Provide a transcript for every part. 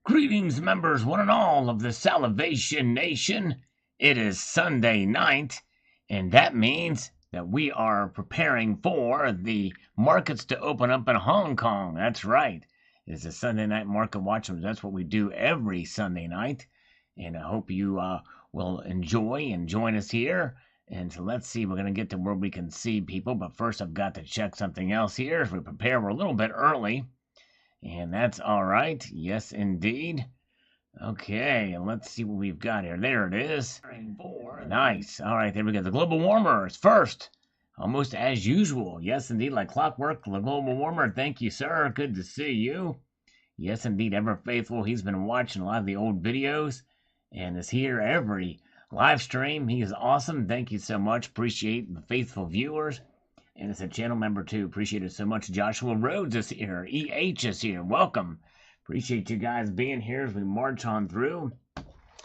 Greetings, members, one and all of the Salivation Nation. It is Sunday night, and that means that we are preparing for the markets to open up in Hong Kong. That's right. It's a Sunday night market watch. That's what we do every Sunday night, and I hope you will enjoy and join us here. And so let's see, we're going to get to where we can see people, but first I've got to check something else here as we prepare. We're a little bit early. And that's all right. Yes, indeed. Okay, let's see what we've got here. There it is. Nice. All right, there we go. The global warmer is first, almost as usual. Yes, indeed, like clockwork. The global warmer. Thank you, sir. Good to see you. Yes, indeed, ever faithful. He's been watching a lot of the old videos and is here every live stream. He is awesome. Thank you so much. Appreciate the faithful viewers. And it's a channel member too. Appreciate it so much. Joshua Rhodes is here. EH is here. Welcome. Appreciate you guys being here as we march on through.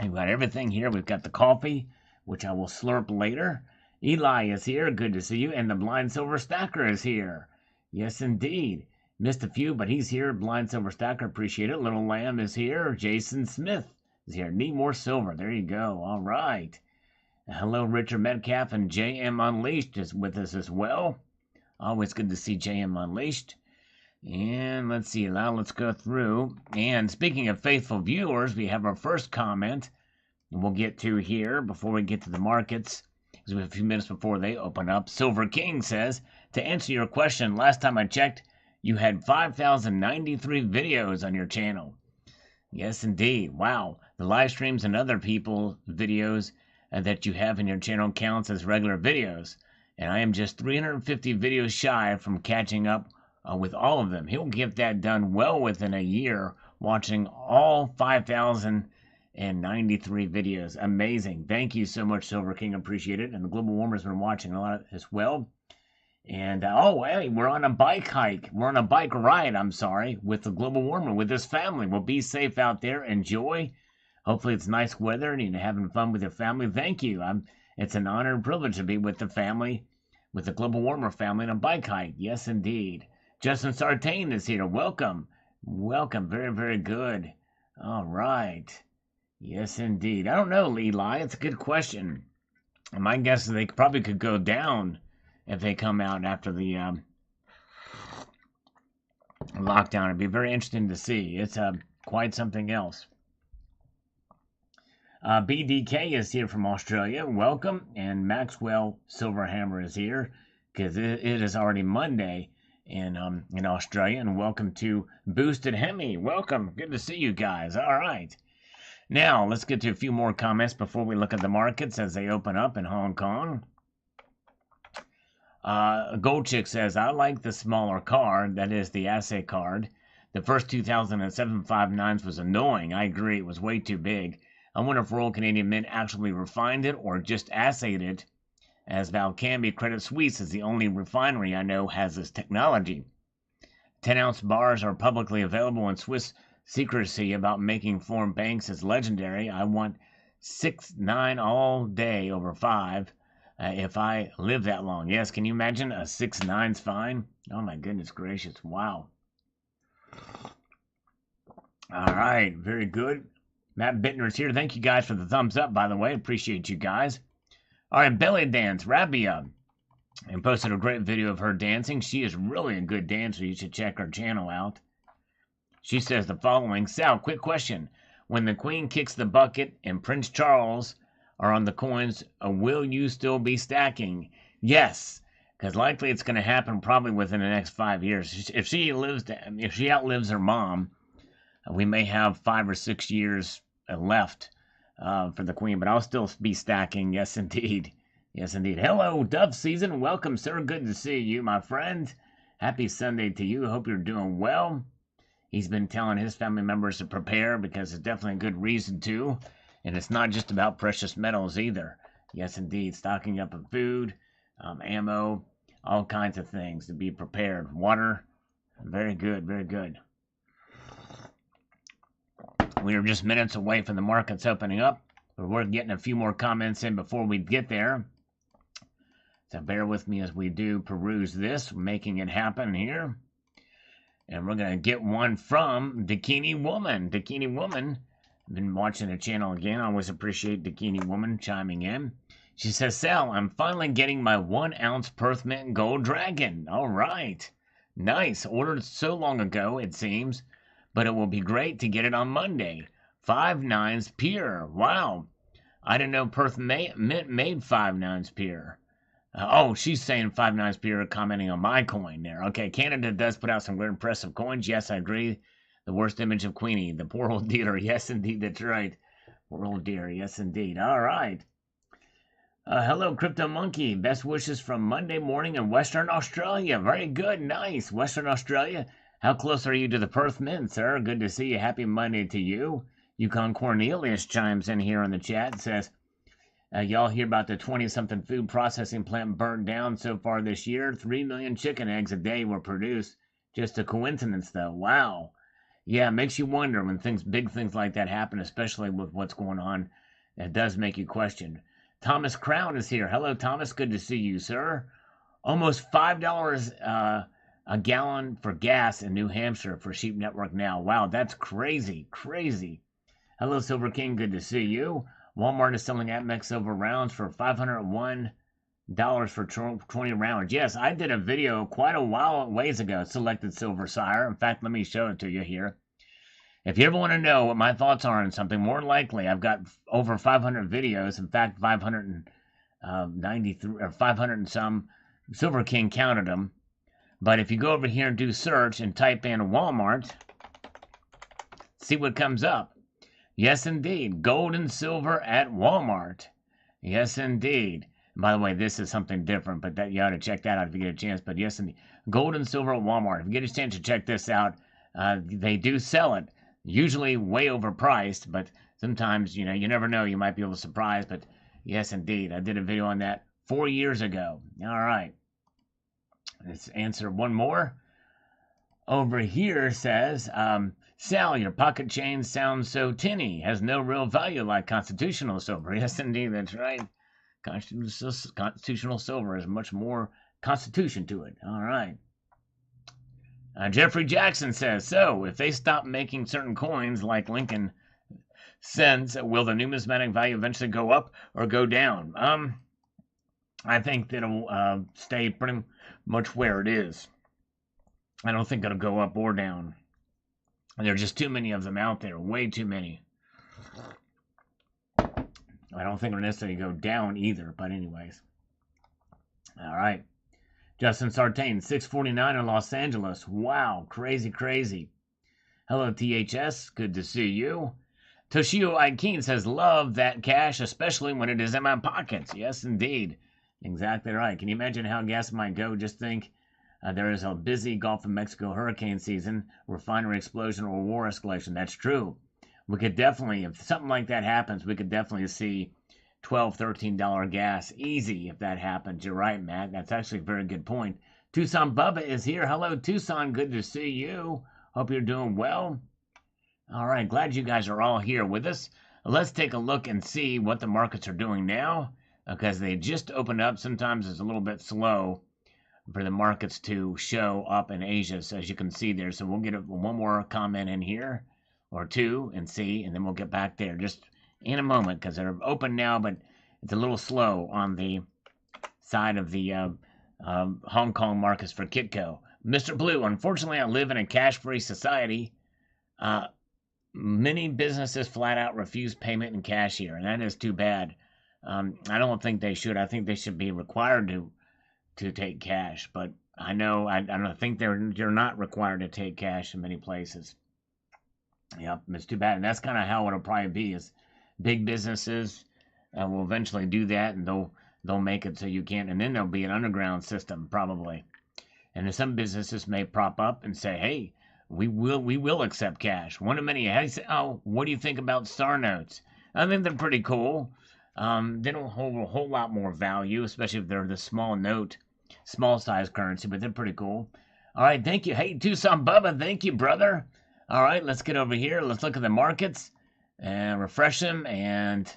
We've got everything here. We've got the coffee, which I will slurp later. Eli is here. Good to see you. And the Blind Silver Stacker is here. Yes, indeed. Missed a few, but he's here. Blind Silver Stacker. Appreciate it. Little Lamb is here. Jason Smith is here. Need more silver. There you go. All right. Hello, Richard Metcalf, and JM Unleashed is with us as well. Always good to see JM Unleashed. And let's see, now let's go through. And speaking of faithful viewers, we have our first comment we'll get to here before we get to the markets, because we have a few minutes before they open up. Silver King says, to answer your question, last time I checked, you had 5,093 videos on your channel. Yes, indeed. Wow. The live streams and other people's videos that you have in your channel counts as regular videos, and I am just 350 videos shy from catching up with all of them. He'll get that done well within a year, watching all 5,093 videos. Amazing. Thank you so much, Silver King. Appreciate it. And the Global Warmer's been watching a lot as well. And oh, hey, we're on a bike hike. We're on a bike ride, I'm sorry, with the Global Warmer, with his family. Well, be safe out there. Enjoy. Hopefully it's nice weather and you're having fun with your family. Thank you. It's an honor and privilege to be with the family, with the Global Warmer family on a bike hike. Yes, indeed. Justin Sartain is here. Welcome. Welcome. Very, very good. All right. Yes, indeed. I don't know, Eli. It's a good question. My guess is they probably could go down if they come out after the lockdown. It'd be very interesting to see. It's quite something else. BDK is here from Australia. Welcome. And Maxwell Silverhammer is here because it is already Monday in Australia. And welcome to Boosted Hemi. Welcome. Good to see you guys. All right. Now, let's get to a few more comments before we look at the markets as they open up in Hong Kong. Gold Chick says, I like the smaller card. That is the assay card. The first 2007 5.9s was annoying. I agree. It was way too big. I wonder if Royal Canadian Mint actually refined it or just assayed it, as Valcambi Credit Suisse is the only refinery I know has this technology. 10-ounce bars are publicly available, and Swiss secrecy about making foreign banks is legendary. I want 6.9 all day over 5 if I live that long. Yes, can you imagine? A 6.9's fine? Oh my goodness gracious. Wow. All right, very good. Matt Bittner is here. Thank you guys for the thumbs up, by the way. Appreciate you guys. All right, Belly Dance, Rabia, and posted a great video of her dancing. She is really a good dancer. You should check her channel out. She says the following. Sal, quick question. When the Queen kicks the bucket and Prince Charles are on the coins, will you still be stacking? Yes, because likely it's going to happen probably within the next 5 years. If she outlives her mom, we may have 5 or 6 years left for the Queen, but I'll still be stacking. Yes, indeed. Yes, indeed. Hello, Dove Season. Welcome, sir. Good to see you, my friend. Happy Sunday to you. Hope you're doing well. He's been telling his family members to prepare because it's definitely a good reason to. And it's not just about precious metals either. Yes, indeed. Stocking up of food, ammo, all kinds of things to be prepared. Water. Very good. Very good. We are just minutes away from the markets opening up. But we're getting a few more comments in before we get there. So bear with me as we do peruse this, making it happen here. And we're going to get one from Bikini Woman. Bikini Woman, been watching the channel again. I always appreciate Bikini Woman chiming in. She says, Sal, I'm finally getting my 1 ounce Perth Mint Gold Dragon. All right. Nice. Ordered so long ago, it seems. But it will be great to get it on Monday. 5 nines pure. Wow. I didn't know Perth Mint made 5 nines pure. Oh, she's saying 5 nines pure, commenting on my coin there. Okay, Canada does put out some very impressive coins. Yes, I agree. The worst image of Queenie. The poor old dealer. Yes, indeed. That's right. Poor old dear. Yes, indeed. All right. Hello, Crypto Monkey. Best wishes from Monday morning in Western Australia. Very good. Nice. Western Australia. How close are you to the Perth Mint, sir? Good to see you. Happy Monday to you. Yukon Cornelius chimes in here in the chat. Says, y'all hear about the 20-something food processing plant burned down so far this year? 3 million chicken eggs a day were produced. Just a coincidence, though. Wow. Yeah, it makes you wonder when big things like that happen, especially with what's going on. It does make you question. Thomas Crown is here. Hello, Thomas. Good to see you, sir. Almost $5 a gallon for gas in New Hampshire for Sheep Network now. Wow, that's crazy, crazy. Hello, Silver King. Good to see you. Walmart is selling APMEX silver rounds for $501 for 20 rounds. Yes, I did a video quite a ways ago, selected silver sire. In fact, let me show it to you here. If you ever want to know what my thoughts are on something, more likely I've got over 500 videos. In fact, 593 or 500 and some. Silver King counted them. But if you go over here and do search and type in Walmart, see what comes up. Yes, indeed. Gold and silver at Walmart. Yes, indeed. And by the way, this is something different, but that you ought to check that out if you get a chance. But yes, indeed. Gold and silver at Walmart. If you get a chance to check this out, they do sell it. Usually way overpriced, but sometimes, you never know. You might be able to surprise, but yes, indeed. I did a video on that 4 years ago. All right. Let's answer one more. Over here says, Sal, your pocket chain sounds so tinny. Has no real value like constitutional silver. Yes, indeed. That's right. Constitutional silver has much more constitution to it. All right. Jeffrey Jackson says, so if they stop making certain coins like Lincoln cents, will the numismatic value eventually go up or go down? I think that it'll stay pretty much where it is. I don't think it'll go up or down. There are just too many of them out there, way too many. I don't think it'll necessarily go down either, but anyways. All right. Justin Sartain, 649 in Los Angeles. Wow, crazy, crazy. Hello, THS. Good to see you. Toshio Aikeen says, love that cash, especially when it is in my pockets. Yes, indeed. Exactly right. Can you imagine how gas might go? Just think there is a busy Gulf of Mexico hurricane season, refinery explosion, or war escalation. That's true. We could definitely, if something like that happens, we could definitely see $12, $13 gas. Easy if that happens. You're right, Matt. That's actually a very good point. Tucson Bubba is here. Hello, Tucson. Good to see you. Hope you're doing well. All right. Glad you guys are all here with us. Let's take a look and see what the markets are doing now, because they just opened up. Sometimes it's a little bit slow for the markets to show up in Asia, so as you can see there. So we'll get one more comment in here or two and see, and then we'll get back there just in a moment, because they're open now, but it's a little slow on the side of the Hong Kong markets for Kitco. Mr. Blue, unfortunately, I live in a cash-free society. Many businesses flat out refuse payment in cash here, and that is too bad. I don't think they should. I think they should be required to take cash, but I don't think they're not required to take cash in many places. Yep, it's too bad, and that's kind of how it'll probably be. Is big businesses will eventually do that, and they'll make it so you can't, and then there'll be an underground system probably. And then some businesses may prop up and say, "Hey, we will accept cash." One of many. What do you think about STAR notes? I think they're pretty cool. They don't hold a whole lot more value, especially if they're the small size currency, but they're pretty cool. All right, thank you. Hey, Tucson Bubba, thank you, brother. All right, let's get over here. Let's look at the markets and refresh them, and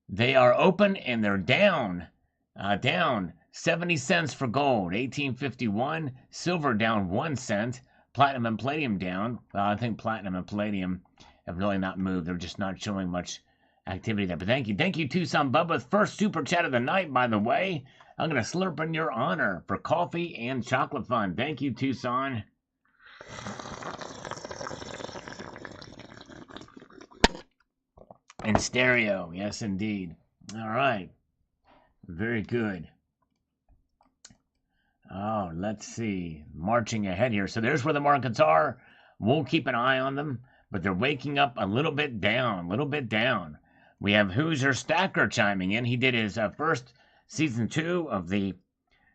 they are open and they're down. Down 70 cents for gold, 1851. Silver down 1 cent, Platinum and palladium down. Well, I think platinum and palladium have really not moved. They're just not showing much activity there. But thank you, Tucson Bubba. First super chat of the night, by the way. I'm gonna slurp in your honor for coffee and chocolate fun. Thank you, Tucson. In stereo, yes indeed. All right, very good. Oh, let's see. Marching ahead here. So there's where the markets are. We'll keep an eye on them, but they're waking up a little bit down, We have Hoosier Stacker chiming in. He did his first season 2 of the,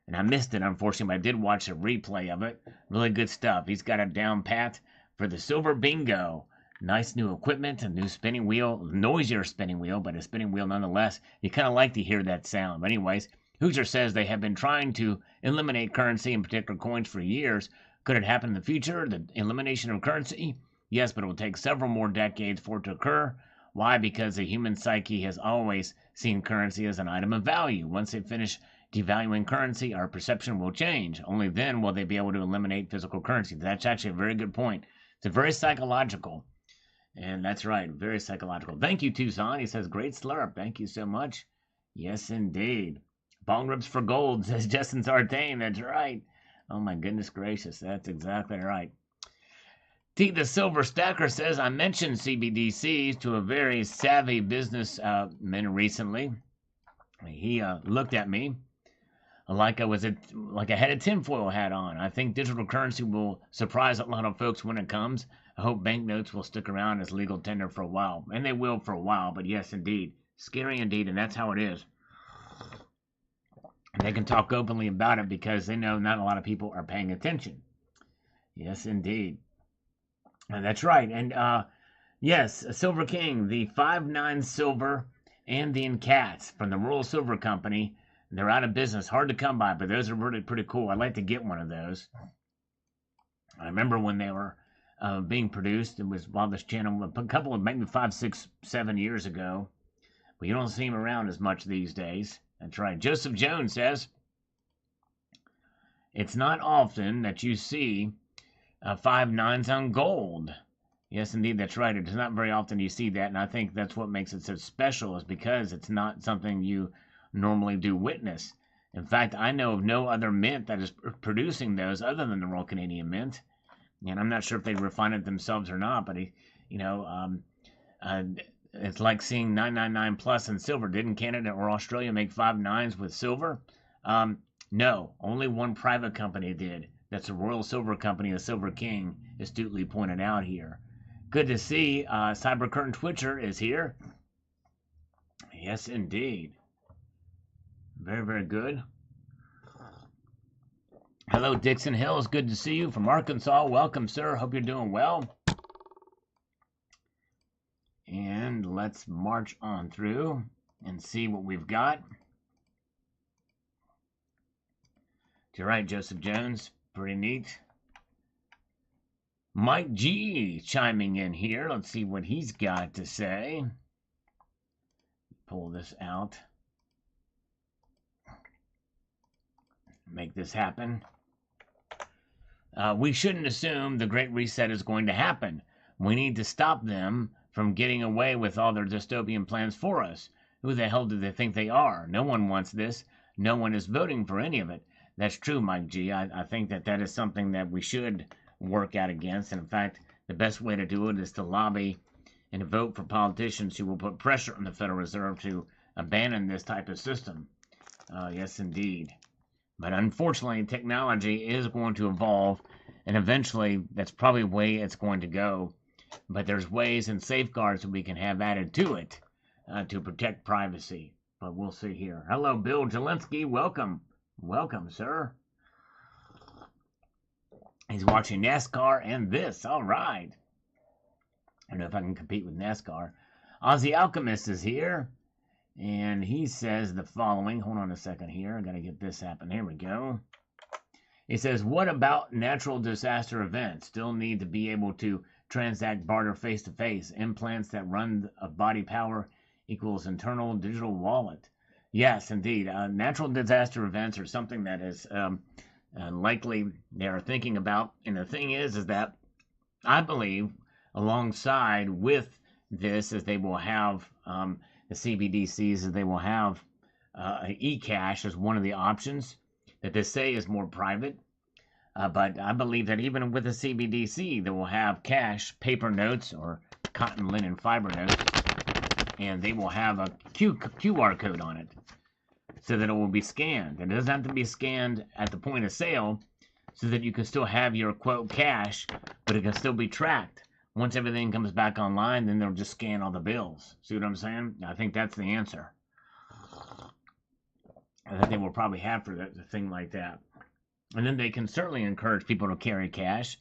and I missed it, unfortunately, but I did watch a replay of it. Really good stuff. He's got it down pat for the Silver Bingo. Nice new equipment, a new spinning wheel, noisier spinning wheel, but a spinning wheel nonetheless. You kind of like to hear that sound. But anyways, Hoosier says they have been trying to eliminate currency, in particular coins, for years. Could it happen in the future, the elimination of currency? Yes, but it will take several more decades for it to occur. Why? Because the human psyche has always seen currency as an item of value. Once they finish devaluing currency, our perception will change. Only then will they be able to eliminate physical currency. That's actually a very good point. It's very psychological. And that's right, very psychological. Thank you, Tucson. He says, great slurp. Thank you so much. Yes, indeed. Bong rips for gold, says Justin Sartain. That's right. Oh, my goodness gracious. That's exactly right. T. the Silver Stacker says, I mentioned CBDCs to a very savvy businessman recently. He looked at me like I had a tinfoil hat on. I think digital currency will surprise a lot of folks when it comes. I hope banknotes will stick around as legal tender for a while. And they will for a while, but yes, indeed. Scary indeed, and that's how it is. They can talk openly about it because they know not a lot of people are paying attention. Yes, indeed. And that's right. And yes, Silver King, the 5/9 silver Andean cats from the Royal Silver Company. They're out of business. Hard to come by, but those are really pretty cool. I'd like to get one of those. I remember when they were being produced. It was while this channel, a couple of maybe 5, 6, 7 years ago. But you don't see them around as much these days. That's right. Joseph Jones says, it's not often that you see 5/9s on gold. Yes, indeed, that's right. It is not very often you see that, and I think that's what makes it so special, is because it's not something you normally do witness. In fact, I know of no other mint that is producing those other than the Royal Canadian Mint. And I'm not sure if they refine it themselves or not, but it's like seeing 999 plus in silver. Didn't Canada or Australia make 5/9s with silver? No, only one private company did. That's the Royal Silver Company, the Silver King, astutely pointed out here. Good to see. Cyber Curtain Twitcher is here. Yes, indeed. Very, very good. Hello, Dixon Hills. Good to see you from Arkansas. Welcome, sir. Hope you're doing well. And let's march on through and see what we've got. You're right, Joseph Jones. Pretty neat. Mike G chiming in here. Let's see what he's got to say. Pull this out. Make this happen. We shouldn't assume the Great Reset is going to happen. We need to stop them from getting away with all their dystopian plans for us. Who the hell do they think they are? No one wants this. No one is voting for any of it. That's true, Mike G. I think that is something that we should work out against. And in fact, the best way to do it is to lobby and to vote for politicians who will put pressure on the Federal Reserve to abandon this type of system. Yes, indeed. But unfortunately, technology is going to evolve, and eventually that's probably the way it's going to go. But there's ways and safeguards that we can have added to it to protect privacy. But we'll see here. Hello, Bill Jelensky. Welcome. Welcome, sir. He's watching NASCAR and this. All right. I don't know if I can compete with NASCAR. Ozzy Alchemist is here. And he says the following. Hold on a second here. I got to get this happen. Here we go. He says, what about natural disaster events? Still need to be able to transact barter face-to-face. Implants that run of body power equals internal digital wallet. Yes, indeed. Natural disaster events are something that is likely they are thinking about. And the thing is that I believe alongside with this is they will have the CBDCs, is they will have e-cash as one of the options that they say is more private. But I believe that even with the CBDC, they will have cash, paper notes, or cotton, linen, fiber notes, and they will have a QR code on it so that it will be scanned. It doesn't have to be scanned at the point of sale so that you can still have your, quote, cash, but it can still be tracked. Once everything comes back online, then they'll just scan all the bills. See what I'm saying? I think that's the answer. I think they will probably have for a thing like that. And then they can certainly encourage people to carry cash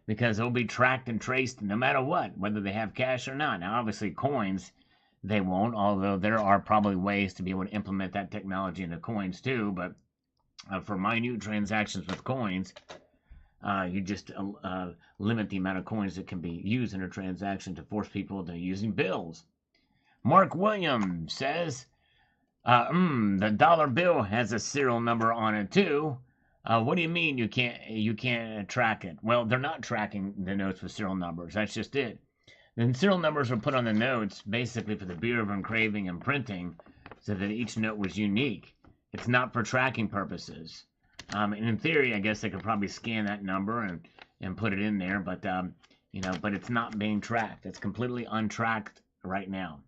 because they'll be tracked and traced no matter what, whether they have cash or not. Now, obviously, coins, they won't, although there are probably ways to be able to implement that technology into coins too. But for minute transactions with coins, you just limit the amount of coins that can be used in a transaction to force people to using bills. Mark Williams says, the dollar bill has a serial number on it too. What do you mean you can't track it? Well, they're not tracking the notes with serial numbers. That's just it. Then serial numbers were put on the notes basically for the Bureau of Engraving and Printing so that each note was unique. It's not for tracking purposes. And in theory, I guess they could probably scan that number and put it in there, but but it's not being tracked. It's completely untracked right now.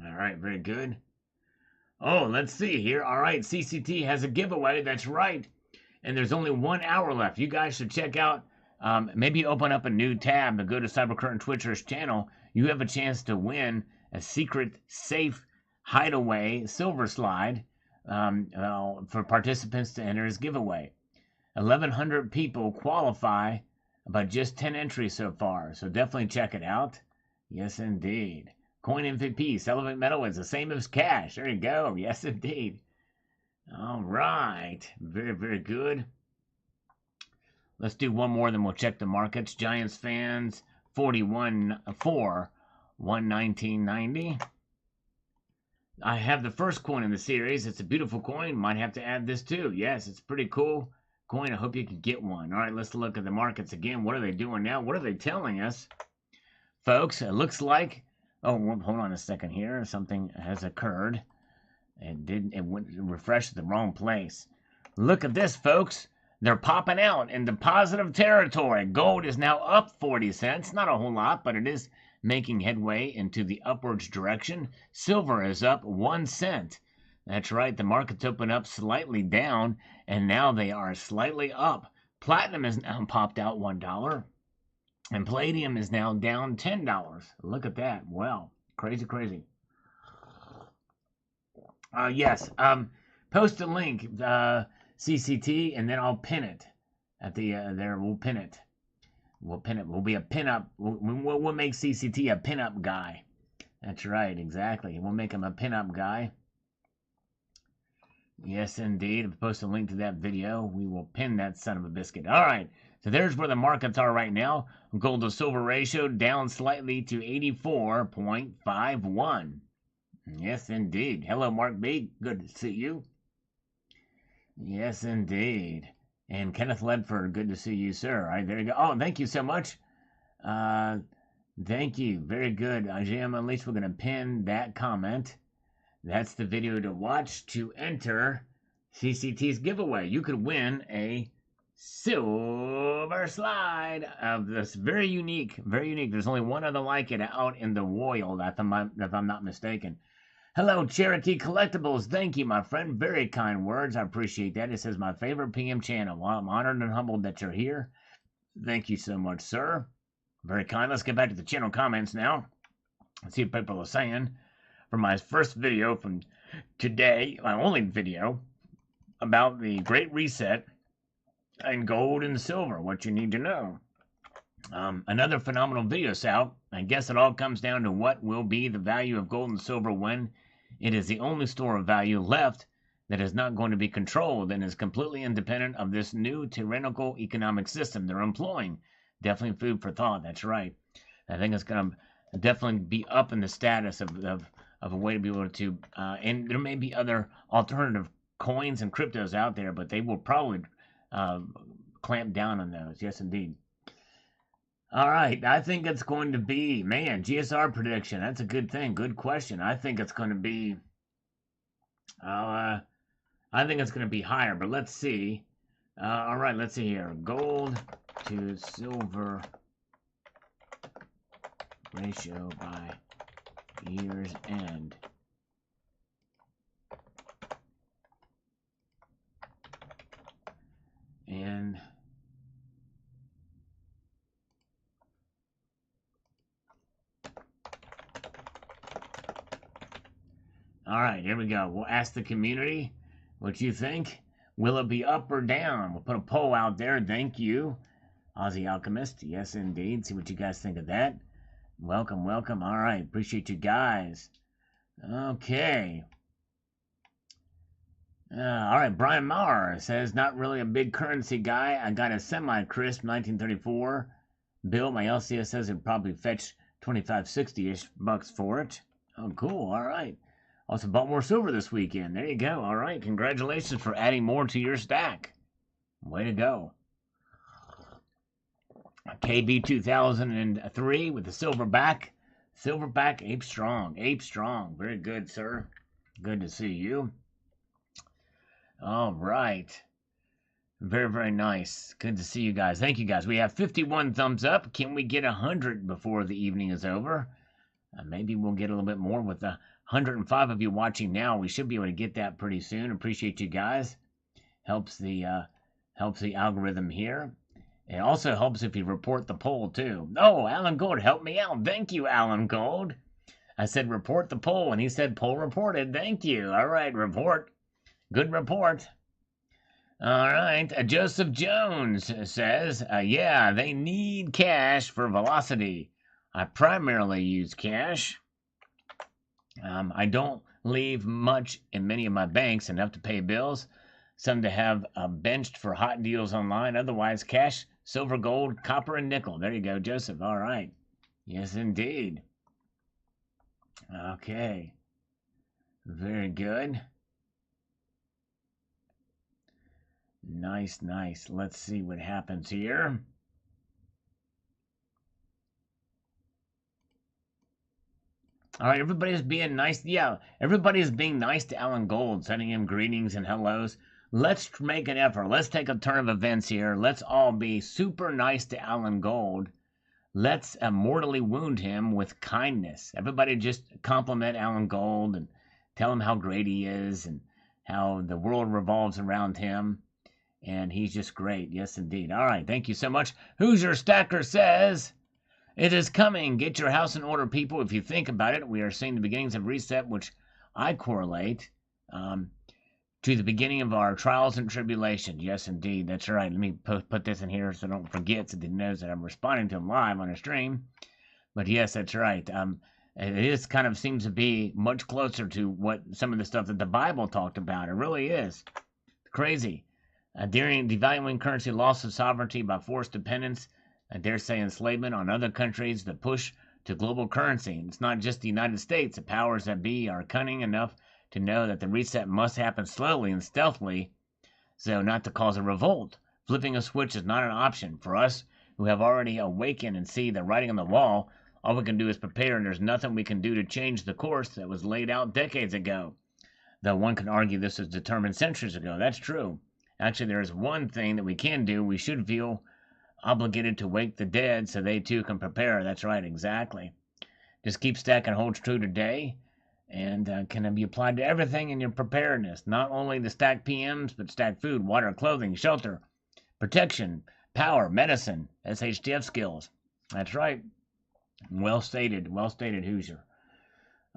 All right, very good. Oh, let's see here. All right, CCT has a giveaway. That's right. And there's only 1 hour left. You guys should check out, maybe open up a new tab and go to Cybercurrent Twitcher's channel. You have a chance to win a secret, safe hideaway silver slide for participants to enter his giveaway. 1,100 people qualify, but just 10 entries so far. So definitely check it out. Yes, indeed. Coin MVP, Celibate Metal is the same as cash. There you go. Yes, indeed. All right. Very, very good. Let's do one more, then we'll check the markets. Giants fans, 41.4, 119.90. I have the first coin in the series. It's a beautiful coin. Might have to add this too. Yes, it's pretty cool coin. I hope you can get one. All right, let's look at the markets again. What are they doing now? What are they telling us? Folks, it looks like... Oh, hold on a second here. Something has occurred. It went refreshed the wrong place. Look at this, folks. They're popping out in the positive territory. Gold is now up 40 cents. Not a whole lot, but it is making headway into the upwards direction. Silver is up 1 cent. That's right. The markets open up slightly down, and now they are slightly up. Platinum is now popped out $1. And palladium is now down $10. Look at that. Well, crazy, crazy. Yes. Post a link, CCT, and then I'll pin it at the there. We'll pin it. We'll pin it. We'll be a pinup. We'll make CCT a pinup guy. That's right. Exactly. We'll make him a pinup guy. Yes, indeed. If I post a link to that video, we will pin that son of a biscuit. All right. So there's where the markets are right now. Gold to silver ratio down slightly to 84.51. Yes, indeed. Hello, Mark B. Good to see you. Yes, indeed. And Kenneth Ledford, good to see you, sir. All right, there you go. Oh, thank you so much. Thank you. Very good. Jim, at least we're going to pin that comment. That's the video to watch to enter CCT's giveaway. You could win a silver slide of this very unique. There's only one other like it out in the world, if I'm not mistaken. Hello, Cherokee Collectibles. Thank you, my friend. Very kind words. I appreciate that. It says my favorite PM channel. Well, I'm honored and humbled that you're here. Thank you so much, sir. Very kind. Let's get back to the channel comments now. Let's see what people are saying. For my first video from today, my only video about the Great Reset and gold and silver, what you need to know. Another phenomenal video, Sal. I guess it all comes down to what will be the value of gold and silver when it is the only store of value left that is not going to be controlled and is completely independent of this new tyrannical economic system they're employing. Definitely food for thought. That's right. I think it's going to definitely be up in the status of a way to be able to, and there may be other alternative coins and cryptos out there, but they will probably clamp down on those. Yes, indeed. All right, I think it's going to be, man, GSR prediction. That's a good thing. Good question. I think it's going to be, I think it's going to be higher, but let's see. All right, let's see here. Gold to silver ratio by year's end. And all right, here we go. We'll ask the community what you think. Will it be up or down? We'll put a poll out there. Thank you, Aussie Alchemist. Yes, indeed. See what you guys think of that. Welcome, welcome. All right, appreciate you guys. Okay. All right, Brian Maurer says, not really a big currency guy. I got a semi-crisp 1934 bill. My LCS says it'd probably fetch 25-60-ish bucks for it. Oh, cool. All right. Also bought more silver this weekend. There you go. All right. Congratulations for adding more to your stack. Way to go. KB 2003 with the silverback. Silverback, ape strong. Ape strong. Very good, sir. Good to see you. All right. Very, very nice. Good to see you guys. Thank you, guys. We have 51 thumbs up. Can we get 100 before the evening is over? Maybe we'll get a little bit more with the 105 of you watching now. We should be able to get that pretty soon. Appreciate you guys. Helps the algorithm here. It also helps if you report the poll too. Oh, Alan Gold, help me out. Thank you, Alan Gold. I said report the poll, and he said poll reported. Thank you. All right, report. Good report. All right. Joseph Jones says, yeah, they need cash for velocity. I primarily use cash. I don't leave much in many of my banks, enough to pay bills, some to have benched for hot deals online. Otherwise, cash, silver, gold, copper, and nickel. There you go, Joseph. All right. Yes, indeed. Okay. Very good. Nice, nice. Let's see what happens here. All right, everybody's being nice. Yeah, everybody's being nice to Alan Gold, sending him greetings and hellos. Let's make an effort. Let's take a turn of events here. Let's all be super nice to Alan Gold. Let's mortally wound him with kindness. Everybody just compliment Alan Gold and tell him how great he is and how the world revolves around him. And he's just great. Yes, indeed. All right, thank you so much. Hoosier Stacker says, it is coming. Get your house in order, people. If you think about it, we are seeing the beginnings of reset, which I correlate to the beginning of our trials and tribulations. Yes, indeed. That's right. Let me put this in here so I don't forget, so that he knows that I'm responding to him live on a stream. But yes, that's right. It is kind of seems to be much closer to what some of the stuff that the Bible talked about. It really is. Crazy. During devaluing currency, loss of sovereignty by forced dependence, I dare say enslavement on other countries, the push to global currency. It's not just the United States. The powers that be are cunning enough to know that the reset must happen slowly and stealthily, so not to cause a revolt. Flipping a switch is not an option. For us who have already awakened and see the writing on the wall, all we can do is prepare, and there's nothing we can do to change the course that was laid out decades ago. Though one can argue this was determined centuries ago. That's true. Actually, there is one thing that we can do. We should feel obligated to wake the dead so they too can prepare. That's right, exactly. Just keep stacking holds true today and can be applied to everything in your preparedness. Not only the stack PMs, but stack food, water, clothing, shelter, protection, power, medicine, SHTF skills. That's right. Well stated, Hoosier.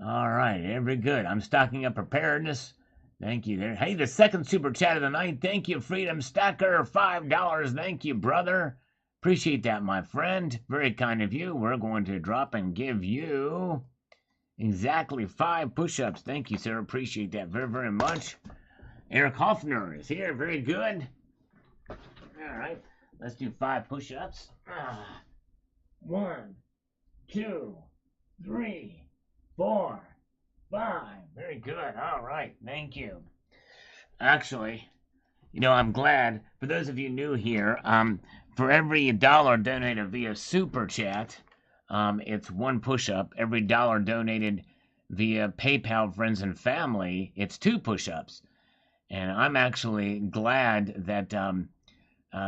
All right, very good. I'm stocking up preparedness. Thank you there. Hey, the second super chat of the night. Thank you, Freedom Stacker. $5. Thank you, brother. Appreciate that, my friend. Very kind of you. We're going to drop and give you exactly 5 push-ups. Thank you, sir. Appreciate that very, very much. Eric Hoffner is here. Very good. All right. Let's do 5 push-ups. 1, 2, 3, 4, 5. Very good. All right. Thank you. Actually, I'm glad. For those of you new here, for every dollar donated via Super Chat, it's one push-up. Every dollar donated via PayPal, friends and family, it's two push-ups. And I'm actually glad that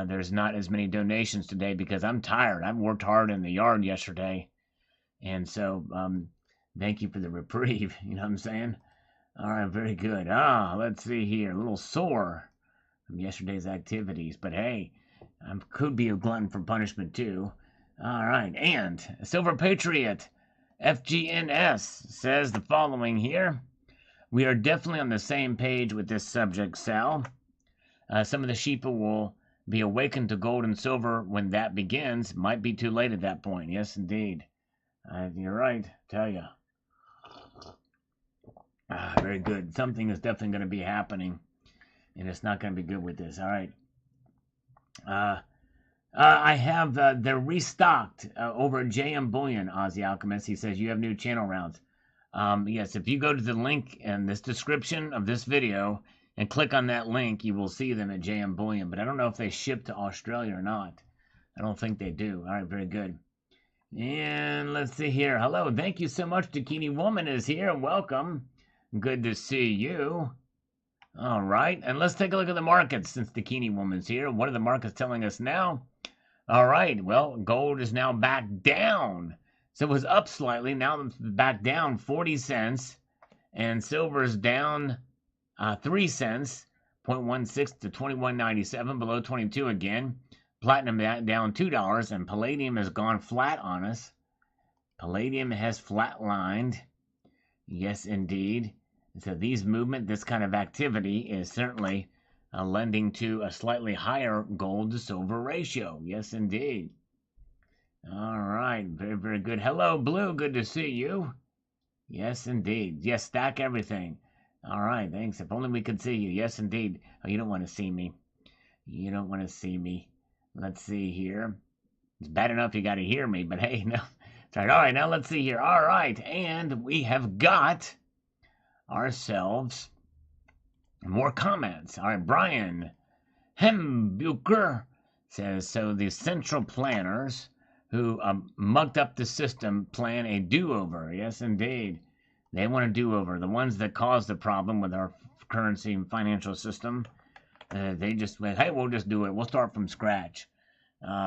there's not as many donations today because I'm tired. I worked hard in the yard yesterday. And so, thank you for the reprieve. You know what I'm saying? All right, very good. Let's see here. A little sore from yesterday's activities, but hey, I could be a glutton for punishment too. All right, and Silver Patriot FGNS says the following here. We are definitely on the same page with this subject, Sal. Some of the sheep will be awakened to gold and silver when that begins. Might be too late at that point. Yes, indeed. You're right. Tell you. Very good. Something is definitely going to be happening, and it's not going to be good with this. All right. I have they're restocked over at JM Bullion. Aussie Alchemist. He says you have new channel rounds. Yes, if you go to the link in this description of this video and click on that link, you will see them at JM Bullion. But I don't know if they ship to Australia or not. I don't think they do. All right, very good. And let's see here. Hello, thank you so much. Bikini Woman is here. Welcome. Good to see you. All right, and let's take a look at the markets since Bikini Woman's here. What are the markets telling us now? All right, well, gold is now back down. So it was up slightly. Now it's back down 40 cents. And silver's down 3 cents, 0.16 to 21.97, below 22 again. Platinum down $2, and palladium has gone flat on us. Palladium has flatlined. Yes, indeed. So these movement, this kind of activity is certainly lending to a slightly higher gold to silver ratio. Yes, indeed. All right, very, very good. Hello, Blue, good to see you. Yes, indeed. Yes, stack everything. All right, thanks. If only we could see you. Yes, indeed. Oh, you don't want to see me. You don't want to see me. Let's see here. It's bad enough you got to hear me, but hey, no. All right, now let's see here. All right, and we have got ourselves more comments. All right, Brian Hembucher says, so the central planners who mucked up the system plan a do-over. Yes, indeed. They want a do-over. The ones that caused the problem with our currency and financial system, they just went, hey, we'll just do it. We'll start from scratch.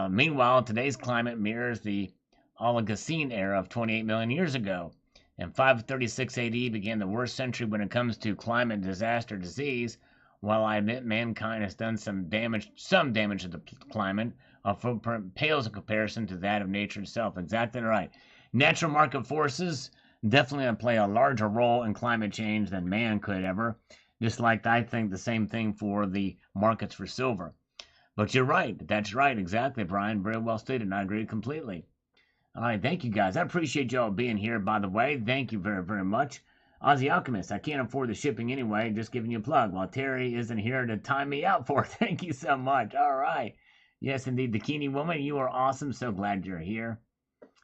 Meanwhile, today's climate mirrors the Oligocene era of 28 million years ago. In 536 AD began the worst century when it comes to climate disaster disease. While I admit mankind has done some damage to the climate, our footprint pales in comparison to that of nature itself. Exactly right. Natural market forces definitely play a larger role in climate change than man could ever. Just like I think the same thing for the markets for silver. But you're right. That's right. Exactly, Brian. Very well stated. And I agree completely. All right. Thank you, guys. I appreciate y'all being here, by the way. Thank you very, very much. Aussie Alchemist, I can't afford the shipping anyway. Just giving you a plug. While Terry isn't here to time me out for it. Thank you so much. All right. Yes, indeed. Bikini Woman, you are awesome. So glad you're here.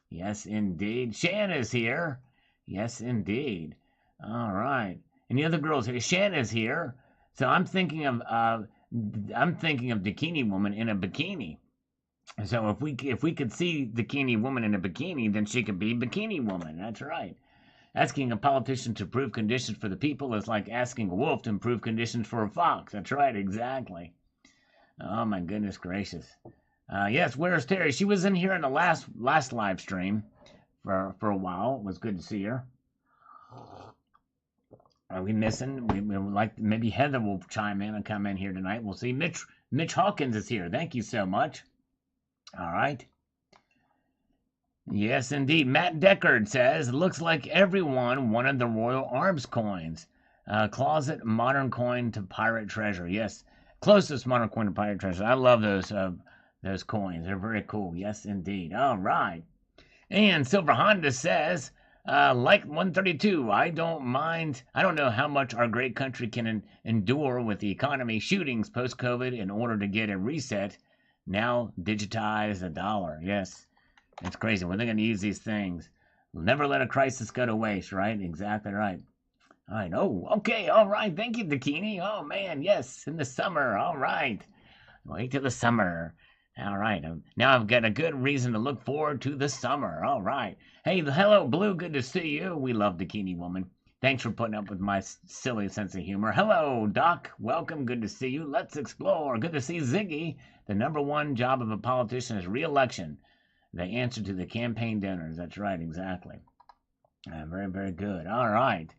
Yes, indeed. Shan is here. Yes, indeed. All right. And the other girls here. Shan is here. So I'm thinking of Bikini Woman in a bikini. So if we could see Bikini Woman in a bikini, then she could be Bikini Woman. That's right. Asking a politician to improve conditions for the people is like asking a wolf to improve conditions for a fox. That's right, exactly. Oh my goodness gracious. Yes, where's Terry? She was in here in the last live stream for a while. It was good to see her. Are we missing? We like maybe Heather will chime in and come in here tonight. We'll see. Mitch Hawkins is here. Thank you so much. All right. Yes, indeed. Matt Deckard says, looks like everyone wanted the Royal Arms coins. Closet modern coin to pirate treasure. Yes, closest modern coin to pirate treasure. I love those coins. They're very cool. Yes, indeed. All right. And Silver Honda says, like 132, I don't mind. I don't know how much our great country can endure with the economy shootings post-COVID in order to get a reset. Now digitize the dollar. Yes. It's crazy. When they're going to use these things, we'll never let a crisis go to waste, right? Exactly right. All right. Oh, okay. All right. Thank you, Dakini. Oh, man. Yes. In the summer. All right. Wait till the summer. All right. Now I've got a good reason to look forward to the summer. All right. Hey, hello, Blue. Good to see you. We love Dakini Woman. Thanks for putting up with my silly sense of humor. Hello, Doc. Welcome. Good to see you. Let's explore. Good to see Ziggy. The #1 job of a politician is re-election. The answer to the campaign donors. That's right. Exactly. Very, very good. All right.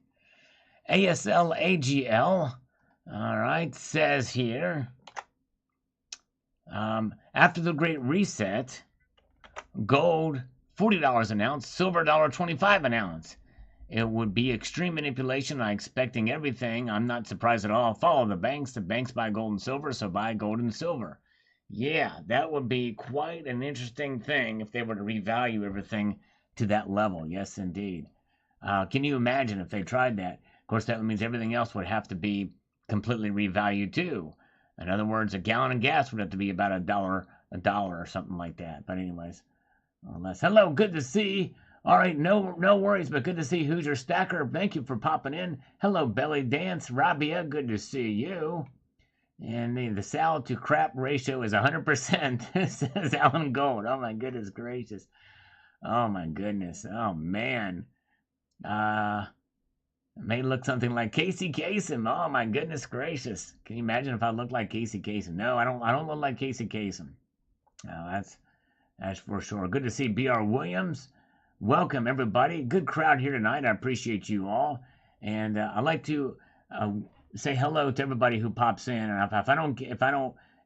ASL AGL. All right. Says here. After the Great Reset, gold $40 an ounce, silver $1.25 an ounce. It would be extreme manipulation. I'm expecting everything. I'm not surprised at all. Follow the banks. The banks buy gold and silver, so buy gold and silver. Yeah, that would be quite an interesting thing if they were to revalue everything to that level. Yes, indeed. Can you imagine if they tried that? Of course, that means everything else would have to be completely revalued too. In other words, a gallon of gas would have to be about $1 or something like that. But anyways, less. Hello, good to see. All right, no worries, but good to see Hoosier Stacker. Thank you for popping in. Hello, Belly Dance. Rabia, good to see you. And the salad to crap ratio is 100%, says Alan Gold. Oh, my goodness gracious. Oh, my goodness. Oh, man. It may look something like Casey Kasem. Oh my goodness gracious! Can you imagine if I looked like Casey Kasem? No, I don't. I don't look like Casey Kasem. No, that's for sure. Good to see B.R. Williams. Welcome everybody. Good crowd here tonight. I appreciate you all, and I'd like to say hello to everybody who pops in. And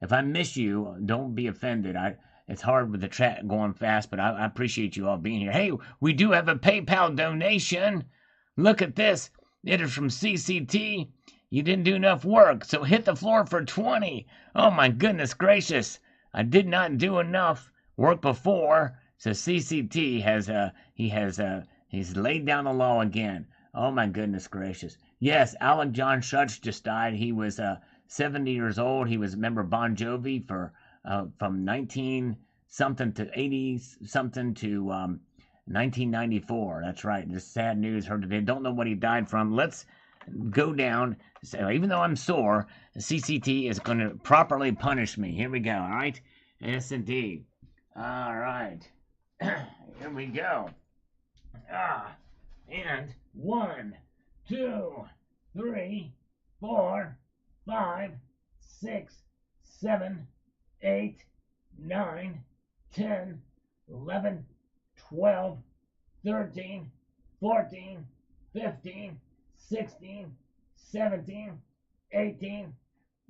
if I miss you, don't be offended. It's hard with the chat going fast, but I appreciate you all being here. Hey, we do have a PayPal donation. Look at this. It is from CCT. You didn't do enough work, so hit the floor for 20. Oh my goodness gracious. I did not do enough work before. So CCT he's laid down the law again. Oh my goodness gracious. Yes, Alec John Schutz just died. He was 70 years old. He was a member of Bon Jovi for from 19 something to 80 something to 1994. That's right. Just sad news heard today. Don't know what he died from. Let's go down. So even though I'm sore, CCT is going to properly punish me. Here we go. All right. Yes, indeed. All right. Here we go. And 1, 2, 3, 4, 5, 6, 7, 8, 9, 10, 11, 12, 13, 14, 15, 16, 17, 18,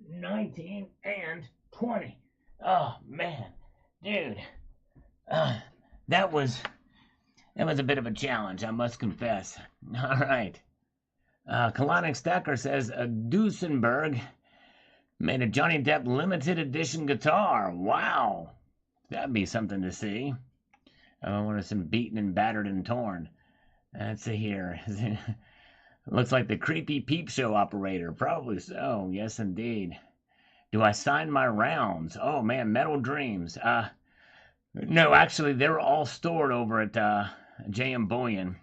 19, and 20. Oh, man. Dude. That was a bit of a challenge, I must confess. All right. Colonic Stacker says, Duesenberg made a Johnny Depp limited edition guitar. Wow. That'd be something to see. I want some beaten and battered and torn. Let's see here. Looks like the creepy peep show operator. Probably so. Yes, indeed. Do I sign my rounds? Oh, man, Metal Dreams. No, actually, they're all stored over at JM Bullion.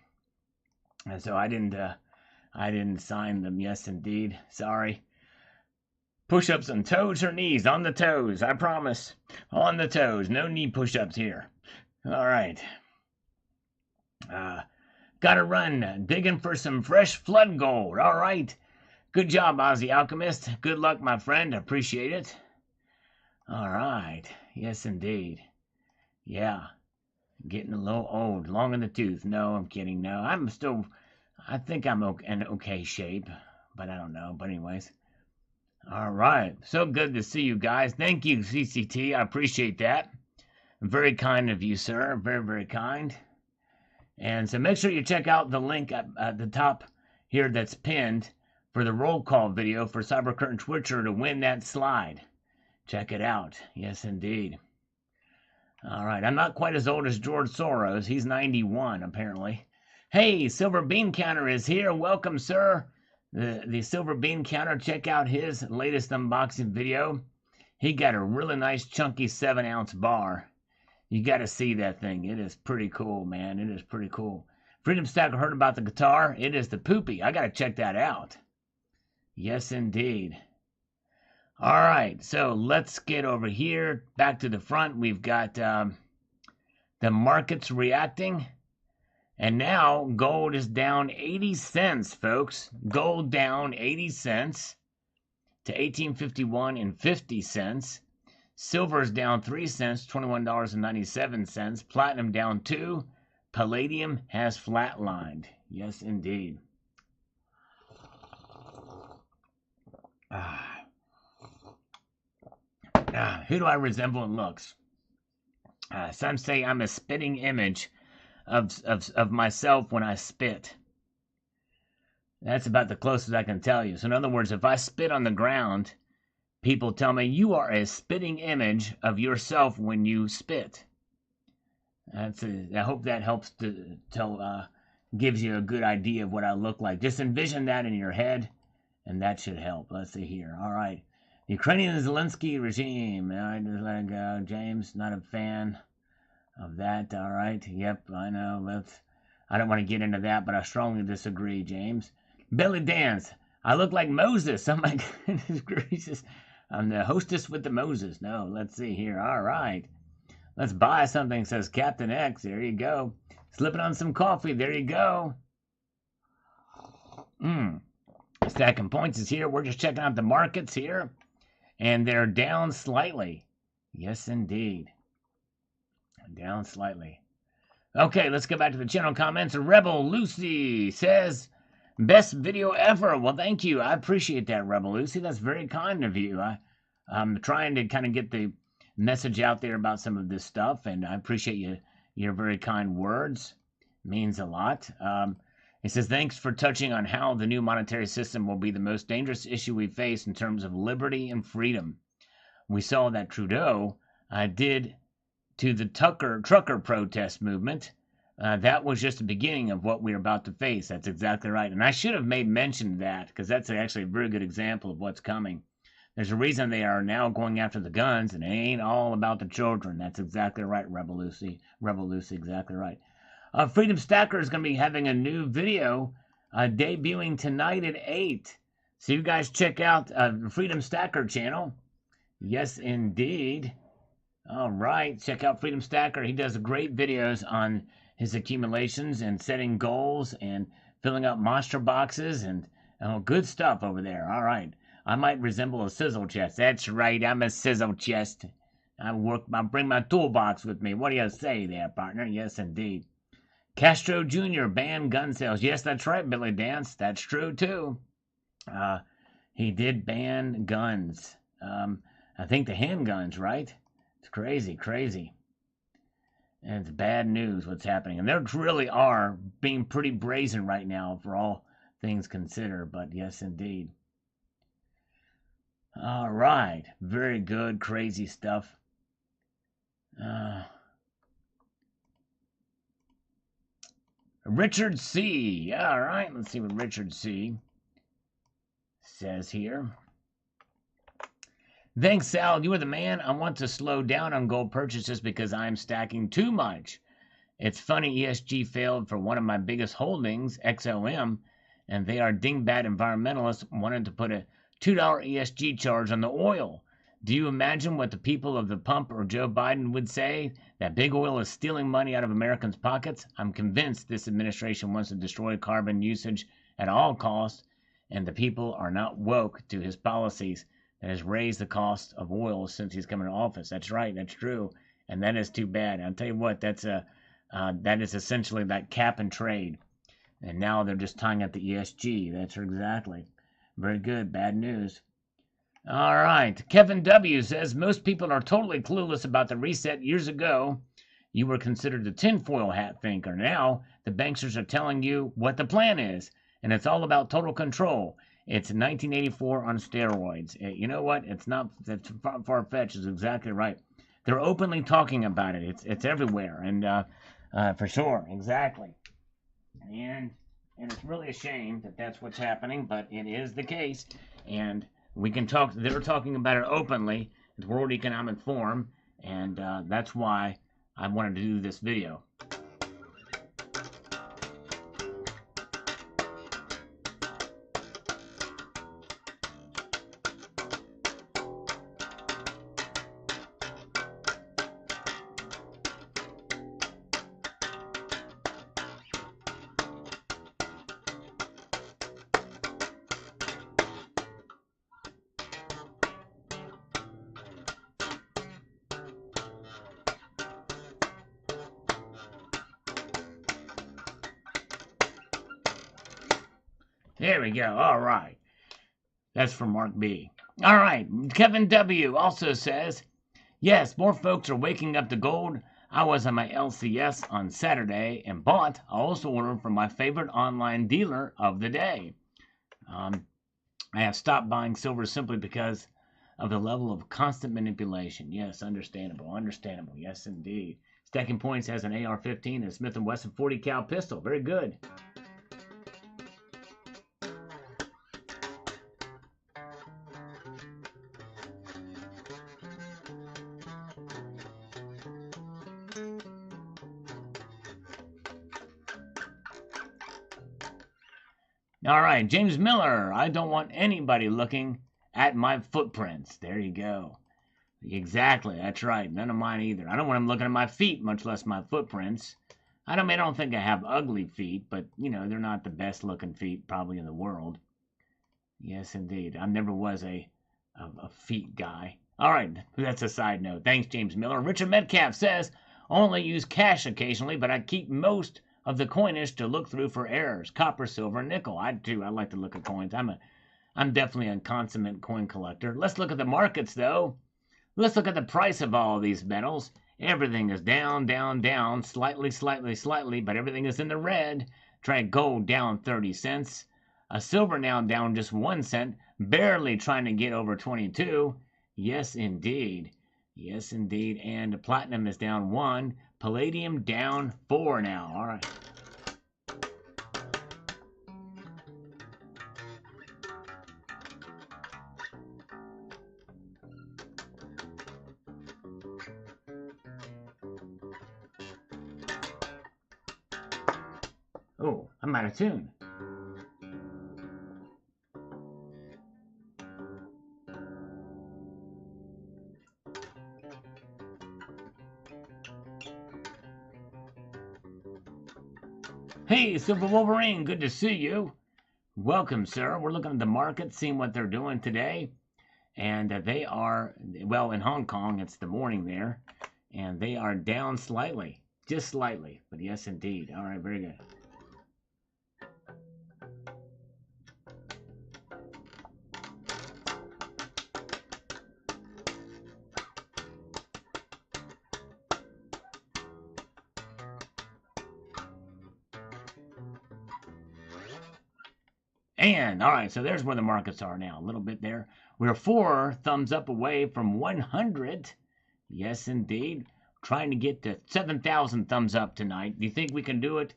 And so I didn't sign them. Yes, indeed. Sorry. Push-ups on toes or knees? On the toes, I promise. On the toes. No knee push-ups here. All right. Gotta run. Digging for some fresh flood gold. All right. Good job, Aussie Alchemist. Good luck, my friend. Appreciate it. All right. Yes, indeed. Yeah. Getting a little old. Long in the tooth. No, I'm kidding. No, I think I'm in okay shape. But I don't know. But anyways. All right. So good to see you guys. Thank you, CCT. I appreciate that. Very kind of you, sir. Very, very kind. And so make sure you check out the link at the top here that's pinned for the roll call video for Cyber Curtain Twitcher to win that slide. Check it out. Yes, indeed. All right. I'm not quite as old as George Soros. He's 91, apparently. Hey, Silver Bean Counter is here. Welcome, sir. The Silver Bean Counter. Check out his latest unboxing video. He got a really nice chunky 7-ounce bar. You got to see that thing. It is pretty cool, man. It is pretty cool. Freedom Stacker heard about the guitar. It is the poopy. I got to check that out. Yes, indeed. All right, so let's get over here. Back to the front. We've got the markets reacting. And now gold is down 80 cents, folks. Gold down 80 cents to 1851 and 50 cents. Silver is down 3 cents, $21.97. Platinum down 2. Palladium has flatlined. Yes, indeed. Who do I resemble in looks? Some say I'm a spitting image of myself when I spit. That's about the closest I can tell you. So in other words, if I spit on the ground, people tell me you are a spitting image of yourself when you spit. I hope that helps to tell, gives you a good idea of what I look like. Just envision that in your head, and that should help. Let's see here. All right. The Ukrainian Zelensky regime. James, not a fan of that. All right. Yep, I know. I don't want to get into that, but I strongly disagree, James. Belly dance. I look like Moses. Oh my goodness gracious. I'm the hostess with the Moses. No, let's see here. All right. Let's buy something, says Captain X. There you go. Slipping on some coffee. There you go. Stacking points is here. We're just checking out the markets here. And they're down slightly. Yes, indeed. Down slightly. Okay, let's go back to the channel comments. Rebel Lucy says, best video ever. Well, thank you. I appreciate that, Rebel Lucy. That's very kind of you. I'm trying to kind of get the message out there about some of this stuff, and I appreciate your very kind words. It means a lot. It says, thanks for touching on how the new monetary system will be the most dangerous issue we face in terms of liberty and freedom. We saw that Trudeau did to the trucker protest movement. That was just the beginning of what we're about to face. That's exactly right. And I should have made mention of that, because that's actually a very good example of what's coming. There's a reason they are now going after the guns, and it ain't all about the children. That's exactly right, Rebel Lucy. Rebel Lucy, exactly right. Freedom Stacker is going to be having a new video debuting tonight at 8. So you guys check out the Freedom Stacker channel. Yes, indeed. All right, check out Freedom Stacker. He does great videos on his accumulations and setting goals and filling up monster boxes and good stuff over there. All right. I might resemble a sizzle chest. That's right, I'm a sizzle chest. I bring my toolbox with me. What do you say there, partner? Yes, indeed. Castro Jr. banned gun sales. Yes, that's right, Billy Dance. That's true, too. He did ban guns. I think the handguns, right? It's crazy, crazy. And it's bad news what's happening. And they really are being pretty brazen right now for all things considered. But yes, indeed. All right. Very good. Crazy stuff. Richard C. All right. Let's see what Richard C. says here. Thanks, Sal. You are the man. I want to slow down on gold purchases because I'm stacking too much. It's funny ESG failed for one of my biggest holdings, XOM, and they are dingbat environmentalists wanted to put a $2 ESG charge on the oil. Do you imagine what the people of the pump or Joe Biden would say? That big oil is stealing money out of Americans' pockets? I'm convinced this administration wants to destroy carbon usage at all costs, and the people are not woke to his policies that has raised the cost of oil since he's come into office. That's right, that's true, and that is too bad. I'll tell you what, that is essentially that cap and trade, and now they're just tying up the ESG. That's exactly. Very good. Bad news. All right. Kevin W. says, most people are totally clueless about the reset. Years ago, you were considered the tinfoil hat thinker. Now, the banksters are telling you what the plan is, and it's all about total control. It's 1984 on steroids. You know what? It's not that's far-fetched. It's exactly right. They're openly talking about it. It's everywhere, and for sure. Exactly. And it's really a shame that that's what's happening, but it is the case. And we can talk, they're talking about it openly at the World Economic Forum, and that's why I wanted to do this video. There we go. All right. That's from Mark B. All right. Kevin W. also says, yes, more folks are waking up to gold. I was at my LCS on Saturday and bought. I also ordered from my favorite online dealer of the day. I have stopped buying silver simply because of the level of constant manipulation. Yes, understandable. Understandable. Yes, indeed. Stacking Points has an AR-15 and a Smith & Wesson 40 cal pistol. Very good. All right, James Miller. I don't want anybody looking at my footprints. There you go. Exactly. That's right. None of mine either. I don't want them looking at my feet, much less my footprints. I don't think I have ugly feet, but, you know, they're not the best looking feet probably in the world. Yes, indeed. I never was a feet guy. All right, that's a side note. Thanks, James Miller. Richard Metcalf says, only use cash occasionally, but I keep most of the coinage to look through for errors. Copper, silver, nickel. I do. I like to look at coins. I'm definitely a consummate coin collector. Let's look at the markets, though. Let's look at the price of all these metals. Everything is down, down, down, slightly, slightly, slightly, but everything is in the red. Try gold down 30 cents. Silver now down just 1 cent, barely trying to get over 22. Yes, indeed. Yes, indeed. And platinum is down 1. Palladium down 4 now. All right. Oh, I'm out of tune. Hey, Silver Wolverine, good to see you. Welcome, sir. We're looking at the market, seeing what they're doing today. And they are, well, in Hong Kong, it's the morning there. And they are down slightly, just slightly. But yes, indeed. All right, very good. And, all right, so there's where the markets are now, a little bit there. We're 4 thumbs up away from 100. Yes, indeed. Trying to get to 7,000 thumbs up tonight. Do you think we can do it?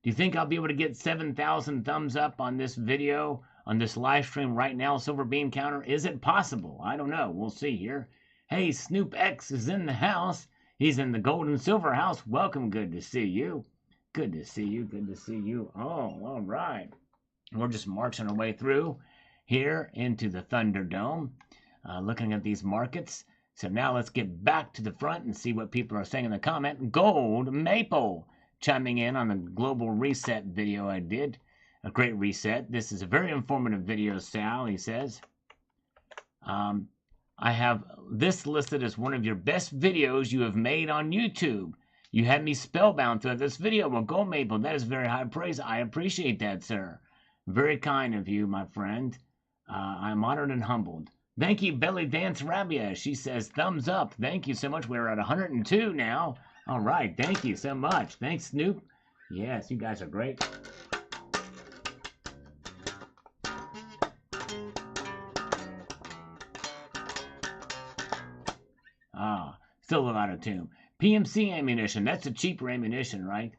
Do you think I'll be able to get 7,000 thumbs up on this video, on this live stream right now, Silver Beam Counter? Is it possible? I don't know. We'll see here. Hey, Snoop X is in the house. He's in the gold and silver house. Welcome. Good to see you. Good to see you. Good to see you. Oh, all right. We're just marching our way through here into the Thunderdome, looking at these markets. So now let's get back to the front and see what people are saying in the comment. Gold Maple chiming in on the Global Reset video I did. A great reset. This is a very informative video, Sal, he says. I have this listed as one of your best videos you have made on YouTube. You had me spellbound throughout this video. Well, Gold Maple, that is very high praise. I appreciate that, sir. Very kind of you, my friend. I'm honored and humbled. Thank you, Belly Dance Rabia. She says, thumbs up. Thank you so much. We're at 102 now. All right. Thank you so much. Thanks, Snoop. Yes, you guys are great. Still out of tune. PMC ammunition. That's a cheaper ammunition, right?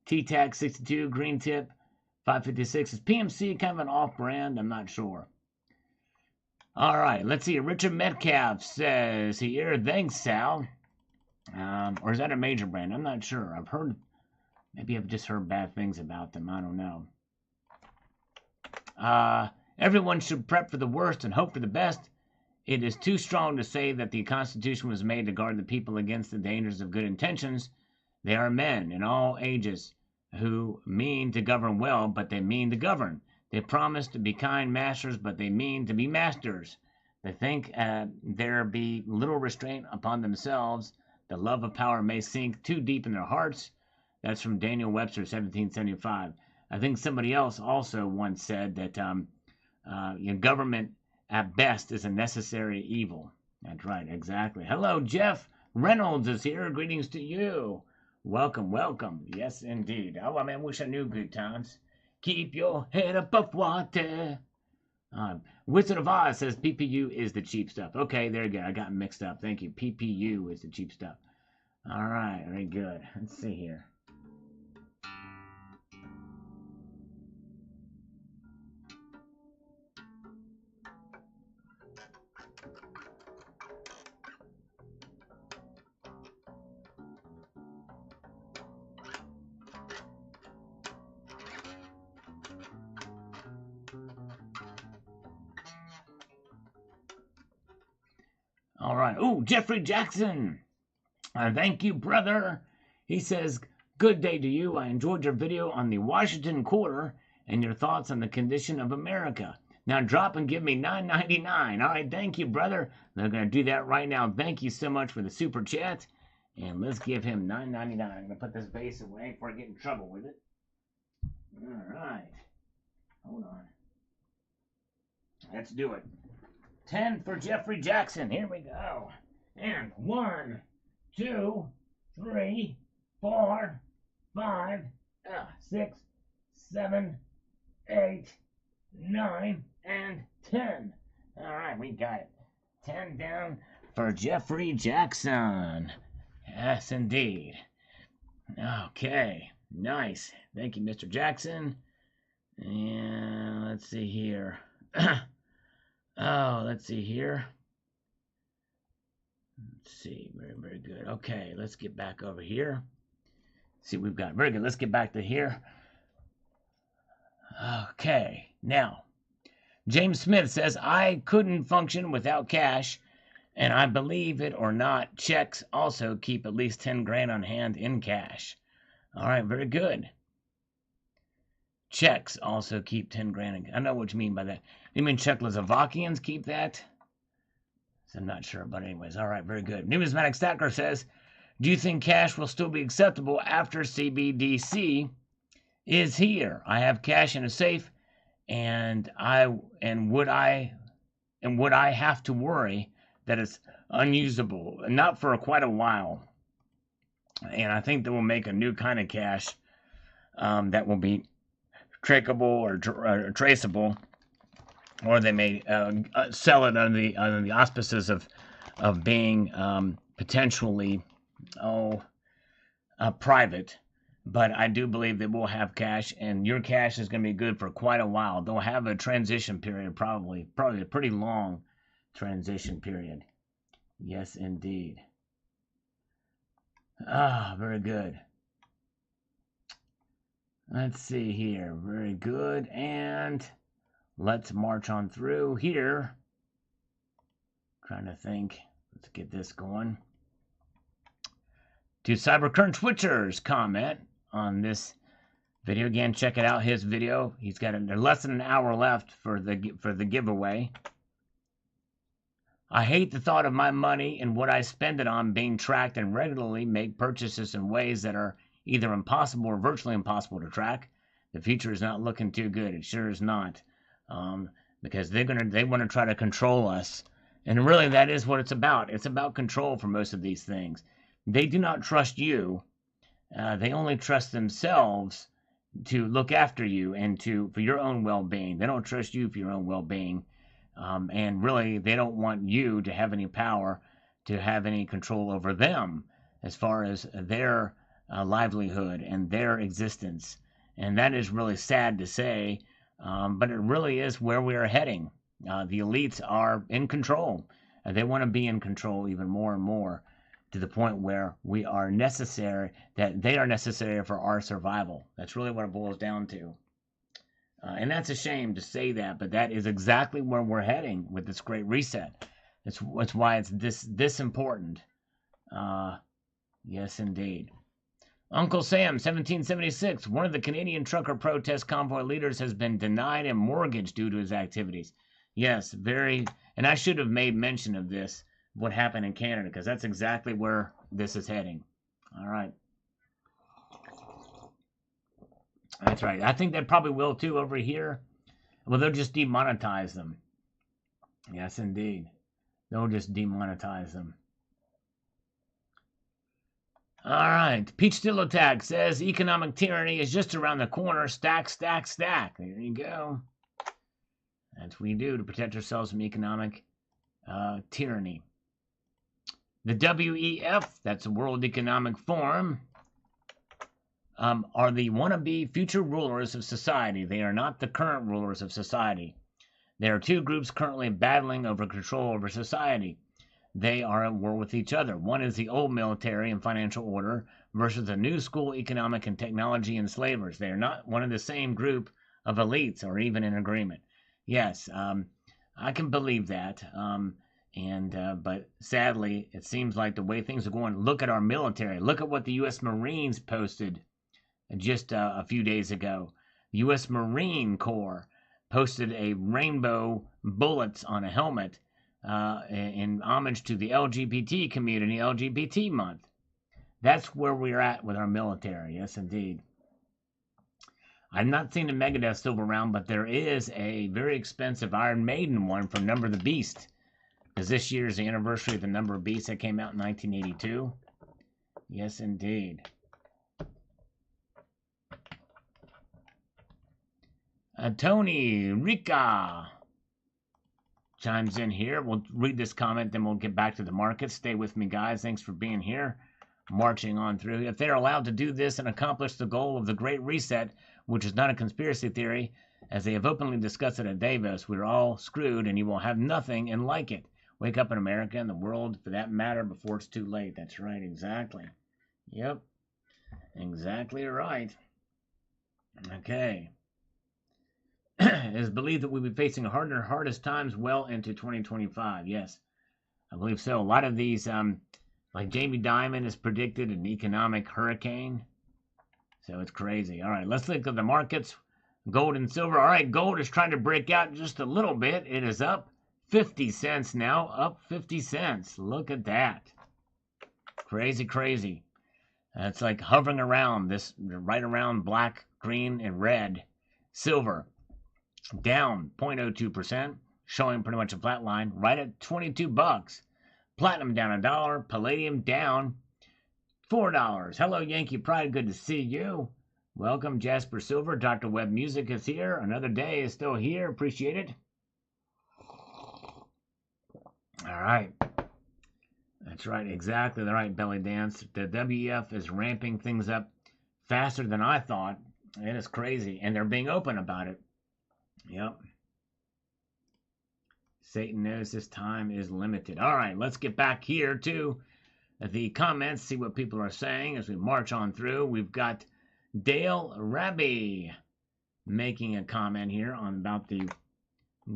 T-Tac 62, green tip. 556 is PMC, kind of an off-brand. I'm not sure. All right, let's see. Richard Metcalf says here, thanks, Sal. Or is that a major brand? I'm not sure. Maybe I've just heard bad things about them. I don't know. Everyone should prep for the worst and hope for the best. It is too strong to say that the Constitution was made to guard the people against the dangers of good intentions. They are men in all ages who mean to govern well, but they mean to govern. They promise to be kind masters, but they mean to be masters. They think there be little restraint upon themselves. The love of power may sink too deep in their hearts. That's from Daniel Webster, 1775. I think somebody else also once said that government at best is a necessary evil. That's right, exactly. Hello, Jeff Reynolds is here. Greetings to you. Welcome, welcome. Yes, indeed. Oh, I wish I knew good times. Keep your head above water. Wizard of Oz says PPU is the cheap stuff. Okay, there you go. I got mixed up. Thank you. PPU is the cheap stuff. All right, very good. Let's see here. All right. Oh, Jeffrey Jackson. Thank you, brother. He says, good day to you. I enjoyed your video on the Washington quarter and your thoughts on the condition of America. Now drop and give me $9.99. All right, thank you, brother. They're going to do that right now. Thank you so much for the super chat. And let's give him $9.99. I'm going to put this base away before I get in trouble with it. All right. Hold on. Let's do it. 10 for Jeffrey Jackson. Here we go. And 1, 2, 3, 4, 5, 6, 7, 8, 9, and 10. All right, we got it. 10 down for Jeffrey Jackson. Yes, indeed. Okay, nice. Thank you, Mr. Jackson. And let's see here. Let's see here. Let's see, very, very good. Okay, let's get back over here. See what we've got. Very good. Let's get back to here. Okay, now, James Smith says, I couldn't function without cash, and I believe it or not, checks also keep at least 10 grand on hand in cash. All right, very good. Czechs also keep 10 grand. I know what you mean by that. You mean Czechoslovakians keep that? So I'm not sure, but anyways. All right, very good. Numismatic Stacker says, do you think cash will still be acceptable after CBDC is here? I have cash in a safe, and would I have to worry that it's unusable? Not for quite a while. And I think they will make a new kind of cash that will be trackable or traceable, or they may sell it under the auspices of being potentially private. But I do believe that we'll have cash, and your cash is going to be good for quite a while. They'll have a transition period, probably a pretty long transition period. Yes, indeed. Very good. Let's see here. Very good. And let's march on through here. Trying to think. Let's get this going. To Cybercurrent Twitcher's comment on this video. Again, check it out. His video. He's got less than an hour left for the giveaway. I hate the thought of my money and what I spend it on being tracked and regularly make purchases in ways that are either impossible or virtually impossible to track. The future is not looking too good. It sure is not. Because they want to try to control us. And really that is what it's about. It's about control for most of these things. They do not trust you. They only trust themselves to look after you and for your own well-being. They don't trust you for your own well-being. And really, they don't want you to have any power, to have any control over them as far as their livelihood and their existence. And that is really sad to say, but it really is where we are heading. The elites are in control. They want to be in control even more and more, to the point where we are necessary, that they are necessary for our survival. That's really what it boils down to. And that's a shame to say that, but that is exactly where we're heading with this great reset. That's why it's this important. Yes, indeed. Uncle Sam, 1776. One of the Canadian trucker protest convoy leaders has been denied a mortgage due to his activities. Yes, very. And I should have made mention of this, what happened in Canada, because that's exactly where this is heading. All right. That's right. I think they probably will too over here. Well, they'll just demonetize them. Yes, indeed. They'll just demonetize them. All right. Peach Still Attack says economic tyranny is just around the corner. Stack, stack, stack. There you go. That's what we do to protect ourselves from economic tyranny. The WEF, that's the World Economic Forum, are the wannabe future rulers of society. They are not the current rulers of society. There are two groups currently battling over control over society. They are at war with each other. One is the old military and financial order versus the new school economic and technology enslavers. They are not one of the same group of elites or even in agreement. Yes, I can believe that. But sadly, it seems like the way things are going, look at our military. Look at what the U.S. Marines posted just a few days ago. The U.S. Marine Corps posted a rainbow bullets on a helmet in homage to the LGBT community, LGBT month. That's where we're at with our military. Yes, indeed. I've not seen the Megadeth silver round, but there is a very expensive Iron Maiden one from Number of the Beast. Because this year is the anniversary of the Number of Beast that came out in 1982. Yes, indeed. Tony Rica chimes in here. We'll read this comment, then we'll get back to the market. Stay with me, guys. Thanks for being here. Marching on through. If they're allowed to do this and accomplish the goal of the Great Reset, which is not a conspiracy theory, as they have openly discussed it at Davos, we're all screwed and you will have nothing and like it. Wake up in America and the world, for that matter, before it's too late. That's right, exactly. Yep. Exactly right. Okay. It is believed that we'll be facing harder and hardest times well into 2025. Yes, I believe so. A lot of these, like Jamie Dimon has predicted an economic hurricane. So it's crazy. All right, let's look at the markets. Gold and silver. All right, gold is trying to break out just a little bit. It is up 50 cents now. Up 50 cents. Look at that. Crazy, crazy. It's like hovering around this, right around black, green, and red. Silver down 0.02%, showing pretty much a flat line, right at 22 bucks. Platinum down $1. Palladium down $4. Hello, Yankee Pride. Good to see you. Welcome, Jasper Silver. Dr. Webb Music is here. Another day is still here. Appreciate it. All right. That's right. Exactly the right belly dance. The WEF is ramping things up faster than I thought. It is crazy. And they're being open about it. Yep. Satan knows his time is limited. All right. Let's get back here to the comments. See what people are saying as we march on through. We've got Dale Rabbi making a comment here on about the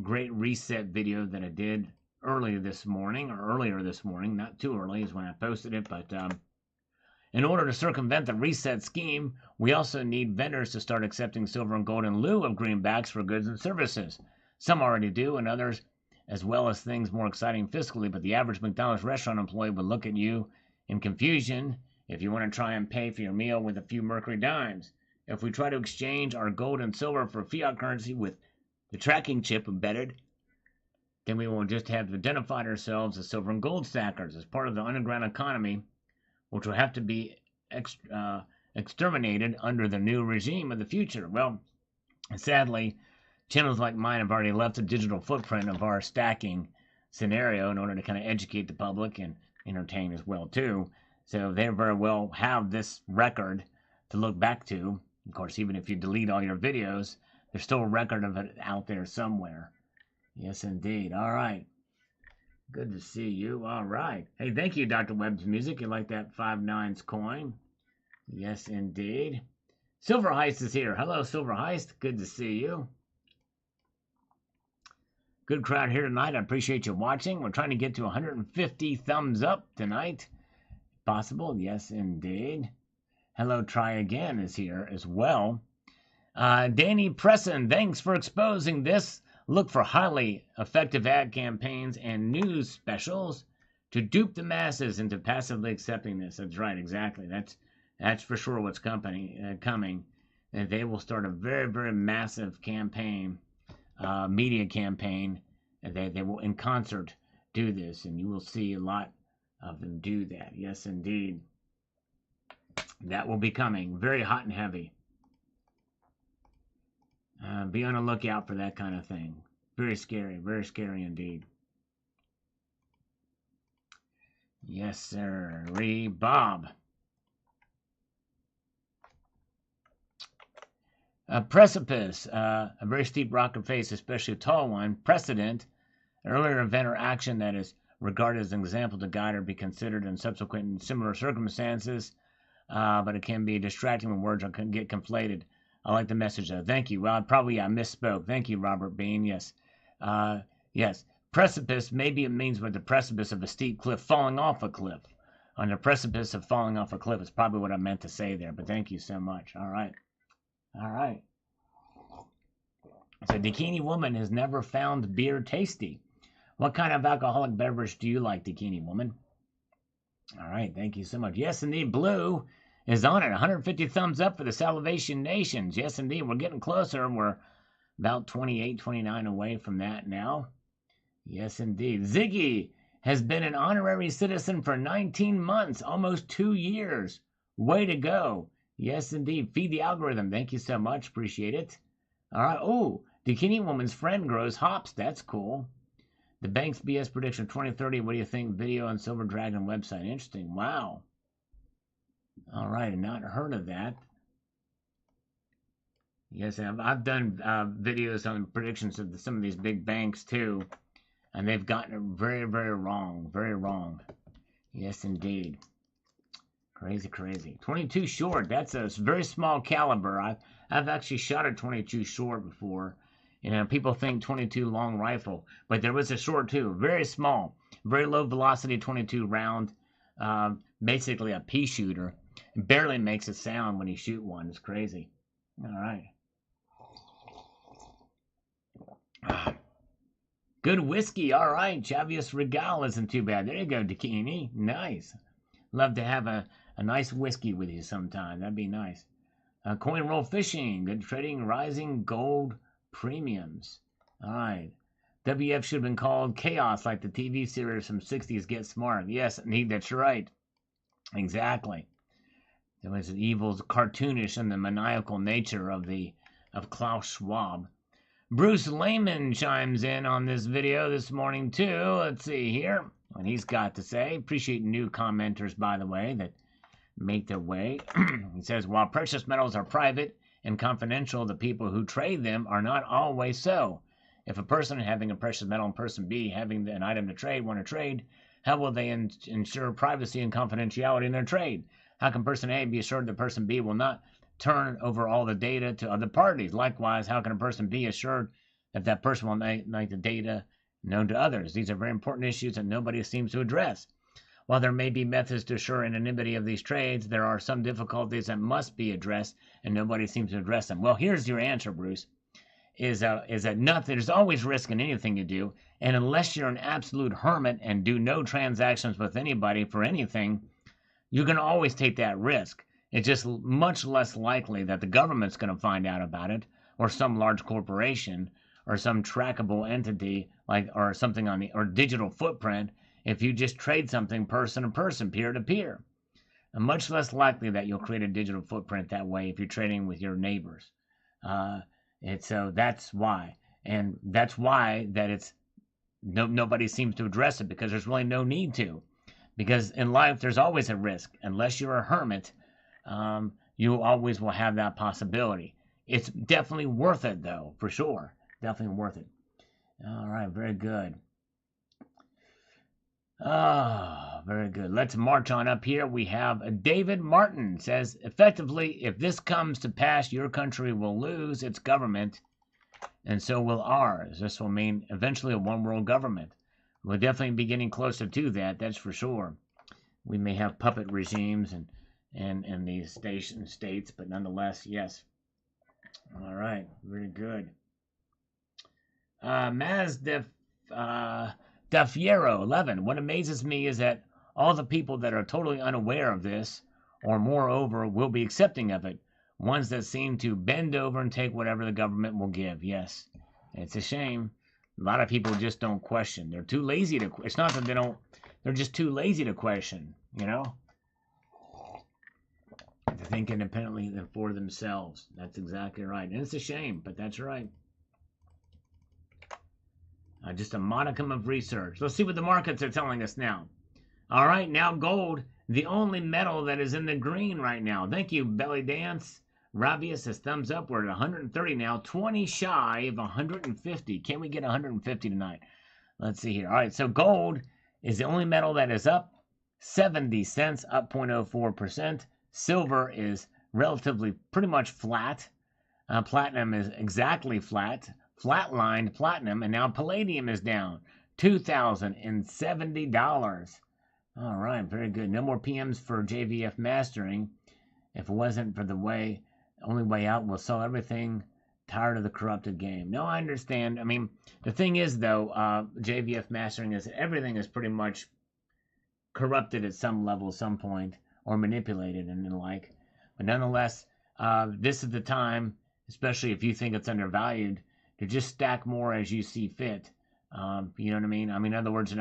Great Reset video that I did earlier this morning. Not too early is when I posted it, but in order to circumvent the reset scheme, we also need vendors to start accepting silver and gold in lieu of greenbacks for goods and services. Some already do, and others, as well as things more exciting fiscally, but the average McDonald's restaurant employee would look at you in confusion if you want to try and pay for your meal with a few Mercury dimes. If we try to exchange our gold and silver for fiat currency with the tracking chip embedded, then we will just have identified ourselves as silver and gold stackers as part of the underground economy, which will have to be exterminated under the new regime of the future. Well, sadly, channels like mine have already left a digital footprint of our stacking scenario in order to kind of educate the public and entertain as well, too. So they very well have this record to look back to. Of course, even if you delete all your videos, there's still a record of it out there somewhere. Yes, indeed. All right. Good to see you. All right. Hey, thank you, Dr. Webb's Music. You like that 5/9 coin? Yes, indeed. Silver Heist is here. Hello, Silver Heist. Good to see you. Good crowd here tonight. I appreciate you watching. We're trying to get to 150 thumbs up tonight. Possible? Yes, indeed. Hello, Try Again is here as well. Danny Presson, thanks for exposing this. Look for highly effective ad campaigns and news specials to dupe the masses into passively accepting this. That's right, exactly. That's for sure what's coming. that they will start a very, very massive campaign, media campaign, and they will in concert do this, and you will see a lot of them do that. Yes, indeed. That will be coming very hot and heavy. Be on the lookout for that kind of thing. Very scary indeed. Yes, sir. Bob. A precipice, a very steep rock face, especially a tall one. Precedent, an earlier event or action that is regarded as an example to guide or be considered in subsequent similar circumstances, but it can be distracting when words can get conflated. I like the message, though. Thank you. Well, I misspoke. Thank you, Robert Bean. Yes. Yes. Precipice, maybe it means with the precipice of a steep cliff, falling off a cliff. On the precipice of falling off a cliff is probably what I meant to say there, but thank you so much. All right. So, Bikini Woman has never found beer tasty. What kind of alcoholic beverage do you like, Bikini Woman? All right, thank you so much. Yes, indeed, Blue is on it. 150 thumbs up for the Salvation Nations. Yes, indeed, we're getting closer. We're about 28, 29 away from that now. Yes, indeed. Ziggy has been an honorary citizen for 19 months, almost 2 years. Way to go. Yes, indeed. Feed the algorithm. Thank you so much. Appreciate it. All right. Oh, Bikini Woman's friend grows hops. That's cool. The bank's BS prediction 2030. What do you think? Video on Silver Dragon website. Interesting. Wow. All right. I've not heard of that. Yes, I've done videos on predictions of some of these big banks too. And they've gotten it very, very wrong. Very wrong. Yes, indeed. Crazy. 22 short. That's a very small caliber. I've actually shot a 22 short before. You know, people think 22 long rifle, but there was a short too. Very small, very low velocity 22 round. Basically a pea shooter. Barely makes a sound when you shoot one. It's crazy. All right. Good whiskey. All right. Chavius Regal isn't too bad. There you go, Dakini. Nice. Love to have a nice whiskey with you sometime. That'd be nice. Coin roll fishing. Good trading. Rising gold premiums. All right. WF should have been called Chaos like the TV series from 60s Get Smart. Yes, indeed. That's right. Exactly. There was an evil, cartoonish, and the maniacal nature of Klaus Schwab. Bruce Lehman chimes in on this video this morning, too. Let's see here what he's got to say. Appreciate new commenters, by the way, that make their way. He says, while precious metals are private and confidential, the people who trade them are not always so. If a person having a precious metal and person B having an item to trade want to trade, how will they ensure privacy and confidentiality in their trade? How can person A be assured that person B will not turn over all the data to other parties? Likewise, how can a person be assured that that person will make the data known to others? These are very important issues that nobody seems to address. While there may be methods to assure anonymity of these trades, there are some difficulties that must be addressed, and nobody seems to address them. Well, here's your answer, Bruce. Is that nothing? There's always risk in anything you do, and unless you're an absolute hermit and do no transactions with anybody for anything, you're going to always take that risk. It's just much less likely that the government's going to find out about it, or some large corporation, or some trackable entity, or something on or digital footprint, if you just trade something person to person, peer to peer. And much less likely that you'll create a digital footprint that way if you're trading with your neighbors. And so that's why. And that's why that it's nobody seems to address it, because there's really no need to. Because in life, there's always a risk. Unless you're a hermit, you always will have that possibility. It's definitely worth it, though, for sure. Definitely worth it. All right, very good. Oh, very good. Let's march on up here. We have David Martin says, effectively, if this comes to pass, your country will lose its government, and so will ours. This will mean eventually a one-world government. We'll definitely be getting closer to that, that's for sure. We may have puppet regimes and these states, but nonetheless, yes. All right, very good. Dafiero 11. What amazes me is that all the people that are totally unaware of this, or moreover, will be accepting of it, ones that seem to bend over and take whatever the government will give. Yes, it's a shame. A lot of people just don't question. They're too lazy to. It's not that they don't. They're just too lazy to question. You know, to think independently and for themselves. That's exactly right, and it's a shame, but that's right. Just a modicum of research. Let's see what the markets are telling us now. All right, now gold, the only metal that is in the green right now. Thank you, Belly Dance. Rabius says thumbs up. We're at 130 now, 20 shy of 150. Can we get 150 tonight? Let's see here. All right, so gold is the only metal that is up 70 cents, up 0.04%. Silver is relatively pretty much flat. Platinum is exactly flat. Flatlined platinum, and now palladium is down $2,070. All right, very good. No more PMs for JVF mastering. If it wasn't for the only way out, we'll sell everything. Tired of the corrupted game. No, I understand. I mean, the thing is, though, JVF mastering is everything is pretty much corrupted at some level, some point, or manipulated and the like. But nonetheless, this is the time, especially if you think it's undervalued, to just stack more as you see fit. You know what I mean? In other words,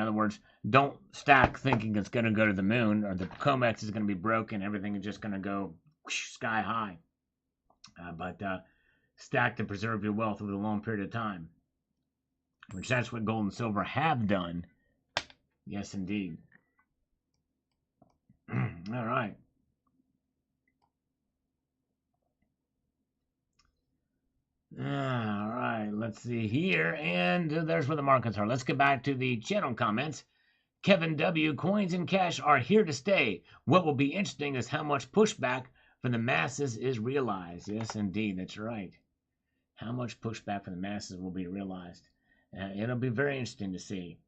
don't stack thinking it's going to go to the moon or the COMEX is going to be broken. Everything is just going to go sky high. But stack to preserve your wealth over a long period of time, which that's what gold and silver have done. Yes, indeed. All right. All right, let's see here, and there's where the markets are. Let's get back to the channel comments. Kevin W. Coins and cash are here to stay. What will be interesting is how much pushback from the masses is realized. Yes, indeed, that's right. How much pushback from the masses will be realized. It'll be very interesting to see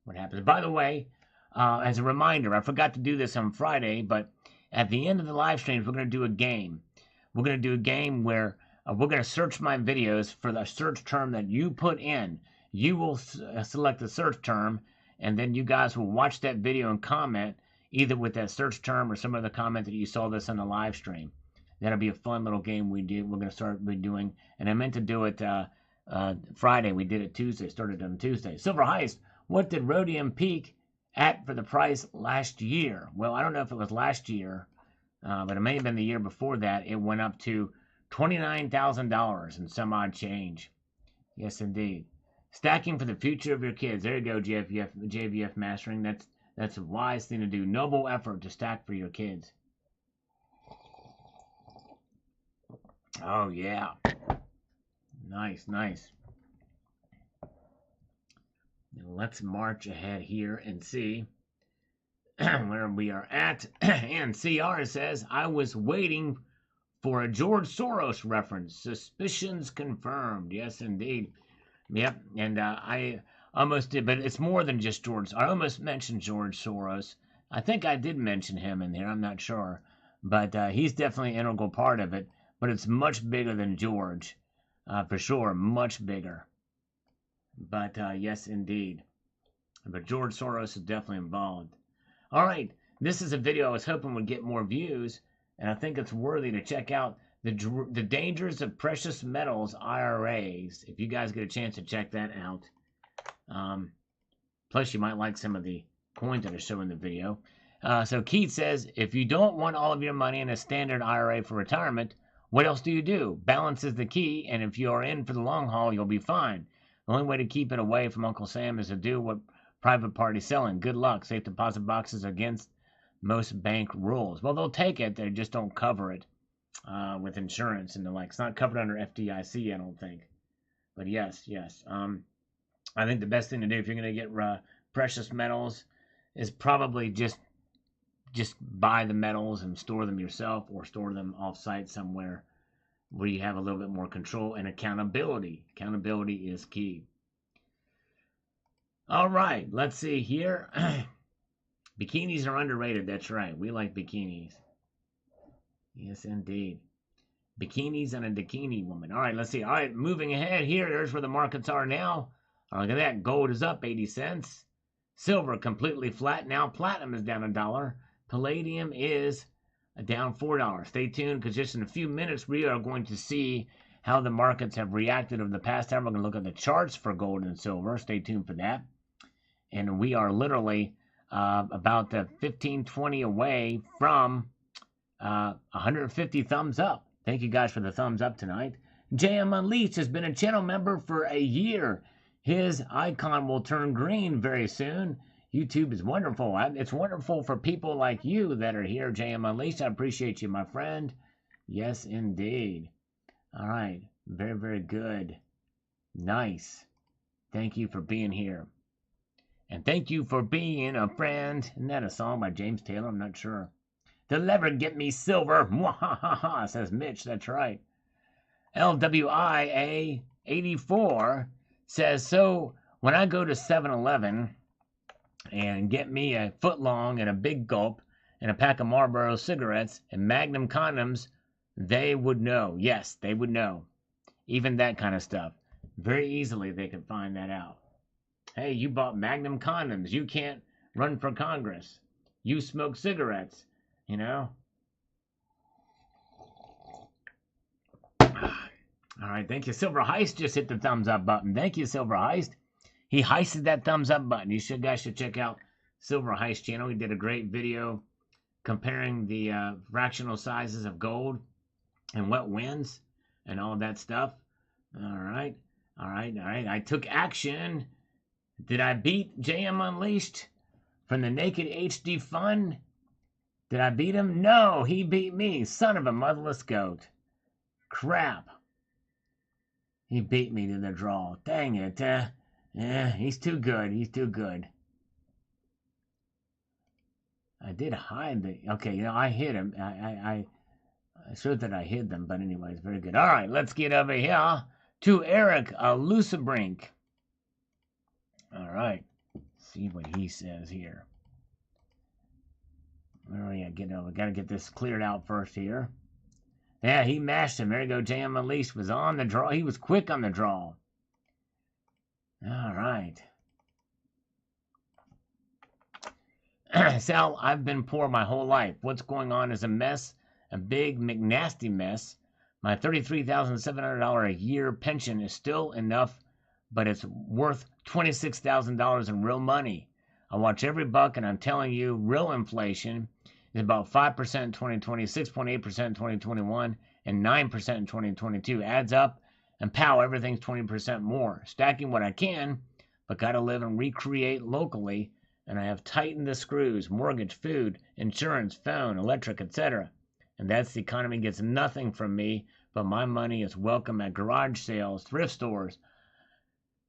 what happens. By the way, as a reminder, I forgot to do this on Friday, but at the end of the live streams, we're going to do a game. We're going to do a game where we're going to search my videos for the search term that you put in. You will select the search term, and then you guys will watch that video and comment either with that search term or some other comment that you saw this on the live stream. That'll be a fun little game we're going to start doing. And I meant to do it Friday. We did it Tuesday. Started on Tuesday. Silver Heist. What did rhodium peak at for the price last year? Well, I don't know if it was last year, but it may have been the year before that. It went up to $29,000 and some odd change. Yes, indeed. Stacking for the future of your kids. There you go, JVF mastering. That's a wise thing to do. Noble effort to stack for your kids. Oh, yeah. Nice, nice. Now let's march ahead here and see where we are at. And CR says, I was waiting for a George Soros reference. Suspicions confirmed. Yes, indeed. Yep. And I almost did, but it's more than just George. I almost mentioned George Soros. I think I did mention him in there. I'm not sure. But he's definitely an integral part of it. But it's much bigger than George. For sure. Much bigger. But yes, indeed. But George Soros is definitely involved. All right. This is a video I was hoping would get more views. And I think it's worthy to check out the dangers of precious metals IRAs. If you guys get a chance to check that out. Plus, you might like some of the coins that I show in the video. So Keith says, if you don't want all of your money in a standard IRA for retirement, what else do you do? Balance is the key, and if you are in for the long haul, you'll be fine. The only way to keep it away from Uncle Sam is to do what private party's selling. Good luck. Safe deposit boxes against most bank rules. Well, they'll take it. They just don't cover it with insurance and the like. It's not covered under FDIC, I don't think. But yes. I think the best thing to do if you're going to get precious metals is probably just buy the metals and store them yourself, or store them off-site somewhere where you have a little bit more control and accountability. Accountability is key. All right, let's see here. Bikinis are underrated. That's right. We like bikinis. Yes, indeed. Bikinis and a bikini woman. All right, let's see. All right, moving ahead here. There's where the markets are now. Look at that. Gold is up 80 cents. Silver completely flat now. Platinum is down $1. Palladium is down $4. Stay tuned, because just in a few minutes we are going to see how the markets have reacted over the past time. We're going to look at the charts for gold and silver. Stay tuned for that. And we are literally about 15, 20 away from 150 thumbs up. Thank you guys for the thumbs up tonight. JM Unleashed has been a channel member for a year. His icon will turn green very soon. YouTube is wonderful. It's wonderful for people like you that are here, JM Unleashed. I appreciate you, my friend. Yes, indeed. All right. Very, very good. Nice. Thank you for being here. And thank you for being a friend. Isn't that a song by James Taylor? I'm not sure. They'll never get me silver. Mwahaha, says Mitch. That's right. LWIA 84 says, so when I go to 7-Eleven and get me a footlong and a big gulp and a pack of Marlboro cigarettes and Magnum condoms, they would know. Yes, they would know. Even that kind of stuff. Very easily they could find that out. Hey, you bought Magnum condoms. You can't run for Congress. You smoke cigarettes, you know? All right, thank you. Silver Heist just hit the thumbs up button. Thank you, Silver Heist. He heisted that thumbs up button. You guys should check out Silver Heist channel. He did a great video comparing the fractional sizes of gold and what wins and all that stuff. All right. I took action. Did I beat JM Unleashed from the Naked HD Fund? Did I beat him? No, he beat me. Son of a motherless goat. Crap. He beat me to the draw. Dang it. Yeah, he's too good. He's too good. I did hide the... Okay, you know, I hid him. I showed that I hid them, but anyways, very good. All right, let's get over here to Eric Lucebrink. All right, see what he says here. Where are we at? Get over. Got to get this cleared out first here. Yeah, he mashed him. There you go. JM Unleashed was on the draw. He was quick on the draw. All right. Sal, I've been poor my whole life. What's going on is a mess, a big McNasty mess. My $33,700 a year pension is still enough, but it's worth $26,000 in real money. I watch every buck, and I'm telling you, real inflation is about 5% in 2020, 6.8% in 2021, and 9% in 2022. Adds up, and pow, everything's 20% more. Stacking what I can, but gotta live and recreate locally, and I have tightened the screws: mortgage, food, insurance, phone, electric, etc. And that's the economy gets nothing from me, but my money is welcome at garage sales, thrift stores,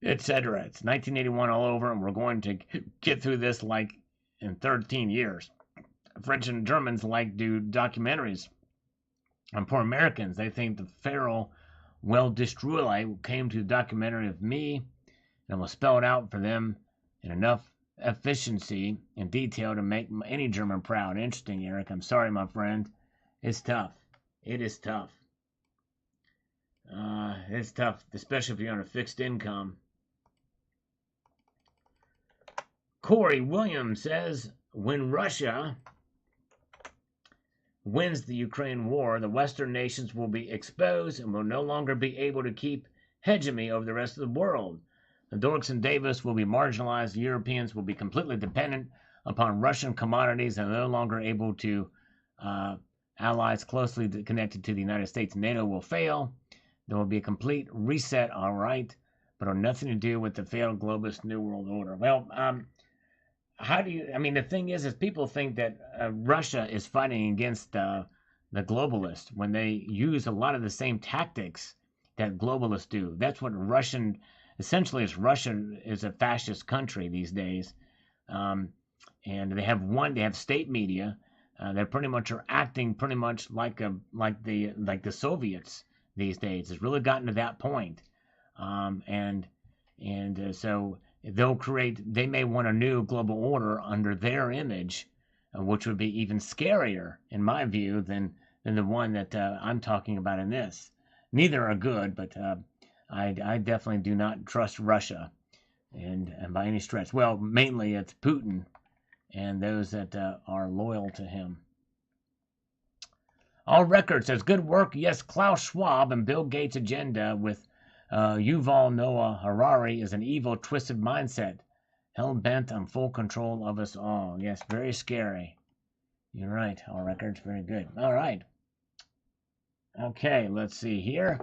etc. It's 1981 all over, and we're going to get through this like in 13 years. French and Germans like do documentaries on poor Americans. They think the feral, well destroy came to the documentary of me, and will spell it out for them in enough efficiency and detail to make any German proud. Interesting, Eric. I'm sorry, my friend. It's tough. It is tough. It's tough, especially if you're on a fixed income. Corey Williams says, when Russia wins the Ukraine war, the Western nations will be exposed and will no longer be able to keep hegemony over the rest of the world. The dorks in Davos will be marginalized. The Europeans will be completely dependent upon Russian commodities and no longer able to allies closely connected to the United States. NATO will fail. There will be a complete reset, all right, but have nothing to do with the failed globalist New World Order. Well, how do you, I mean, the thing is people think that Russia is fighting against the globalists when they use a lot of the same tactics that globalists do. That's what essentially Russia is a fascist country these days. And they have state media that pretty much are acting pretty much like the Soviets these days. It's really gotten to that point. So they may want a new global order under their image, which would be even scarier, in my view, than the one that I'm talking about in this. Neither are good, but I definitely do not trust Russia, and by any stretch. Well, mainly it's Putin and those that are loyal to him. All Record says, good work. Yes, Klaus Schwab and Bill Gates' agenda with Yuval Noah Harari is an evil, twisted mindset, hell-bent on full control of us all. Yes, very scary. You're right, All Records. Very good. All right. Okay, let's see here.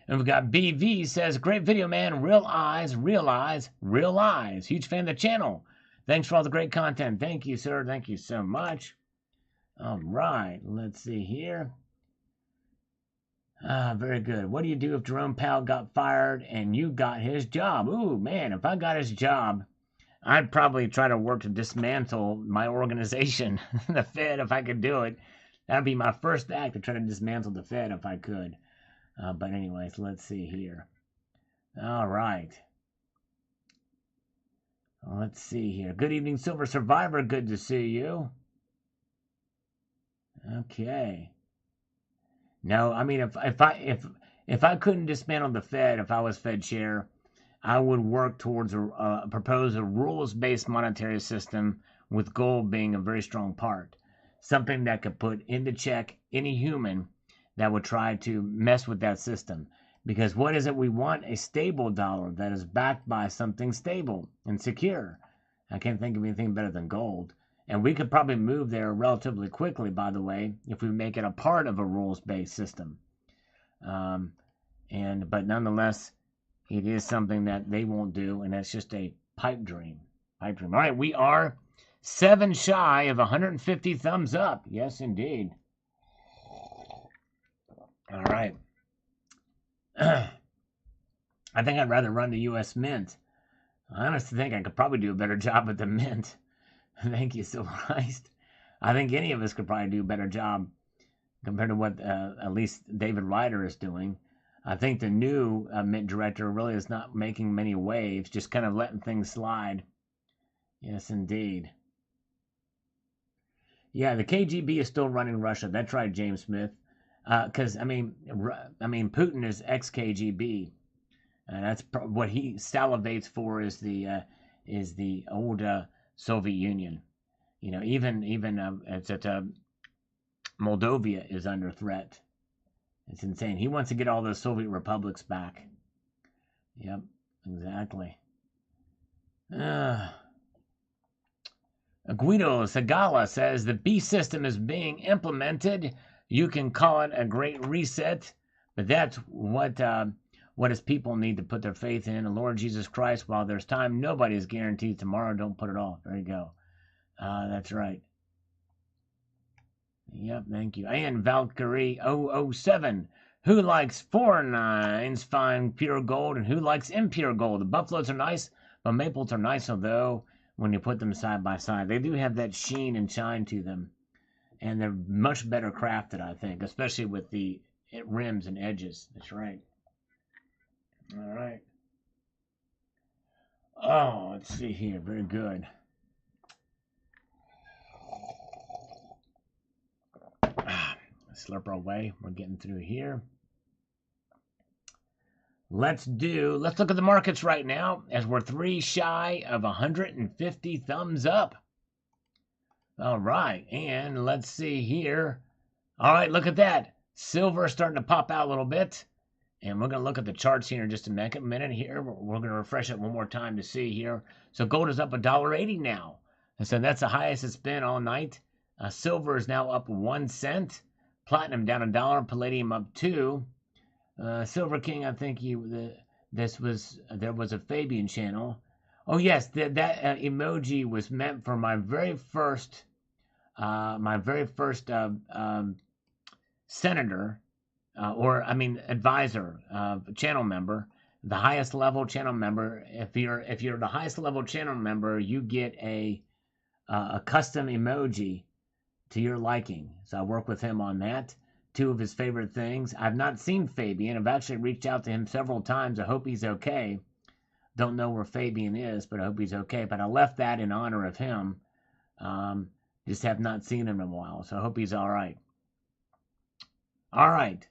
And we've got BV says, great video, man. Real eyes, realize, real eyes. Huge fan of the channel. Thanks for all the great content. Thank you, sir. Thank you so much. All right, let's see here. Very good. What do you do if Jerome Powell got fired and you got his job? Ooh, man, if I got his job, I'd probably try to work to dismantle my organization, the Fed, if I could do it. That'd be my first act, to try to dismantle the Fed if I could. But anyways, let's see here. All right. Let's see here. Good evening, Silver Survivor. Good to see you. Okay. No, I mean, if I couldn't dismantle the Fed, if I was Fed chair, I would work towards propose a rules-based monetary system with gold being a very strong part. Something that could put into check any human that would try to mess with that system. Because what is it we want? A stable dollar that is backed by something stable and secure. I can't think of anything better than gold. And we could probably move there relatively quickly, by the way, if we make it a part of a rules-based system. But nonetheless, it is something that they won't do, and that's just a pipe dream. Pipe dream. All right, we are 7 shy of 150 thumbs up. Yes, indeed. All right. I think I'd rather run the U.S. Mint. I honestly think I could probably do a better job at the Mint. Thank you, Silver Christ. I think any of us could probably do a better job compared to what at least David Ryder is doing. I think the new Mint director really is not making many waves, just kind of letting things slide. Yes, indeed. Yeah, the KGB is still running Russia. That's right, James Smith. Because I mean, Putin is ex-KGB, and that's what he salivates for is the old Soviet Union. You know, even it's at Moldova is under threat. It's insane. He wants to get all those Soviet republics back. Yep, exactly. Guido Sagala says the B system is being implemented. You can call it a great reset, but that's what his people need to put their faith in. The Lord Jesus Christ, while there's time, nobody is guaranteed tomorrow. Don't put it off. There you go. That's right. Yep, thank you. And Valkyrie 007. Who likes 4 nines fine pure gold, and who likes impure gold? The buffaloes are nice, but maples are nicer, though, when you put them side by side. They do have that sheen and shine to them. And they're much better crafted, I think, especially with the rims and edges. That's right. All right. Oh, let's see here. Very good. Slurp our way. We're getting through here. Let's look at the markets right now, as we're 3 shy of 150 thumbs up. All right, and let's see here. All right, look at that. Silver starting to pop out a little bit. And we're going to look at the charts here in just a minute here. We're going to refresh it one more time to see here. So gold is up $1.80 now. And so that's the highest it's been all night. Silver is now up 1 cent. Platinum down $1. Palladium up 2. Silver King, I think there was a Fabian channel. Oh yes, that emoji was meant for my very first senator, advisor, channel member, the highest level channel member. If you're the highest level channel member, you get a custom emoji to your liking. So I work with him on that. 2 of his favorite things. I've not seen Fabian. I've actually reached out to him several times. I hope he's okay. Don't know where Fabian is, but I hope he's okay. But I left that in honor of him. Just have not seen him in a while, so I hope he's all right. All right.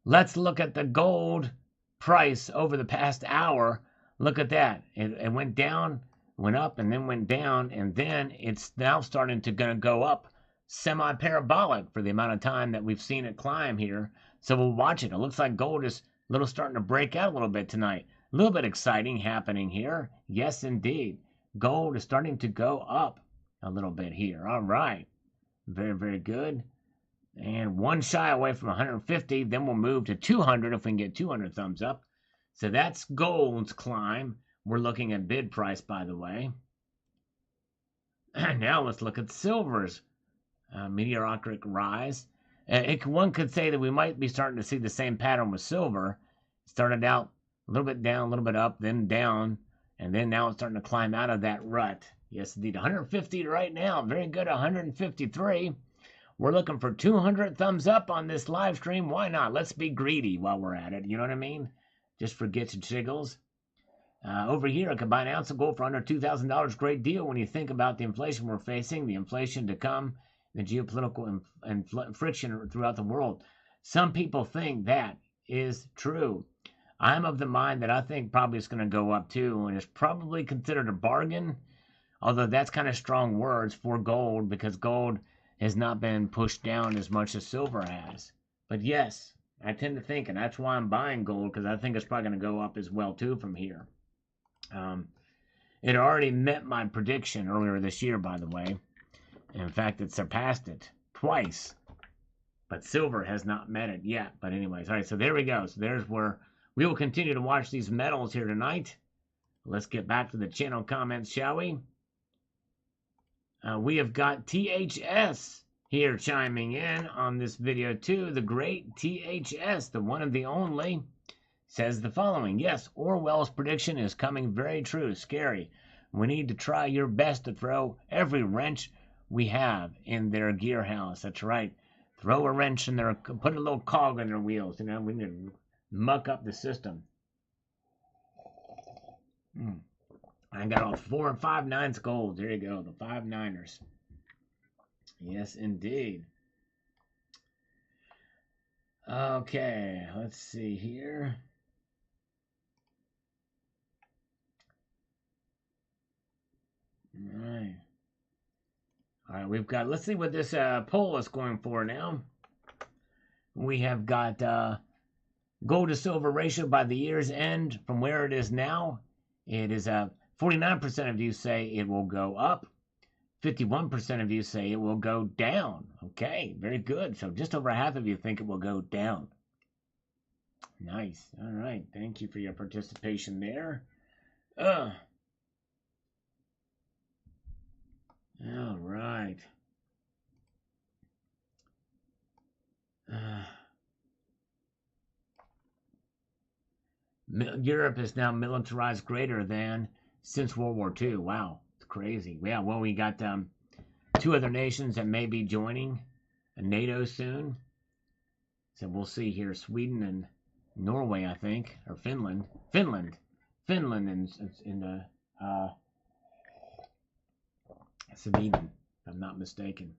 Let's look at the gold price over the past hour. Look at that. It went down, went up, and then went down, and then it's now starting to go up semi-parabolic for the amount of time that we've seen it climb here. So we'll watch it. It looks like gold is a little starting to break out a little bit tonight. A little bit exciting happening here. Yes, indeed. Gold is starting to go up a little bit here. All right. Very, very good. And one shy away from 150. Then we'll move to 200 if we can get 200 thumbs up. So that's gold's climb. We're looking at bid price, by the way. Now let's look at silver's meteoric rise. One could say that we might be starting to see the same pattern with silver. It started out a little bit down, a little bit up, then down, and then now it's starting to climb out of that rut. Yes, indeed. 150 right now. Very good. 153. We're looking for 200 thumbs up on this live stream. Why not? Let's be greedy while we're at it. You know what I mean? Just for gets and jiggles. Over here, a combined ounce of gold for under $2,000. Great deal when you think about the inflation we're facing, the inflation to come, the geopolitical friction throughout the world. Some people think that is true. I'm of the mind that I think probably it's going to go up too, and it's probably considered a bargain, although that's kind of strong words for gold because gold has not been pushed down as much as silver has. But yes, I tend to think, and that's why I'm buying gold, because I think it's probably going to go up as well too from here. It already met my prediction earlier this year, by the way. In fact, it surpassed it twice. But silver has not met it yet. But anyways, all right, so there we go. So there's where we will continue to watch these metals here tonight. Let's get back to the channel comments, shall we? We have got THS here chiming in on this video too. The great THS, the one and the only, says the following. Yes, Orwell's prediction is coming very true. Scary. We need to try your best to throw every wrench we have in their gear house. That's right. Throw a wrench in their, put a little cog in their wheels. You know, we need to muck up the system. I got all 4 and 5 nines gold. There you go, the 5 9ers. Yes, indeed. Okay, let's see here. All right, we've got, let's see what this poll is going for now. We have got gold to silver ratio by the year's end from where it is now. It is 49% of you say it will go up. 51% of you say it will go down. Okay, very good. So just over half of you think it will go down. Nice. All right. Thank you for your participation there. All right. Europe is now militarized greater than since World War II. Wow, it's crazy. Yeah, well, we got 2 other nations that may be joining NATO soon. So we'll see here. Sweden and Norway, I think, or Finland. Finland in the Sweden, if I'm not mistaken.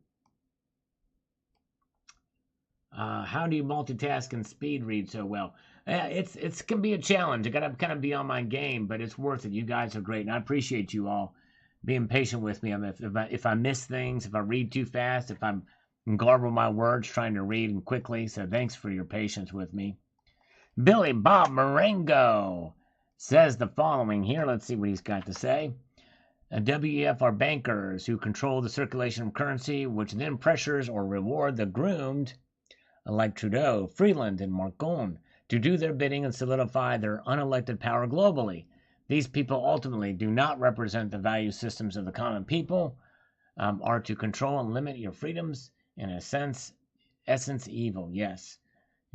How do you multitask and speed read so well? It's gonna be a challenge. I gotta kind of be on my game, but it's worth it. You guys are great, and I appreciate you all being patient with me. I mean, if I miss things, if I read too fast, if I'm garble my words trying to read and quickly, so thanks for your patience with me. Billy Bob Marengo says the following here. Let's see what he's got to say. WEF are bankers who control the circulation of currency, which then pressures or reward the groomed, like Trudeau, Freeland, and Macron, to do their bidding and solidify their unelected power globally. These people ultimately do not represent the value systems of the common people, are to control and limit your freedoms, in a sense, essence evil. Yes,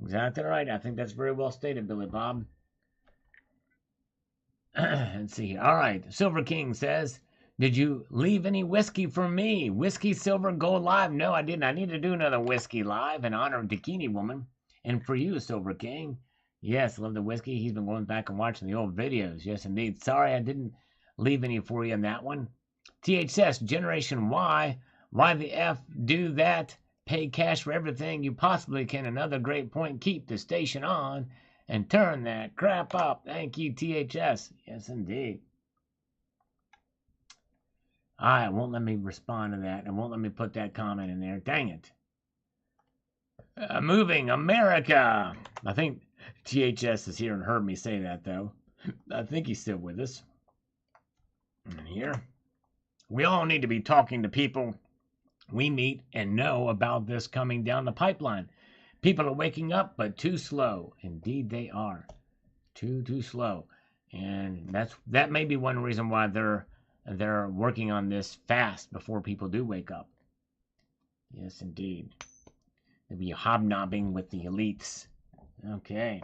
exactly right. I think that's very well stated, Billy Bob. Let's see here. All right, Silver King says, did you leave any whiskey for me? Whiskey, silver, gold live? No, I didn't. I need to do another whiskey live in honor of Bikini Woman. And for you, Silver King. Yes, love the whiskey. He's been going back and watching the old videos. Yes, indeed. Sorry I didn't leave any for you in that one. THS, Generation Y. Why the F do that? Pay cash for everything you possibly can. Another great point. Keep the station on and turn that crap up. Thank you, THS. Yes, indeed. It won't let me respond to that. It won't let me put that comment in there. Dang it. Moving America. I think THS is here and heard me say that, though. I think he's still with us. And here. We all need to be talking to people we meet and know about this coming down the pipeline. People are waking up, but too slow. Indeed, they are. Too slow. And that may be one reason why they're working on this fast before people do wake up. Yes, indeed. They'll be hobnobbing with the elites. Okay.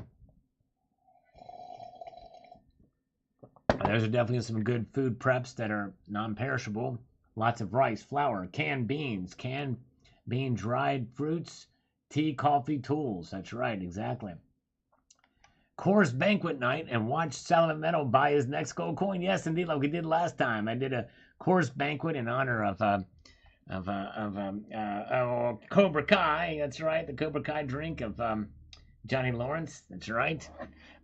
There's definitely some good food preps that are non-perishable. Lots of rice, flour, canned beans, dried fruits, tea, coffee, tools. That's right, exactly. Coors banquet night and watch Salamento buy his next gold coin. Yes, indeed, like we did last time. I did a Coors banquet in honor of Cobra Kai. That's right, the Cobra Kai drink of Johnny Lawrence. That's right.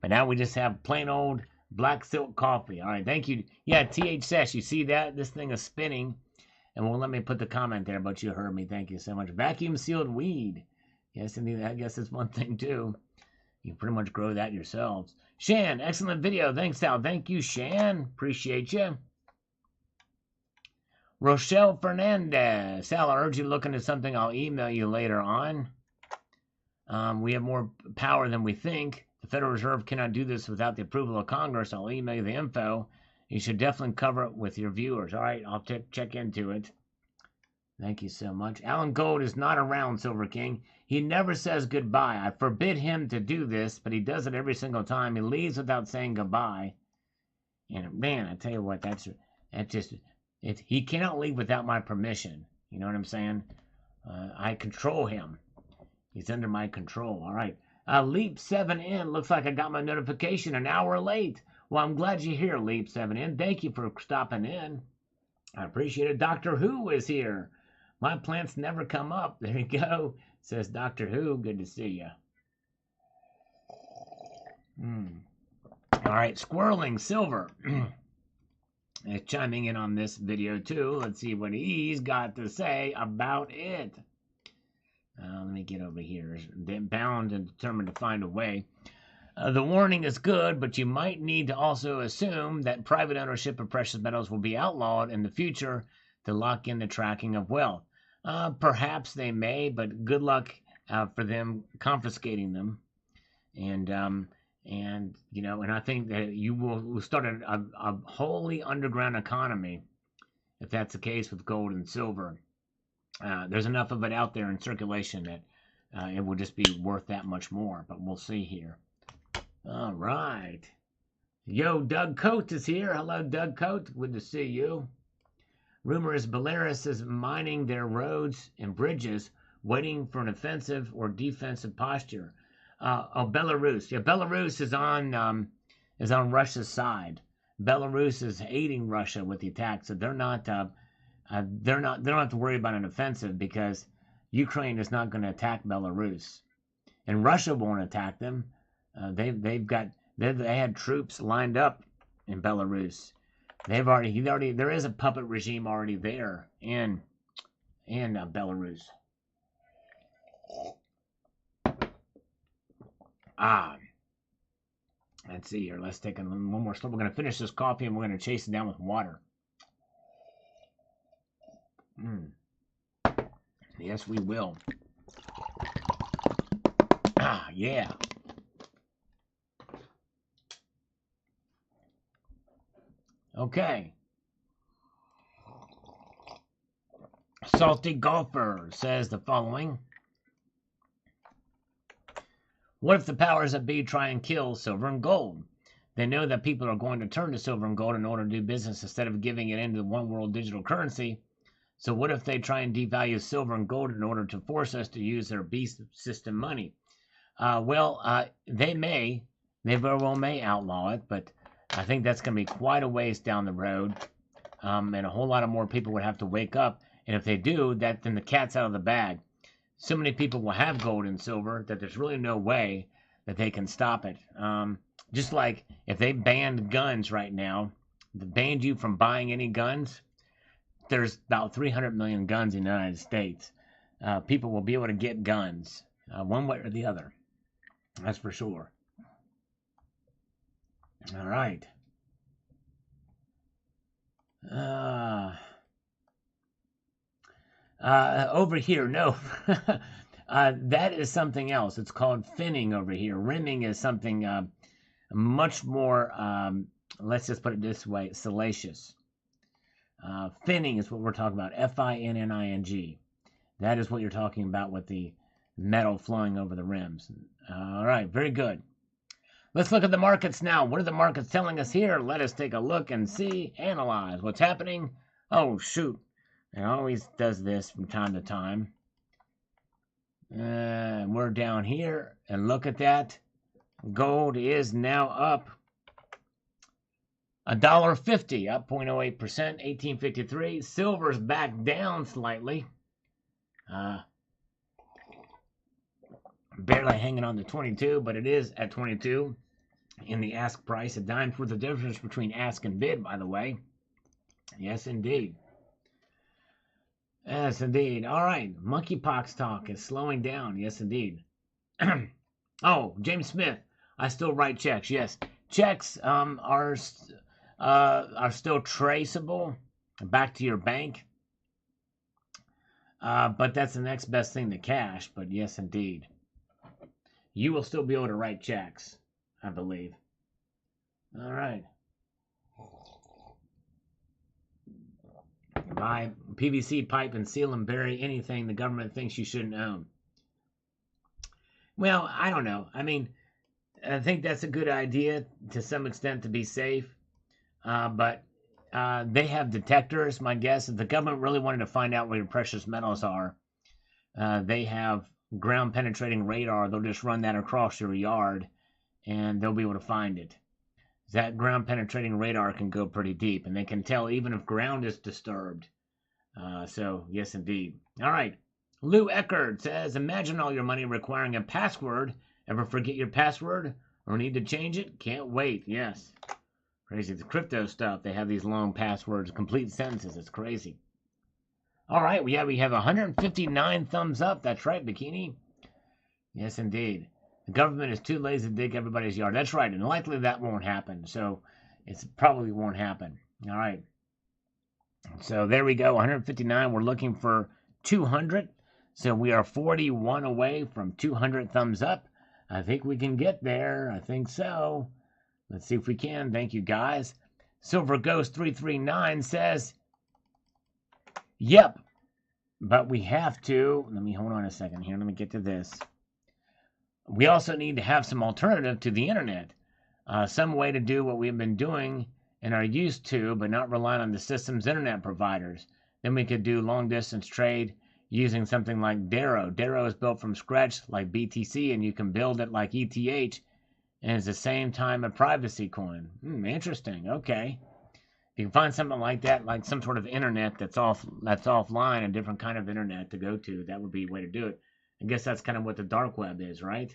But now we just have plain old black silk coffee. All right, thank you. Yeah, THS, you see that? This thing is spinning. And won't let me put the comment there, but you heard me. Thank you so much. Vacuum sealed weed. Yes, indeed, I guess it's one thing too. You can pretty much grow that yourselves. Shan, excellent video. Thanks, Sal. Thank you, Shan. Appreciate you. Rochelle Fernandez. Sal, I urge you to look into something. I'll email you later on. We have more power than we think. The Federal Reserve cannot do this without the approval of Congress. I'll email you the info. You should definitely cover it with your viewers. All right, I'll check into it. Thank you so much. Alan Gold is not around, Silver King. He never says goodbye. I forbid him to do this, but he does it every single time. He leaves without saying goodbye. And man, I tell you what, he cannot leave without my permission. You know what I'm saying? I control him. He's under my control. All right. Leap 7N. Looks like I got my notification an hour late. Well, I'm glad you're here, Leap 7N. Thank you for stopping in. I appreciate it. Doctor Who is here. My plants never come up. There you go. Says Doctor Who. Good to see you. All right. Squirreling Silver is chiming in on this video, too. Let's see what he's got to say about it. Let me get over here. They're bound and determined to find a way. The warning is good, but you might need to also assume that private ownership of precious metals will be outlawed in the future to lock in the tracking of wealth. Perhaps they may, but good luck for them confiscating them. And I think that you will start a wholly underground economy if that's the case with gold and silver. There's enough of it out there in circulation that it will just be worth that much more, but we'll see here. All right. Yo, Doug Coates is here. Hello, Doug Coates. Good to see you. Rumor is Belarus is mining their roads and bridges, waiting for an offensive or defensive posture. Belarus. Yeah, Belarus is on Russia's side. Belarus is aiding Russia with the attack, so they don't have to worry about an offensive because Ukraine is not going to attack Belarus, and Russia won't attack them. They had troops lined up in Belarus. There is a puppet regime already there in Belarus. Let's see here. Let's take one more slip. We're going to finish this coffee and we're going to chase it down with water. Yes, we will. Yeah. Okay. Salty Golfer says the following. What if the powers that be try and kill silver and gold? They know that people are going to turn to silver and gold in order to do business instead of giving it into the one world digital currency. So what if they try and devalue silver and gold in order to force us to use their beast system money? They very well may outlaw it, but I think that's going to be quite a ways down the road, and a whole lot of more people would have to wake up. And if they do, then the cat's out of the bag. So many people will have gold and silver that there's really no way that they can stop it. Just like if they banned guns right now, they banned you from buying any guns, there's about 300 million guns in the United States. People will be able to get guns one way or the other. That's for sure. All right. Over here, no. That is something else. It's called finning over here. Rimming is something much more, let's just put it this way, salacious. Finning is what we're talking about. Finning. That is what you're talking about with the metal flowing over the rims. All right, very good. Let's look at the markets now. What are the markets telling us here? Let us take a look and see, analyze what's happening. Oh, shoot. It always does this from time to time. We're down here, and look at that. Gold is now up $1.50, up 0.08%, 1853. Silver's back down slightly. Barely hanging on to 22, but it is at 22 in the ask price. A dime's worth of difference between ask and bid, by the way. Yes, indeed. Yes, indeed. All right. Monkeypox talk is slowing down. Yes, indeed. Oh, James Smith. I still write checks. Yes. Checks are still traceable back to your bank. But that's the next best thing to cash. But yes, indeed. You will still be able to write checks, I believe. All right. Buy PVC pipe and seal and bury anything the government thinks you shouldn't own. Well, I don't know. I mean, I think that's a good idea to some extent to be safe. But they have detectors. My guess is the government really wanted to find out where your precious metals are. They have ground penetrating radar. They'll just run that across your yard and they'll be able to find it. That ground penetrating radar can go pretty deep and they can tell even if ground is disturbed. So yes, indeed. All right. Lou Eckert says, imagine all your money requiring a password. Ever forget your password or need to change it? Can't wait. Yes. Crazy. The crypto stuff. They have these long passwords, complete sentences. It's crazy. All right, we have 159 thumbs up. That's right, Bikini. Yes, indeed. The government is too lazy to dig everybody's yard. That's right, and likely that won't happen. So it probably won't happen. All right. So there we go, 159. We're looking for 200. So we are 41 away from 200 thumbs up. I think we can get there. I think so. Let's see if we can. Thank you, guys. Silver Ghost 339 says, yep, but we have to, let me hold on a second here. Let me get to this. We also need to have some alternative to the internet. Some way to do what we've been doing and are used to, but not relying on the system's internet providers. Then we could do long distance trade using something like Darrow. Darrow is built from scratch like BTC, and you can build it like ETH, and it's the same time a privacy coin. Interesting. Okay. If you can find something like that, like some sort of internet that's offline, a different kind of internet to go to, that would be a way to do it. I guess that's kind of what the dark web is, right?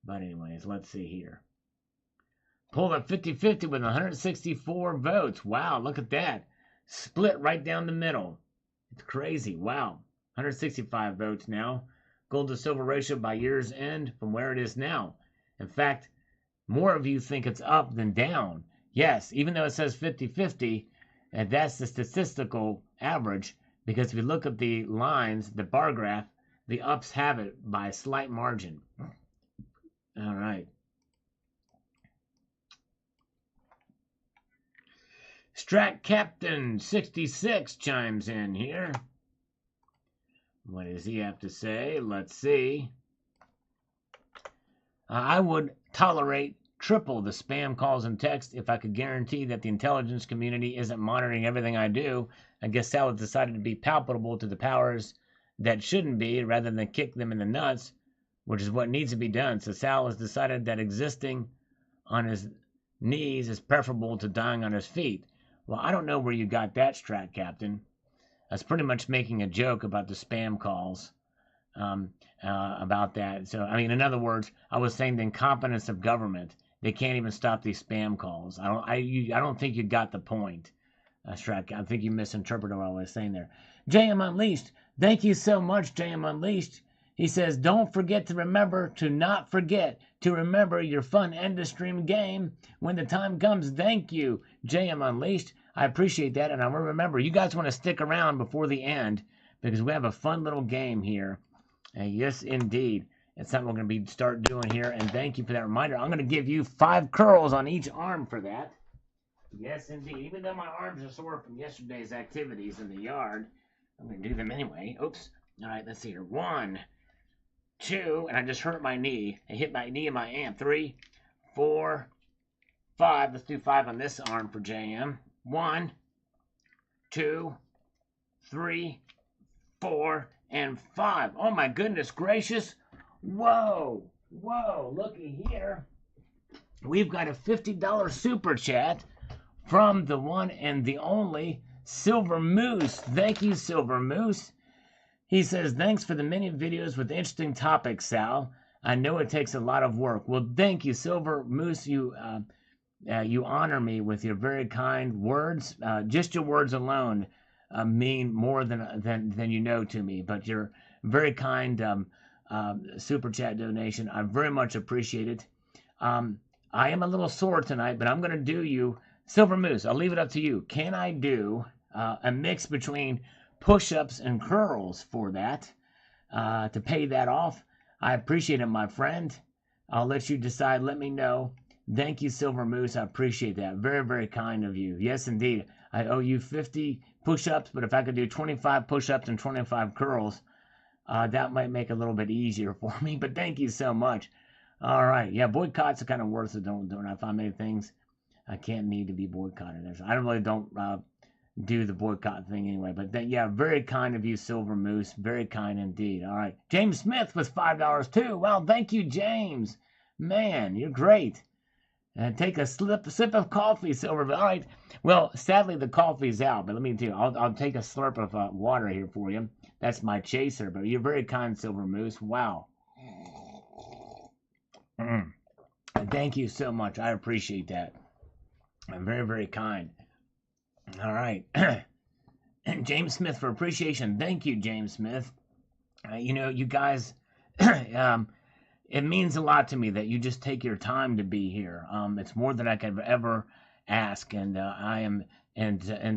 But anyways, let's see here. Pulled up 50-50 with 164 votes. Wow, look at that. Split right down the middle. It's crazy. Wow. 165 votes now. Gold to silver ratio by year's end from where it is now. In fact, more of you think it's up than down. Yes, even though it says 50-50, and that's the statistical average, because if you look at the lines, the bar graph, the ups have it by a slight margin. All right. Strat Captain 66 chimes in here. What does he have to say? Let's see. I would tolerate triple the spam calls and text if I could guarantee that the intelligence community isn't monitoring everything I do. I guess Sal has decided to be palpable to the powers that shouldn't be rather than kick them in the nuts, which is what needs to be done. So Sal has decided that existing on his knees is preferable to dying on his feet. Well, I don't know where you got that, Strat Captain. That's pretty much making a joke about the spam calls. About that. So, I mean, in other words, I was saying the incompetence of government. They can't even stop these spam calls. I don't think you got the point. Shrek. I think you misinterpreted what I was saying there. JM Unleashed. Thank you so much, JM Unleashed. He says, don't forget to remember to not forget to remember your fun end of stream game when the time comes. Thank you, JM Unleashed. I appreciate that. And I want to remember, you guys want to stick around before the end because we have a fun little game here. Yes, indeed. It's something we're going to start doing here. And thank you for that reminder. I'm going to give you 5 curls on each arm for that. Yes, indeed. Even though my arms are sore from yesterday's activities in the yard, I'm going to do them anyway. Oops. All right, let's see here. 1, 2, and I just hurt my knee. I hit my knee in my amp. 3, 4, 5. Let's do 5 on this arm for JM. 1, 2, 3, 4, and 5. Oh my goodness gracious. Whoa. Whoa. Looky here. We've got a $50 super chat from the one and the only Silver Moose. Thank you, Silver Moose. He says, thanks for the many videos with interesting topics, Sal. I know it takes a lot of work. Well, thank you, Silver Moose. You honor me with your very kind words. Just your words alone mean more than you know to me. But your very kind super chat donation, I very much appreciate it. I am a little sore tonight, but I'm going to do you, Silver Moose, I'll leave it up to you. Can I do a mix between push-ups and curls for that to pay that off? I appreciate it, my friend. I'll let you decide. Let me know. Thank you, Silver Moose. I appreciate that. Very, very kind of you. Yes, indeed. I owe you 50 push-ups, but if I could do 25 push-ups and 25 curls, that might make it a little bit easier for me. But thank you so much. All right. Yeah, boycotts are kind of worth it, don't I find many things I can't need to be boycotted. I really don't do the boycott thing anyway. But then, yeah, very kind of you, Silver Moose. Very kind indeed. All right. James Smith with $5 too. Well, thank you, James. Man, you're great. And take a sip of coffee, Silver. All right. Well, sadly, the coffee's out. But let me tell you, I'll take a slurp of water here for you. That's my chaser. But you're very kind, Silver Moose. Wow. Thank you so much. I appreciate that. I'm very, very kind. All right. And James Smith for appreciation. Thank you, James Smith. You guys, it means a lot to me that you just take your time to be here. It's more than I could ever ask, and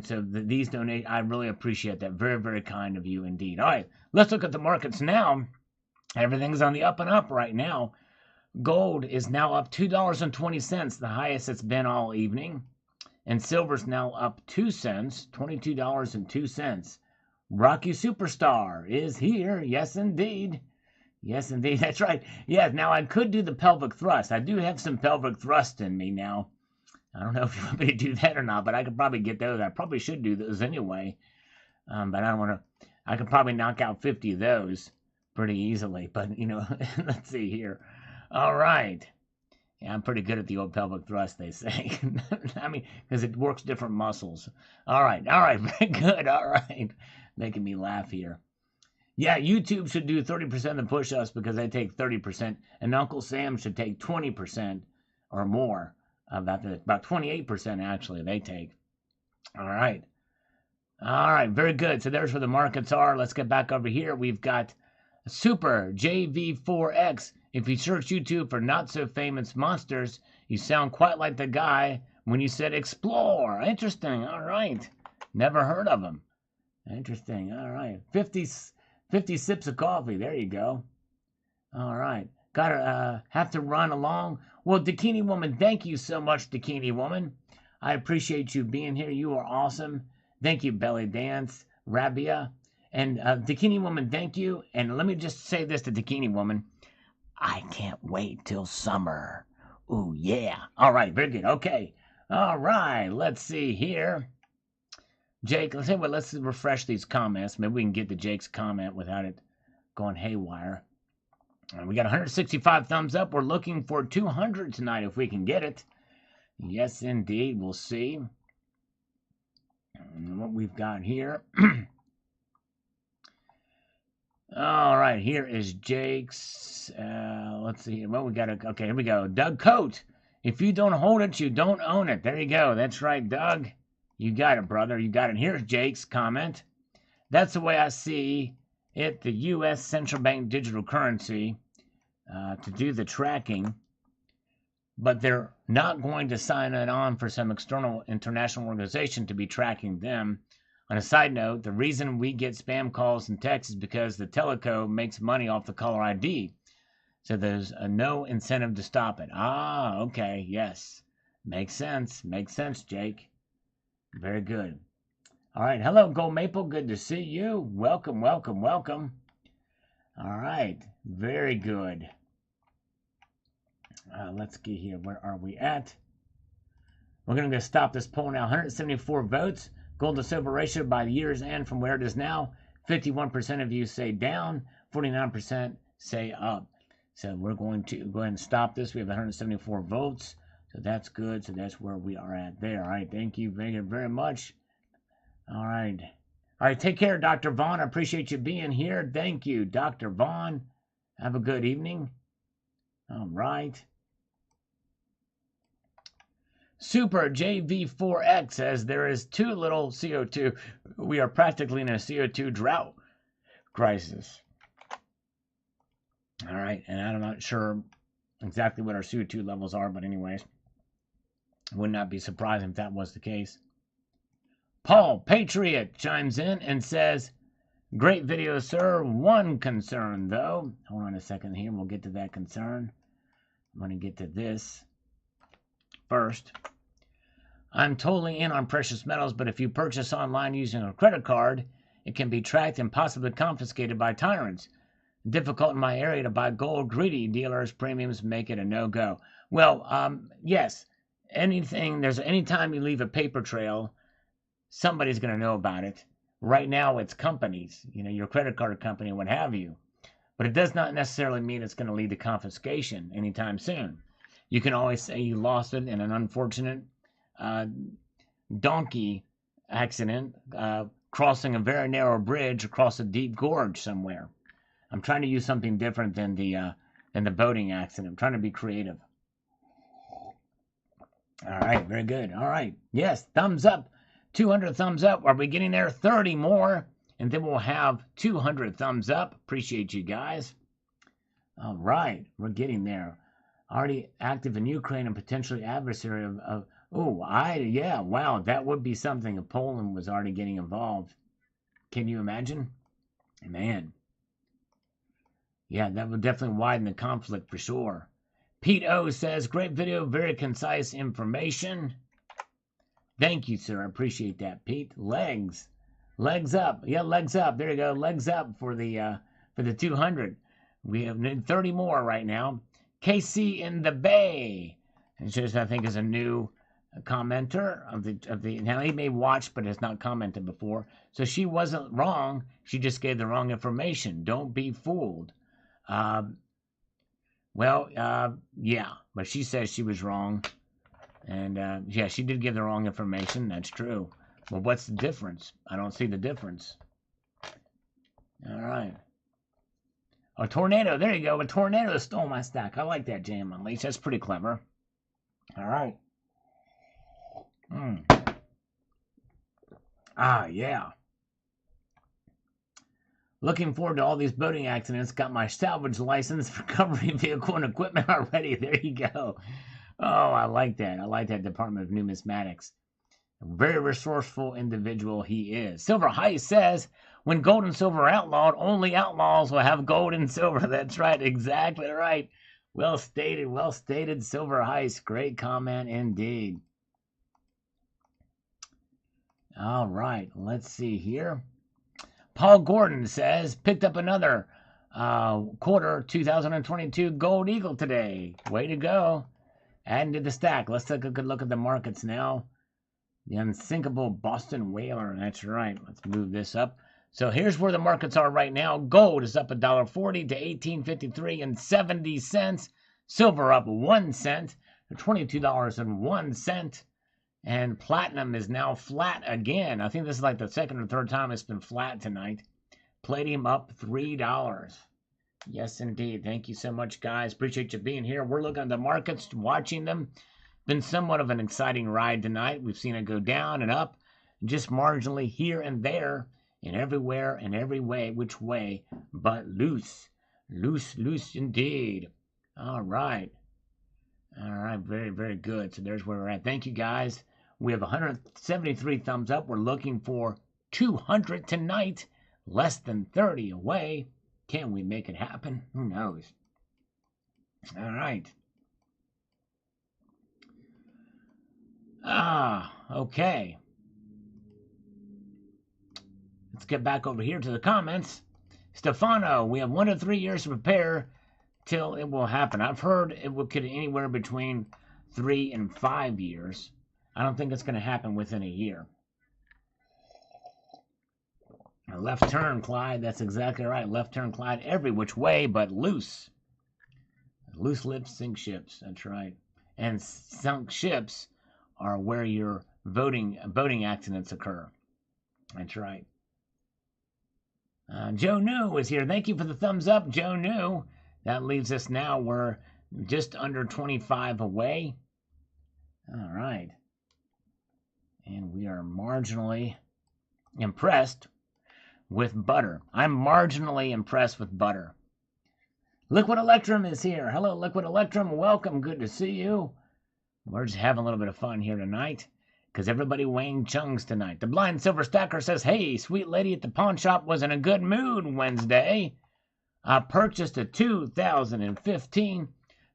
so these donations, I really appreciate that. Very, very kind of you indeed. All right, let's look at the markets now. Everything's on the up and up right now. Gold is now up $2.20, the highest it's been all evening. And silver's now up 2 cents, $22.02. Rocky Superstar is here. Yes, indeed. Yes, indeed. That's right. Yeah, now I could do the pelvic thrust. I do have some pelvic thrust in me now. I don't know if you want me to do that or not, but I could probably get those. I probably should do those anyway. But I don't want to. I could probably knock out 50 of those pretty easily. But, let's see here. All right. Yeah, I'm pretty good at the old pelvic thrust, they say. I mean, because it works different muscles. All right. Very good. All right. Making me laugh here. Yeah, YouTube should do 30% of the push-ups because they take 30%, and Uncle Sam should take 20% or more. About 28% actually they take. All right. Very good. So there's where the markets are. Let's get back over here. We've got Super JV4X. If you search YouTube for not-so-famous monsters, you sound quite like the guy when you said explore. Interesting. All right. Never heard of him. Interesting. All right. 50 sips of coffee. There you go. All right. Gotta have to run along. Well, Dakini Woman, thank you so much, Dakini Woman. I appreciate you being here. You are awesome. Thank you, Belly Dance, Rabia. And Dakini Woman, thank you. And let me just say this to Dakini Woman. I can't wait till summer. Ooh, yeah. All right, very good. Okay. All right, let's see here. Jake, let's refresh these comments. Maybe we can get to Jake's comment without it going haywire. We got 165 thumbs up. We're looking for 200 tonight if we can get it. Yes, indeed. We'll see what we've got here. All right, here is Jake's. Let's see. Well, we got okay, here we go. Doug Coate. If you don't hold it, you don't own it. There you go. That's right, Doug. You got it, brother. You got it. Here's Jake's comment. That's the way I see it. The U.S. central bank digital currency to do the tracking, but they're not going to sign it on for some external international organization to be tracking them. On a side note, the reason we get spam calls and texts is because the teleco makes money off the caller ID. So there's no incentive to stop it. Ah, okay, yes. Makes sense. Makes sense, Jake. Very good. All right. Hello, Gold Maple. Good to see you. Welcome, welcome, welcome. All right. Very good. Let's get here. Where are we at? We're going to stop this poll now. 174 votes. Gold to silver ratio by the year's end from where it is now. 51% of you say down. 49% say up. So we're going to go ahead and stop this. We have 174 votes. So that's good. So that's where we are at there. All right. Thank you very much. All right. All right. Take care, Dr. Vaughn. I appreciate you being here. Thank you, Dr. Vaughn. Have a good evening. All right. Super JV4X says there is too little CO2. We are practically in a CO2 drought crisis. All right. And I'm not sure exactly what our CO2 levels are, but anyways, would not be surprised if that was the case. Paul Patriot chimes in and says, great video, sir. One concern, though. Hold on a second here. We'll get to that concern. I'm going to get to this first. I'm totally in on precious metals, but if you purchase online using a credit card, it can be tracked and possibly confiscated by tyrants. Difficult in my area to buy gold. Greedy dealers' premiums make it a no-go. Well, yes. Anytime you leave a paper trail, somebody's going to know about it. Right now, it's companies, your credit card company, what have you. But it does not necessarily mean it's going to lead to confiscation anytime soon. You can always say you lost it in an unfortunate donkey accident crossing a very narrow bridge across a deep gorge somewhere. I'm trying to use something different than the boating accident. I'm trying to be creative. All right, very good. All right. Yes, thumbs up. 200 thumbs up. Are we getting there? 30 more. And then we'll have 200 thumbs up. Appreciate you guys. All right. We're getting there. Already active in Ukraine and potentially adversary of yeah, wow. That would be something if Poland was already getting involved. Can you imagine? Man. Yeah, that would definitely widen the conflict for sure. Pete O says, great video, very concise information. Thank you, sir. I appreciate that, Pete. Legs up. Yeah, legs up. There you go. Legs up for the 200. We have 30 more right now. KC in the Bay. And just, I think, is a new commenter of the. Now he may watch, but has not commented before. So she wasn't wrong. She just gave the wrong information. Don't be fooled. Yeah, but she says she was wrong. And, yeah, she did give the wrong information. That's true. Well, what's the difference? I don't see the difference. All right. A tornado. There you go. A tornado stole my stack. I like that, Jam Unleashed. That's pretty clever. All right. Ah, yeah. Looking forward to all these boating accidents. Got my salvage license, recovery vehicle, and equipment already. There you go. Oh, I like that. I like that Department of Numismatics. A very resourceful individual he is. Silver Heist says, when gold and silver are outlawed, only outlaws will have gold and silver. That's right. Exactly right. Well stated. Well stated, Silver Heist. Great comment indeed. All right. Let's see here. Paul Gordon says, picked up another quarter 2022 Gold Eagle today. Way to go. Adding to the stack. Let's take a good look at the markets now. The unsinkable Boston Whaler. That's right. Let's move this up. So here's where the markets are right now. Gold is up $1.40 to $18.53.70. Silver up 1 cent to $22.01. And platinum is now flat again. I think this is like the second or third time it's been flat tonight. Palladium up $3. Yes, indeed. Thank you so much, guys. Appreciate you being here. We're looking at the markets, watching them. Been somewhat of an exciting ride tonight. We've seen it go down and up. just marginally here and there, and everywhere and every way, which way, but loose. Loose, loose indeed. All right. All right, very, very good. So there's where we're at. Thank you, guys. We have 173 thumbs up. We're looking for 200 tonight. Less than 30 away. Can we make it happen? Who knows? All right. Okay. Let's get back over here to the comments. Stefano, we have 1 to 3 years to prepare till it will happen. I've heard it could anywhere between 3 and 5 years. I don't think it's going to happen within a year. A left turn, Clyde. That's exactly right. Left turn, Clyde. Every which way, but loose. Loose lips sink ships. That's right. And sunk ships are where your boating accidents occur. That's right. Joe New is here. Thank you for the thumbs up, Joe New. That leaves us now. We're just under 25 away. All right. And we are marginally impressed with butter. I'm marginally impressed with butter. Liquid Electrum is here. Hello, Liquid Electrum. Welcome. Good to see you. We're just having a little bit of fun here tonight because everybody weighing chungs tonight. The Blind Silver Stacker says, hey, sweet lady at the pawn shop was in a good mood Wednesday. I purchased a 2015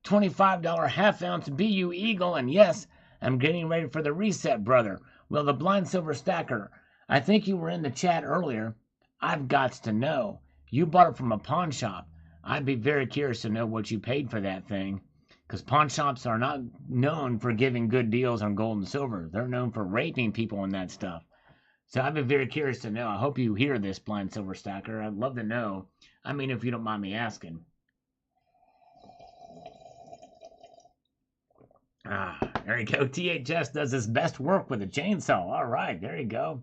$25 half-ounce BU Eagle, and yes, I'm getting ready for the reset, brother. Well, the Blind Silver Stacker, I think you were in the chat earlier. I've got to know. You bought it from a pawn shop. I'd be very curious to know what you paid for that thing, because pawn shops are not known for giving good deals on gold and silver. They're known for raping people and that stuff. So I'd be very curious to know. I hope you hear this, Blind Silver Stacker. I'd love to know. I mean, if you don't mind me asking. There you go. THS does his best work with a chainsaw. All right, there you go.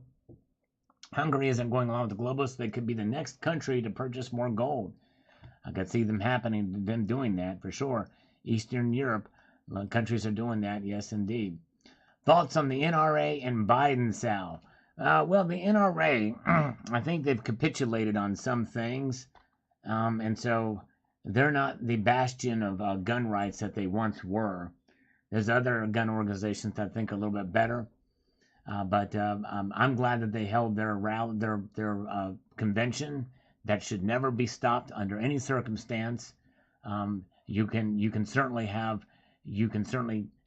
Hungary isn't going along with the globalists. They could be the next country to purchase more gold. I could see them doing that for sure. Eastern Europe, countries are doing that. Yes, indeed. Thoughts on the NRA and Biden, Sal? Well, the NRA, I think they've capitulated on some things. And so they're not the bastion of gun rights that they once were. There's other gun organizations that I think are a little bit better. But I'm glad that they held their convention. That should never be stopped under any circumstance. You can certainly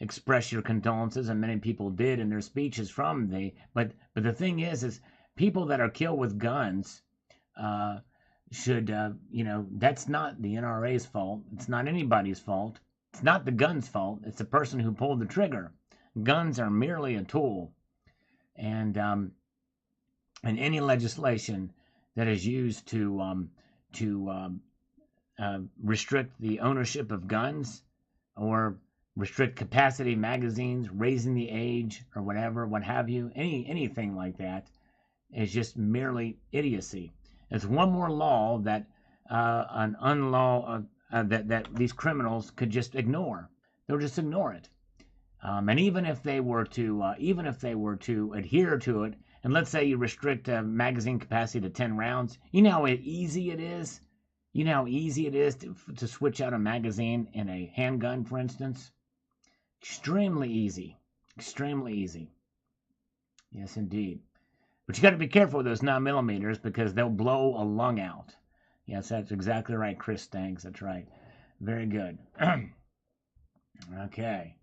express your condolences, and many people did in their speeches but the thing is people that are killed with guns should that's not the NRA's fault. It's not anybody's fault. It's not the gun's fault. It's the person who pulled the trigger. Guns are merely a tool, and any legislation that is used to restrict the ownership of guns or restrict capacity magazines, raising the age or whatever, what have you, anything like that is just merely idiocy. It's one more law that that these criminals could just ignore. They'll just ignore it. And even if they were to adhere to it, and let's say you restrict magazine capacity to 10 rounds, you know how easy it is. You know how easy it is to switch out a magazine in a handgun, for instance. Extremely easy. Extremely easy. Yes, indeed. But you got to be careful with those 9mm because they'll blow a lung out. Yes, that's exactly right, Chris Stanks. That's right. Very good. Okay.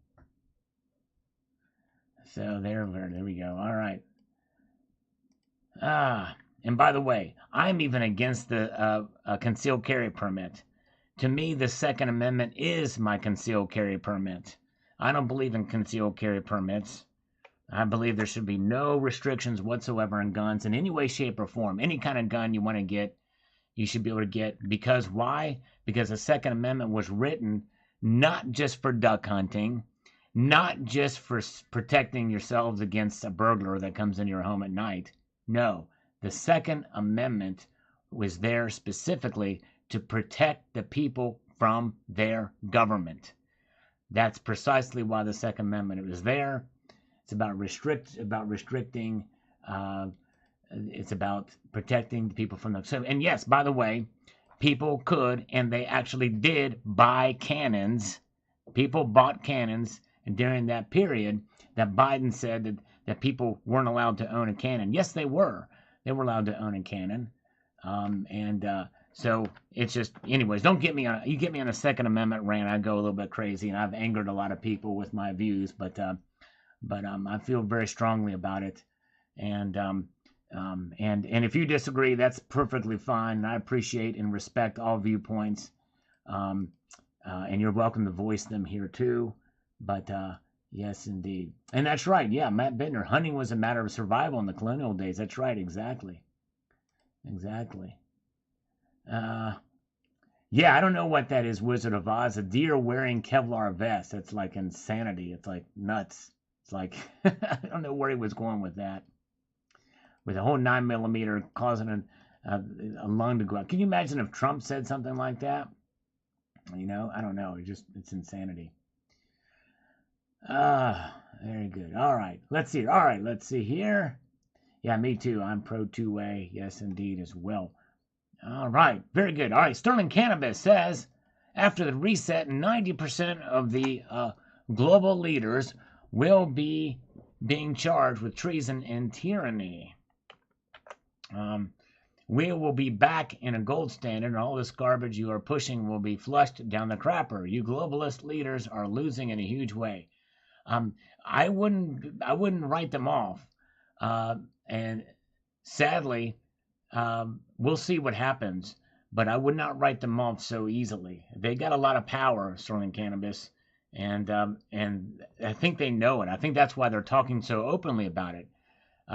So there we go. All right. And by the way, I'm even against the concealed carry permit. To me, the Second Amendment is my concealed carry permit. I don't believe in concealed carry permits. I believe there should be no restrictions whatsoever on guns in any way, shape, or form. Any kind of gun you want to get, you should be able to get. Because why? Because the Second Amendment was written not just for duck hunting, not just for protecting yourselves against a burglar that comes into your home at night. No, the Second Amendment was there specifically to protect the people from their government. That's precisely why the Second Amendment was there. It's about restricting It's about protecting the people from them. So, and yes, by the way, people could, and they actually did buy cannons. People bought cannons during that period that Biden said that people weren't allowed to own a cannon. Yes, they were. They were allowed to own a cannon. So it's just, anyways, don't get me on, you get me on a Second Amendment rant, I go a little bit crazy, and I've angered a lot of people with my views, but I feel very strongly about it. And if you disagree, that's perfectly fine. I appreciate and respect all viewpoints. And you're welcome to voice them here too. But yes, indeed. And that's right. Yeah, Matt Bittner. Hunting was a matter of survival in the colonial days. That's right. Exactly. Exactly. Yeah, I don't know what that is, Wizard of Oz. A deer wearing Kevlar vest. That's like insanity. It's like nuts. It's like, I don't know where he was going with that. With a whole 9mm causing a lung to go out. Can you imagine if Trump said something like that? You know, I don't know. It's insanity. Very good. All right. Let's see. All right. Let's see here. Yeah, me too. I'm pro two-way. Yes, indeed, as well. All right. Very good. All right. Sterling Cannabis says, after the reset, 90% of the global leaders will be being charged with treason and tyranny. We will be back in a gold standard, and all this garbage you are pushing will be flushed down the crapper. You globalist leaders are losing in a huge way. I wouldn't write them off. And sadly, we'll see what happens. But I would not write them off so easily. They got a lot of power, Sterling Cannabis, and I think they know it. I think that's why they're talking so openly about it.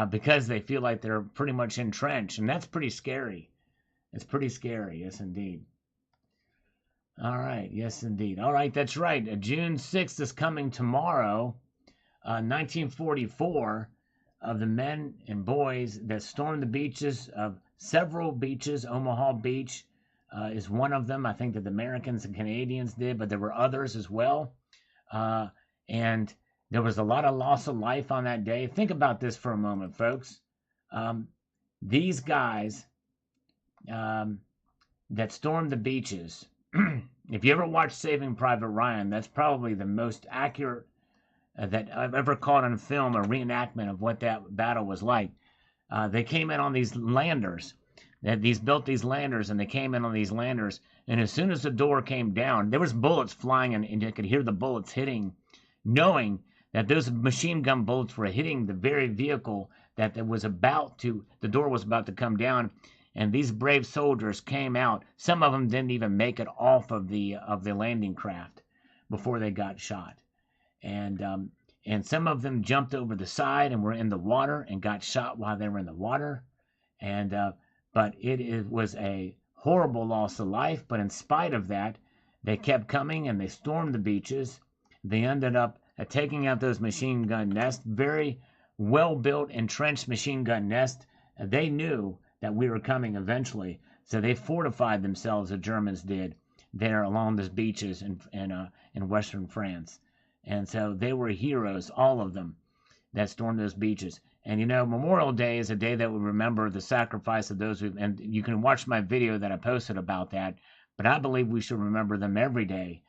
Because they feel like they're pretty much entrenched, and that's pretty scary. It's pretty scary, yes, indeed. All right, yes, indeed. All right, that's right. June 6th is coming tomorrow. 1944, of the men and boys that stormed the beaches of several beaches. Omaha Beach is one of them. I think that the Americans and Canadians did, but there were others as well. And there was a lot of loss of life on that day. Think about this for a moment, folks. These guys that stormed the beaches, if you ever watched Saving Private Ryan, that's probably the most accurate that I've ever caught on film, a reenactment of what that battle was like. They came in on these landers. Built these landers, and they came in on these landers. And as soon as the door came down, there was bullets flying, and you could hear the bullets hitting, knowing that those machine gun bullets were hitting the very vehicle that the door was about to come down, and these brave soldiers came out. Some of them didn't even make it off of the landing craft before they got shot, and some of them jumped over the side and were in the water and got shot while they were in the water, but it was a horrible loss of life. But in spite of that, they kept coming and they stormed the beaches. They ended up taking out those machine gun nests, very well-built, entrenched machine gun nest. They knew that we were coming eventually, so they fortified themselves, the Germans did, there along those beaches in western France. And so they were heroes, all of them, that stormed those beaches. And you know, Memorial Day is a day that we remember the sacrifice of those and you can watch my video that I posted about that, but I believe we should remember them every day.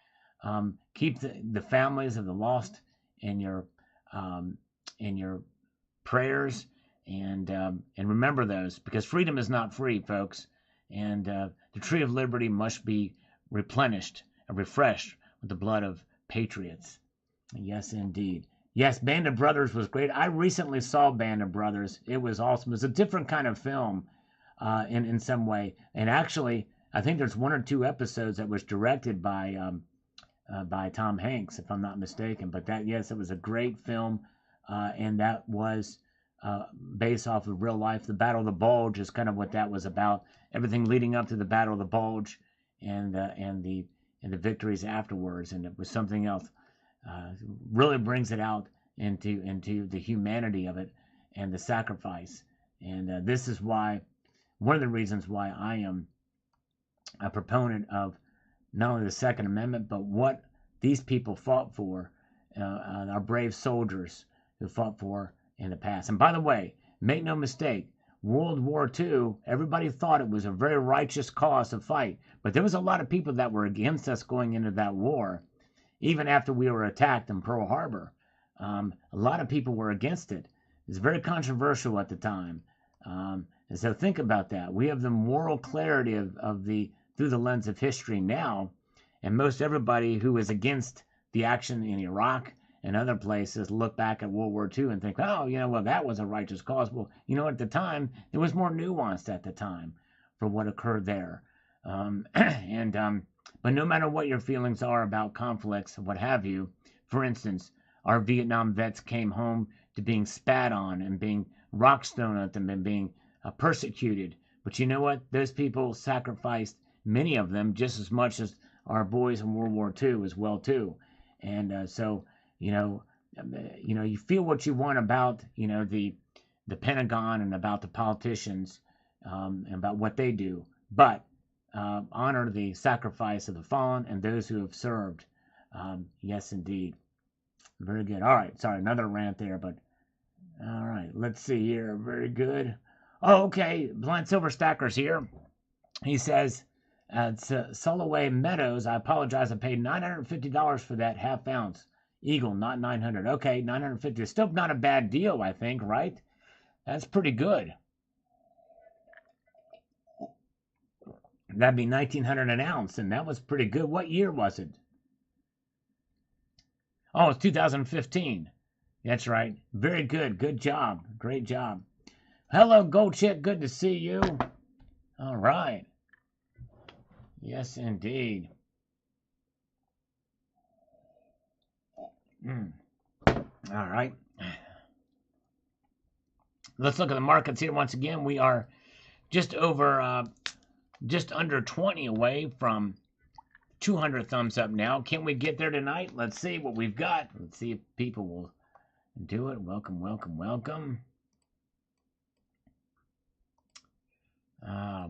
Keep the families of the lost in your prayers, and remember those, because freedom is not free, folks. And the tree of liberty must be replenished and refreshed with the blood of patriots. Yes, indeed. Yes, Band of Brothers was great. I recently saw Band of Brothers. It was awesome. It was a different kind of film in some way. And actually, I think there's 1 or 2 episodes that was directed by Tom Hanks, if I'm not mistaken. But yes, it was a great film, and that was based off of real life. The Battle of the Bulge is kind of what that was about. Everything leading up to the Battle of the Bulge, and the victories afterwards, and it was something else. Really brings it out into the humanity of it and the sacrifice. And this is why, one of the reasons why I am a proponent of not only the Second Amendment, but what these people fought for, our brave soldiers who fought for in the past. And by the way, Make no mistake, World War II, everybody thought it was a very righteous cause to fight, but there was a lot of people that were against us going into that war, even after we were attacked in Pearl Harbor. A lot of people were against it. It's very controversial at the time. And so think about that. We have the moral clarity through the lens of history now, and most everybody who is against the action in Iraq and other places look back at World War II and think, oh, well, that was a righteous cause. Well, at the time, it was more nuanced at the time for what occurred there. But no matter what your feelings are about conflicts, what have you, for instance, our Vietnam vets came home to being spat on and being rock thrown at them and being persecuted. But you know what? Those people sacrificed, many of them, just as much as our boys in World War II as well, too. And so, you feel what you want about, the Pentagon and about the politicians and about what they do. But honor the sacrifice of the fallen and those who have served. Yes, indeed. Very good. All right. Sorry, another rant there, but all right. Let's see here. Very good. Oh, okay. Blind Silver Stacker's here. He says, Soloway Meadows, I apologize. I paid $950 for that half ounce Eagle, not $900. Okay, $950 is still not a bad deal, I think, right? That's pretty good. That'd be $1,900 an ounce, and that was pretty good. What year was it? Oh, it's 2015. That's right. Very good. Good job. Great job. Hello, Gold Chick. Good to see you. All right. Yes, indeed. All right. Let's look at the markets here once again. We are just under 20 away from 200 thumbs up now. Can we get there tonight? Let's see what we've got. Let's see if people will do it. Welcome, welcome, welcome.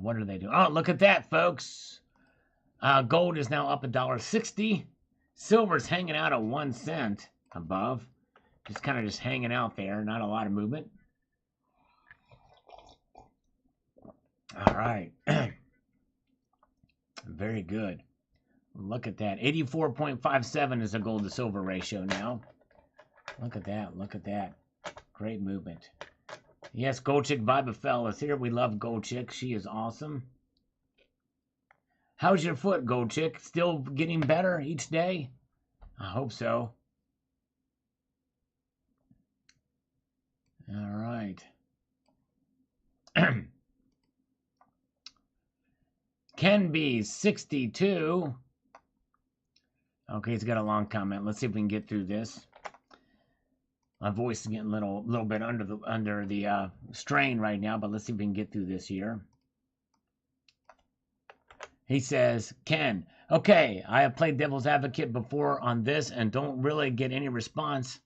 What are they doing? Oh, look at that, folks. Gold is now up $1.60. Silver's hanging out at 1 cent above. Just kind of hanging out there. Not a lot of movement. All right. Very good. Look at that. 84.57 is the gold to silver ratio now. Look at that. Look at that. Great movement. Yes, Gold Chick Vibafel is here. We love Gold Chick. She is awesome. How's your foot, Gold Chick? Still getting better each day? I hope so. All right. Can be 62. Okay, he's got a long comment. Let's see if we can get through this. My voice is getting a little bit under the strain right now, but let's see if we can get through this here. He says, Ken, okay, I have played devil's advocate before on this and don't really get any response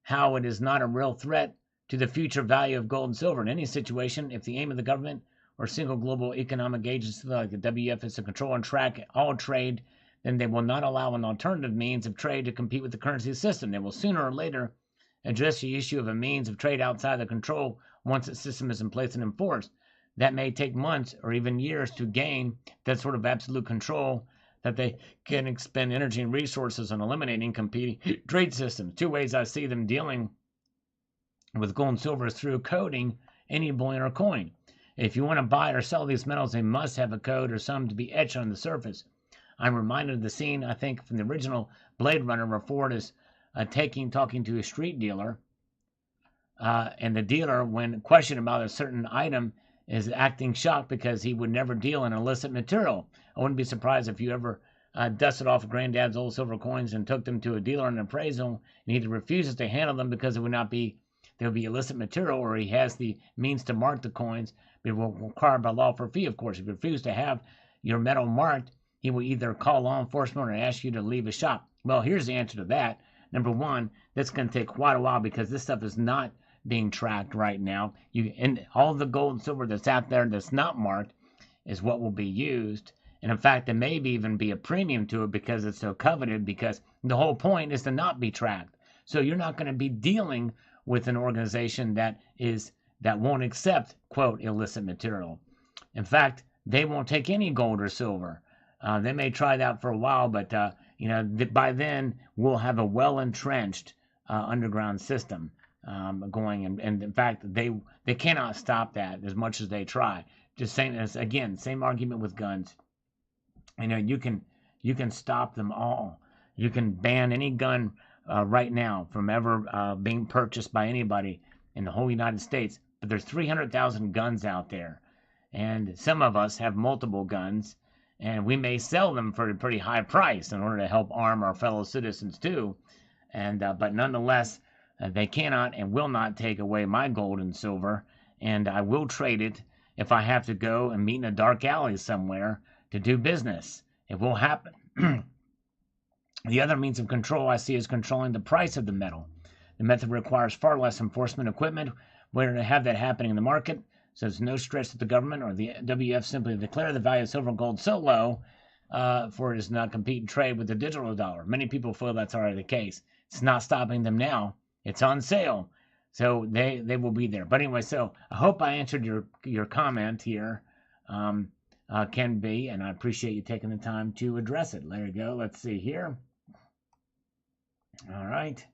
how it is not a real threat to the future value of gold and silver in any situation if the aim of the government or single global economic agency like the WF is to control and track all trade, then they will not allow an alternative means of trade to compete with the currency system. They will sooner or later address the issue of a means of trade outside the control once the system is in place and enforced. That may take months or even years to gain that sort of absolute control that they can expend energy and resources on eliminating competing trade systems. Two ways I see them dealing with gold and silver is through coding any bullion or coin. If you want to buy or sell these metals, they must have a code or some to be etched on the surface. I'm reminded of the scene, I think, from the original Blade Runner where Ford is talking to a street dealer, and the dealer, when questioned about a certain item, is acting shocked because he would never deal in illicit material. I wouldn't be surprised if you ever dusted off Granddad's old silver coins and took them to a dealer in an appraisal, and he refuses to handle them because there would be illicit material, or he has the means to mark the coins, but it will require by law for a fee, of course. If you refuse to have your metal marked, he will either call law enforcement or ask you to leave his shop. Well, here's the answer to that. Number one, that's going to take quite a while because this stuff is not being tracked right now. And all the gold and silver that's out there that's not marked is what will be used. And in fact, there may even be a premium to it because it's so coveted, because the whole point is to not be tracked. So you're not going to be dealing with an organization that is that won't accept, quote, illicit material. In fact, they won't take any gold or silver. They may try that for a while, but by then we'll have a well-entrenched underground system going, and in fact, they cannot stop that as much as they try. Just saying, as again, same argument with guns. You can stop them all. You can ban any gun right now from ever being purchased by anybody in the whole United States. But there's 300,000 guns out there, and some of us have multiple guns, and we may sell them for a pretty high price in order to help arm our fellow citizens too. But nonetheless, they cannot and will not take away my gold and silver, and I will trade it if I have to go and meet in a dark alley somewhere to do business. It will happen. The other means of control I see is controlling the price of the metal. The method requires far less enforcement equipment. We're going to have that happening in the market, so it's no stretch to the government or the WF simply to declare the value of silver and gold so low for it does not compete and trade with the digital dollar. Many people feel that's already the case. It's not stopping them now. It's on sale, so they will be there. But anyway, so I hope I answered your comment here, Ken B, and I appreciate you taking the time to address it. There you go. Let's see here. All right.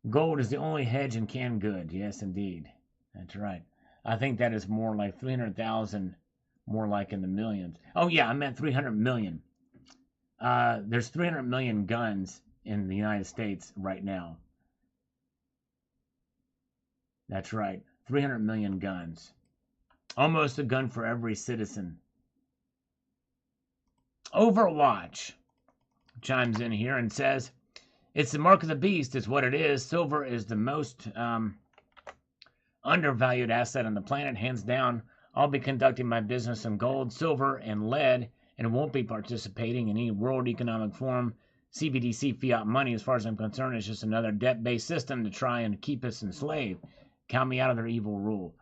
Gold is the only hedge in canned goods. Yes, indeed. That's right. I think that is more like 300,000, more like in the millions. Oh, yeah, I meant 300 million. There's 300 million guns in the United States right now. That's right. 300 million guns. Almost a gun for every citizen. Overwatch chimes in here and says, it's the mark of the beast is what it is. Silver is the most undervalued asset on the planet, hands down. I'll be conducting my business in gold, silver, and lead, and won't be participating in any World Economic Forum. CBDC fiat money, as far as I'm concerned, is just another debt-based system to try and keep us enslaved. Count me out of their evil rule.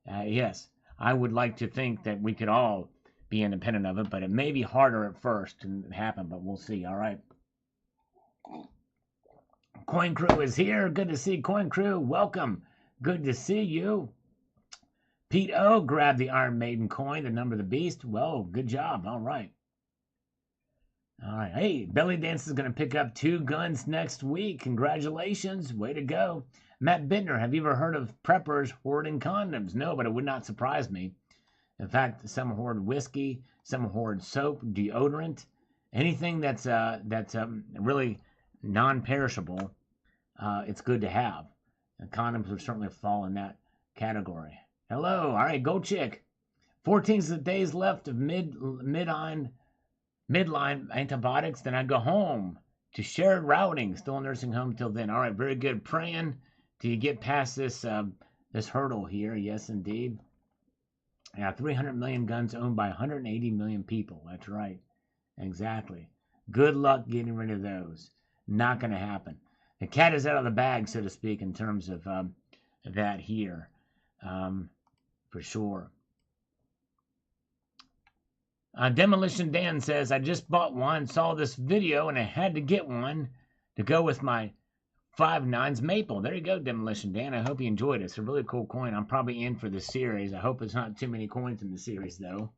Yes, I would like to think that we could all be independent of it, but it may be harder at first to happen, but we'll see. All right. Coin Crew is here. Good to see Coin Crew. Welcome. Good to see you. Pete O grabbed the Iron Maiden coin, the number of the beast. Well, good job. All right. All right. Hey, Belly Dance is going to pick up 2 guns next week. Congratulations. Way to go. Matt Bittner, have you ever heard of preppers hoarding condoms? No, but it would not surprise me. In fact, some hoard whiskey, some hoard soap, deodorant, anything that's really non-perishable. It's good to have. And condoms would certainly fall in that category. Hello, all right, go chick. 14 days left of midline antibiotics. Then I go home to shared routing. Still in nursing home till then. All right, very good. Praying till you get past this this hurdle here. Yes, indeed. Yeah, 300 million guns owned by 180 million people. That's right. Exactly. Good luck getting rid of those. Not going to happen. The cat is out of the bag, so to speak, in terms of that here. For sure. Demolition Dan says, I just bought one, saw this video, and I had to get one to go with my 5.9s maple. There you go, Demolition Dan. I hope you enjoyed it. It's a really cool coin. I'm probably in for the series. I hope it's not too many coins in the series, though.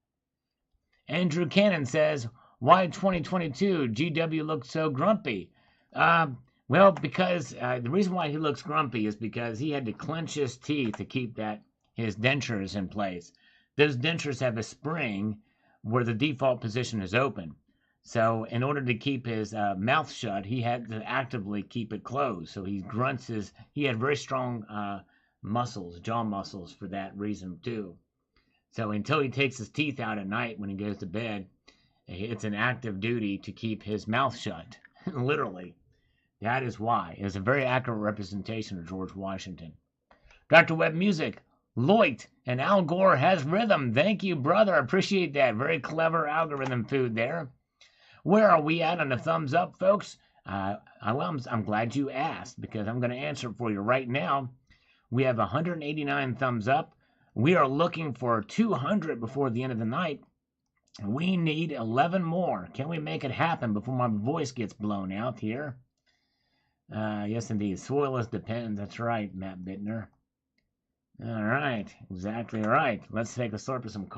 Andrew Cannon says, why 2022 GW looks so grumpy? Well, because the reason why he looks grumpy is because he had to clench his teeth to keep his dentures in place. Those dentures have a spring where the default position is open. So in order to keep his mouth shut, he had to actively keep it closed. So he grunts he had very strong muscles, jaw muscles for that reason too. So until he takes his teeth out at night when he goes to bed, it's an active duty to keep his mouth shut, literally. That is why. It's a very accurate representation of George Washington. Dr. Webb Music, Loit, and Al Gore has rhythm. Thank you, brother. I appreciate that. Very clever algorithm food there. Where are we at on the thumbs up, folks? I'm glad you asked because I'm going to answer for you right now. We have 189 thumbs up. We are looking for 200 before the end of the night. We need 11 more. Can we make it happen before my voice gets blown out here? Yes, indeed. Soil depends. That's right, Matt Bittner. All right, exactly right. Let's take a slurp of some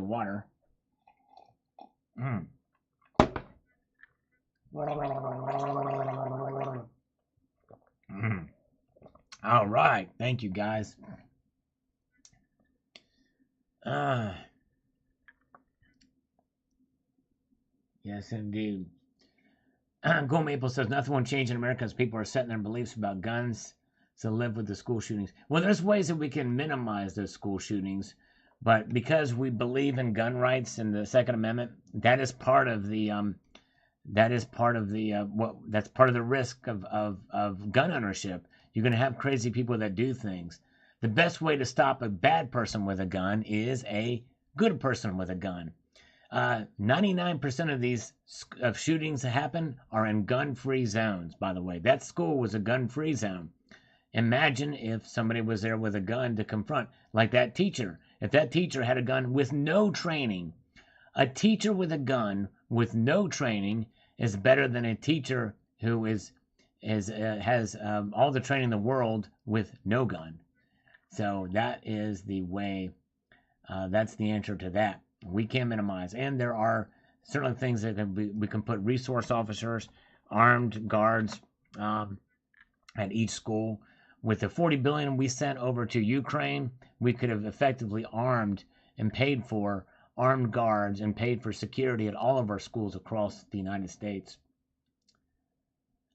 water. Mm. Mm. All right, thank you, guys. Yes, indeed. Go Maple says nothing won't change in America as people are setting their beliefs about guns to live with the school shootings. Well, there's ways that we can minimize those school shootings, but because we believe in gun rights and the Second Amendment, that is part of the that's part of the risk of gun ownership. You're going to have crazy people that do things. The best way to stop a bad person with a gun is a good person with a gun. 99% of these shootings that happen are in gun-free zones, by the way. That school was a gun-free zone. Imagine if somebody was there with a gun to confront, like that teacher. If that teacher had a gun with no training, a teacher with a gun with no training is better than a teacher who has all the training in the world with no gun. So that is the way. That's the answer to that. We can minimize, and there are certainly things that we can put resource officers, armed guards at each school. With the $40 billion we sent over to Ukraine, we could have effectively armed and paid for armed guards and paid for security at all of our schools across the United States.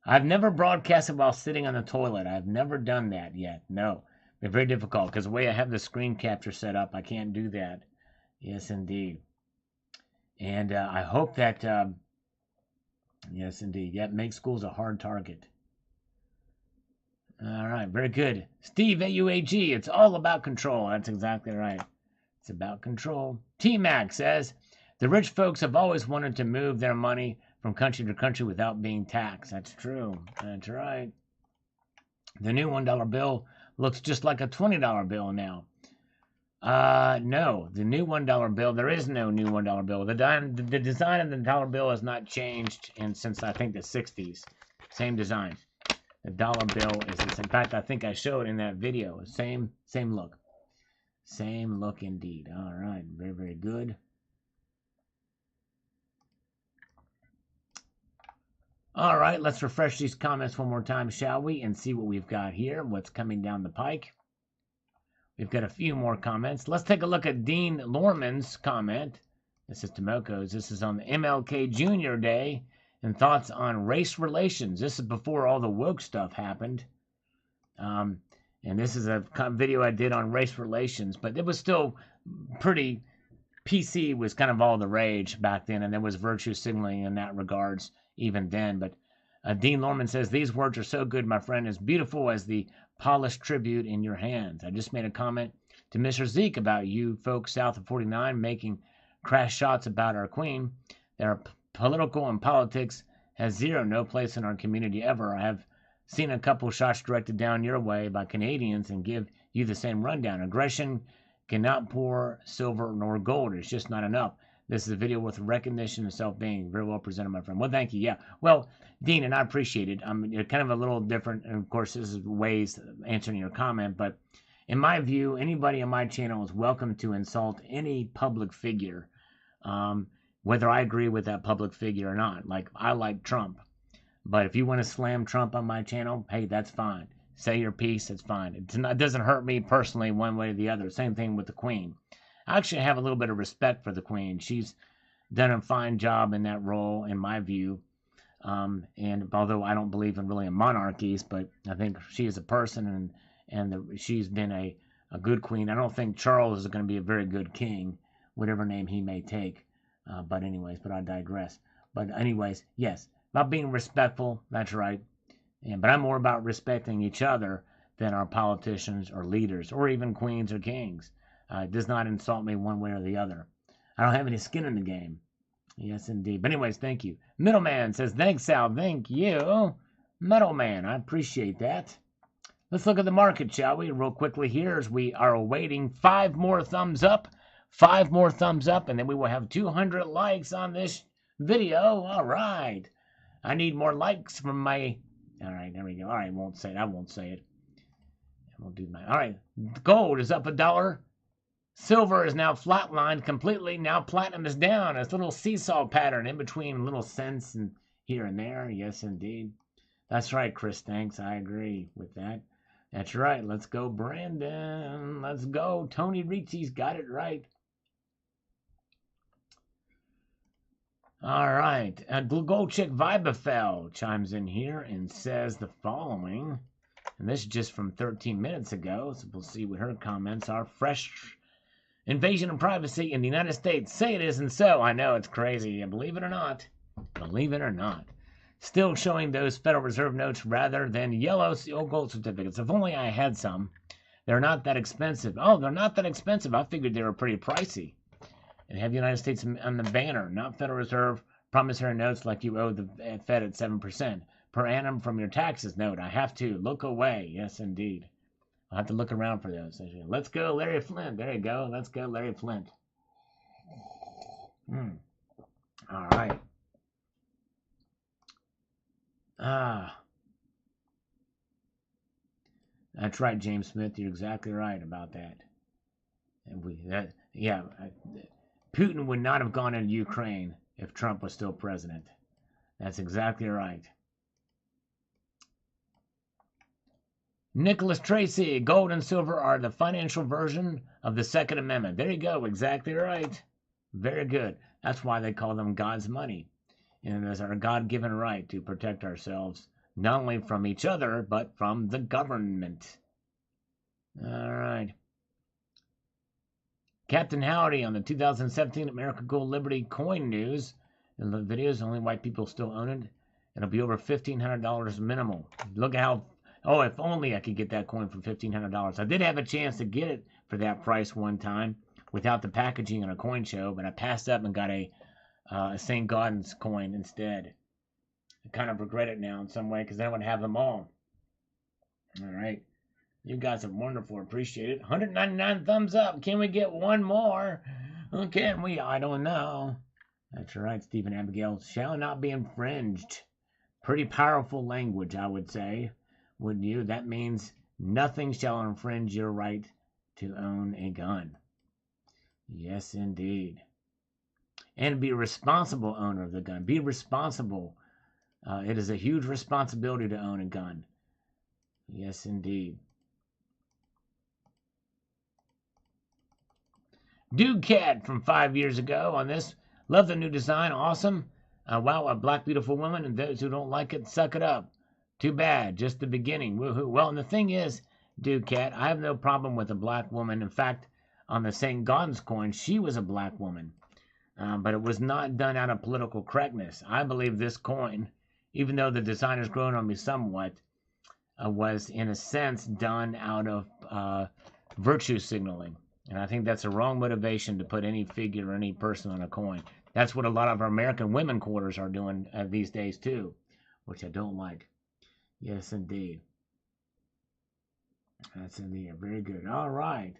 I've never broadcasted while sitting on the toilet. I've never done that yet. No, it's very difficult because the way I have the screen capture set up, I can't do that. Yes, indeed. And I hope that, yes, indeed. Yep, make schools a hard target. All right, very good. Steve, AUAG, it's all about control. That's exactly right. It's about control. T-Mac says, the rich folks have always wanted to move their money from country to country without being taxed. That's true. That's right. The new $1 bill looks just like a $20 bill now. No, the new $1 bill, there is no new $1 bill. The design of the dollar bill has not changed since I think the 60s. Same design. The dollar bill is, in fact, I think I showed in that video. Same look. Same look indeed. All right, very, very good. All right, let's refresh these comments one more time, shall we? And see what we've got here, what's coming down the pike. We've got a few more comments. Let's take a look at Dean Lorman's comment. This is Tomoko's. This is on the MLK Jr. Day and thoughts on race relations. This is before all the woke stuff happened. And this is a video I did on race relations, but it was still pretty, PC was kind of all the rage back then, and there was virtue signaling in that regards even then. But Dean Lorman says, these words are so good, my friend, as beautiful as the polished tribute in your hands. I just made a comment to Mr. Zeke about you folks south of 49 making crash shots about our queen. Their political and politics has no place in our community ever. I have seen a couple shots directed down your way by Canadians and give you the same rundown. Aggression cannot pour silver nor gold. It's just not enough. This is a video with recognition and self-being. Very well presented, my friend. Well, thank you. Yeah. Well, Dean, and I appreciate it. You're kind of a little different. And, of course, this is ways answering your comment. But in my view, anybody on my channel is welcome to insult any public figure, whether I agree with that public figure or not. Like, I like Trump. But if you want to slam Trump on my channel, hey, that's fine. Say your piece. It's fine. It doesn't hurt me personally one way or the other. Same thing with the Queen. I actually have a little bit of respect for the Queen. She's done a fine job in that role, in my view. And although I don't believe in monarchies, but I think she is a person, and she's been a good queen. I don't think Charles is going to be a very good king, whatever name he may take. But I digress. But anyways, yes, about being respectful, that's right. But I'm more about respecting each other than our politicians or leaders or even queens or kings. It does not insult me one way or the other. I don't have any skin in the game. Yes, indeed. But anyways, thank you. Middleman says, thanks, Sal. Thank you. Middleman, I appreciate that. Let's look at the market, shall we? Real quickly here as we are awaiting 5 more thumbs up 5 more thumbs up, and then we will have 200 likes on this video. All right. I need more likes from my... All right, there we go. All right, won't say it. I won't say it. We'll do my... All right, gold is up $1. Silver is now flatlined completely. Now platinum is down. It's a little seesaw pattern in between little cents and here and there. Yes, indeed. That's right, Chris. Thanks. I agree with that. That's right. Let's go, Brandon. Let's go. Tony Rizzi's got it right. All right. Glugolchik Vibafel chimes in here and says the following. And this is just from 13 minutes ago. So we'll see what her comments are. Fresh invasion of privacy in the United States. Say it isn't so. I know, it's crazy. Believe it or not. Believe it or not. Still showing those Federal Reserve notes rather than yellow gold certificates. If only I had some. They're not that expensive. Oh, they're not that expensive. I figured they were pretty pricey. And have the United States on the banner, not Federal Reserve promissory notes like you owe the Fed at 7% per annum from your taxes. Note, I have to look away. Yes, indeed. I'll have to look around for those. Let's go, Larry Flint. There you go. Let's go, Larry Flint. All right. That's right, James Smith. You're exactly right about that. And Putin would not have gone into Ukraine if Trump was still president. That's exactly right. Nicholas Tracy, gold and silver are the financial version of the Second Amendment. There you go, exactly right. Very good. That's why they call them God's money. And it is our God-given right to protect ourselves, not only from each other, but from the government. All right. Captain Howdy on the 2017 American Gold Liberty coin news. In the videos, only white people still own it. It'll be over $1,500 minimal. Look at how... Oh, if only I could get that coin for $1,500. I did have a chance to get it for that price one time without the packaging on a coin show, but I passed up and got a St. Gaudens coin instead. I kind of regret it now in some way because then I would have them all. All right. You guys are wonderful. Appreciate it. 199 thumbs up. Can we get one more? Oh, can we? I don't know. That's right. Stephen Abigail shall not be infringed. Pretty powerful language, I would say. Wouldn't you? That means nothing shall infringe your right to own a gun. Yes, indeed. And be a responsible owner of the gun. Be responsible. It is a huge responsibility to own a gun. Yes, indeed. Dude Cat from 5 years ago on this. Love the new design. Awesome. Wow, a black beautiful woman. And those who don't like it, suck it up. Too bad. Just the beginning. Woohoo. Well, and the thing is, Dude Cat, I have no problem with a black woman. In fact, on the St. Gaudens coin, she was a black woman. But it was not done out of political correctness. I believe this coin, even though the design has grown on me somewhat, was in a sense done out of virtue signaling. And I think that's a wrong motivation to put any figure or any person on a coin. That's what a lot of our American women quarters are doing these days too, which I don't like. Yes, indeed. That's indeed very good. All right.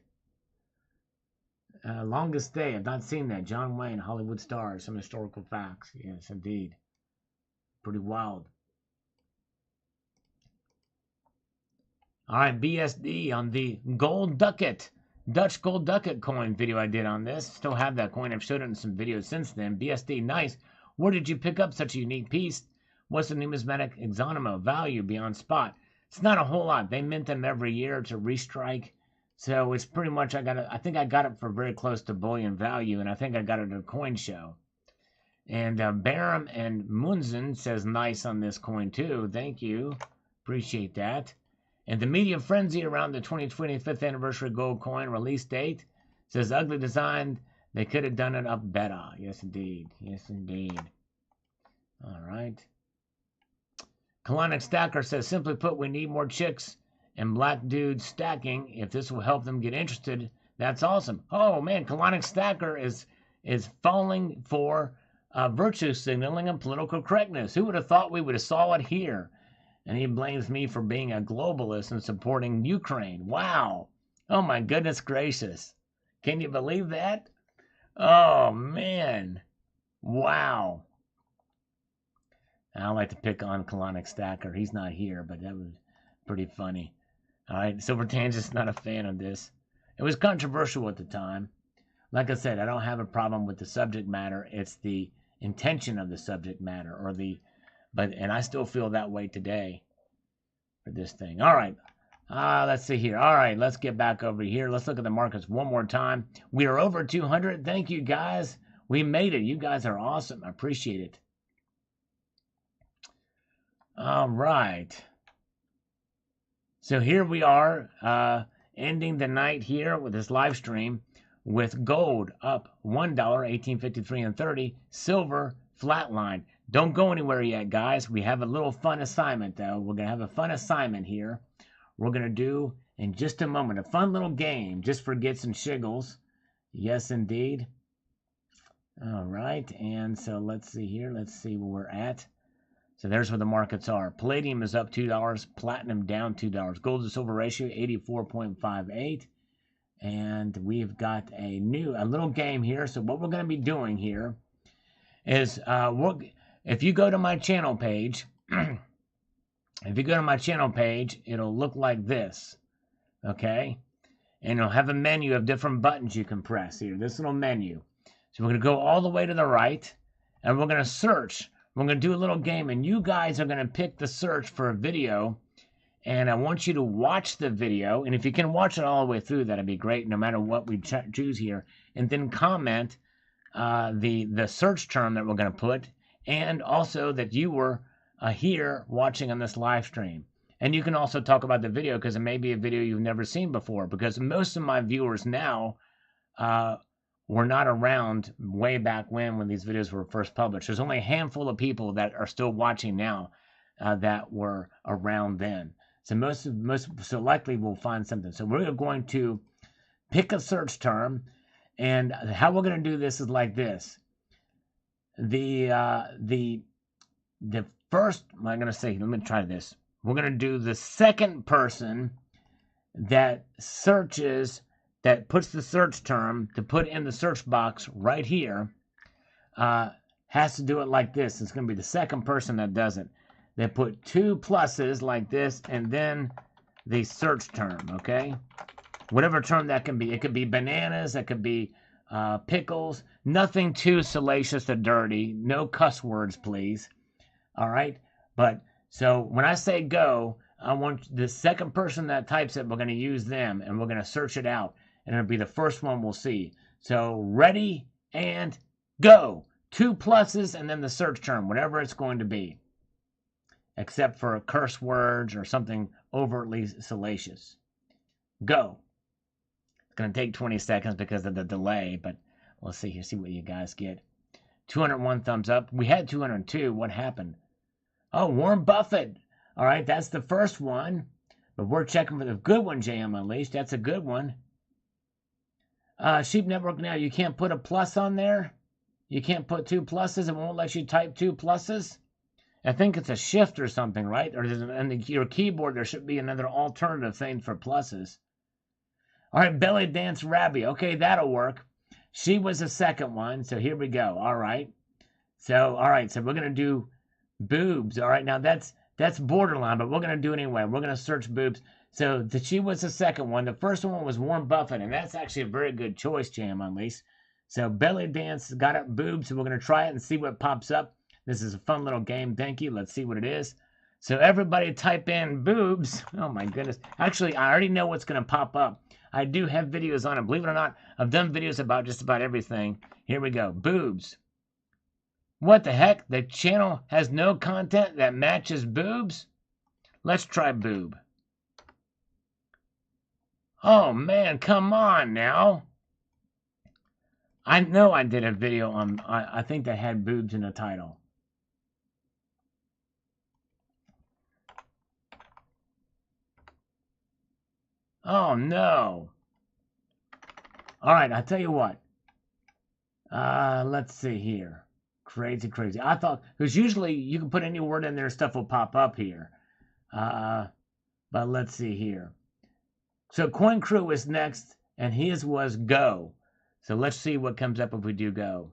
Longest Day. I've not seen that. John Wayne, Hollywood Stars, some historical facts. Yes, indeed. Pretty wild. All right, BSD on the gold ducat. Dutch gold ducat coin video I did on this. Still have that coin. I've showed it in some videos since then. BSD, nice. Where did you pick up such a unique piece? What's the numismatic exonema value beyond spot? It's not a whole lot. They mint them every year to restrike. So it's pretty much, I think I got it for very close to bullion value, and I think I got it at a coin show. And Barum and Munzen says nice on this coin too. Thank you. Appreciate that. And the media frenzy around the 2025th anniversary gold coin release date says ugly design. They could have done it up better. Yes, indeed. Yes, indeed. All right. Colonic Stacker says, simply put, we need more chicks and black dudes stacking. If this will help them get interested, that's awesome. Oh, man, Colonic Stacker is falling for virtue signaling and political correctness. Who would have thought we would have saw it here? And he blames me for being a globalist and supporting Ukraine. Wow. Oh, my goodness gracious. Can you believe that? Oh, man. Wow. I like to pick on Colonic Stacker. He's not here, but that was pretty funny. All right, Silver Tangent's not a fan of this. It was controversial at the time. Like I said, I don't have a problem with the subject matter. It's the intention of the subject matter, and I still feel that way today for this thing. All right, let's see here. All right, let's get back over here. Let's look at the markets one more time. We are over 200. Thank you, guys. We made it. You guys are awesome. I appreciate it. All right. So here we are, ending the night here with this live stream with gold up $1, 18.53 and 30. Silver flatline. Don't go anywhere yet, guys. We have a little fun assignment, though. We're going to have a fun assignment here. We're going to do, in just a moment, a fun little game just for gets and shiggles. Yes, indeed. All right. And so let's see here. Let's see where we're at. So there's where the markets are. Palladium is up $2. Platinum down $2. Gold to silver ratio 84.58. And we've got a little game here. So what we're going to be doing here is, if you go to my channel page, it'll look like this. Okay? And it'll have a menu of different buttons you can press here. This little menu. So we're going to go all the way to the right. And we're going to search. We're going to do a little game, and you guys are going to pick the search for a video, and I want you to watch the video, and if you can watch it all the way through, that'd be great, no matter what we choose here, and then comment the search term that we're going to put, and also that you were here watching on this live stream. And you can also talk about the video, because it may be a video you've never seen before, because most of my viewers now were not around way back when these videos were first published. There's only a handful of people that are still watching now that were around then. So most likely we'll find something. So we're going to pick a search term, and how we're going to do this is like this. The first, I'm going to say, let me try this. We're going to do the second person that searches, that puts the search term to put in the search box right here, has to do it like this. It's going to be the second person that does it. They put 2 pluses like this, and then the search term, okay? Whatever term that can be. It could be bananas, it could be pickles, nothing too salacious or dirty. No cuss words, please. All right? But, so when I say go, I want the second person that types it, we're going to use them, and we're going to search it out. And it'll be the first one we'll see. So ready and go. 2 pluses and then the search term, whatever it's going to be. Except for curse words or something overtly salacious. Go. It's going to take 20 seconds because of the delay, but we'll see here, see what you guys get. 201 thumbs up. We had 202. What happened? Oh, Warren Buffett. All right, that's the first one. But we're checking for the good one, JM Unleashed. That's a good one. Sheep Network now, you can't put a plus on there? You can't put 2 pluses? It won't let you type 2 pluses? I think it's a shift or something, right? Or in your keyboard, there should be another alternative thing for pluses. All right, Belly Dance Rabbi. Okay, that'll work. She was the second one, so here we go. All right. So we're going to do boobs. All right, now that's borderline, but we're going to do it anyway. We're going to search boobs. So she was the second one. The first one was Warren Buffett, and that's actually a very good choice, Jam Unleashed. So Belly Dance got up boobs, so we're going to try it and see what pops up. This is a fun little game. Thank you. Let's see what it is. So everybody type in boobs. Oh, my goodness. Actually, I already know what's going to pop up. I do have videos on it. Believe it or not, I've done videos about just about everything. Here we go. Boobs. What the heck? The channel has no content that matches boobs? Let's try boob. Oh, man, come on now. I know I did a video on, I think that had boobs in the title. Oh, no. All right, I'll tell you what. Let's see here. Crazy. I thought, because usually you can put any word in there, stuff will pop up here. But let's see here. So Coin Crew is next, and his was go. So let's see what comes up if we do go.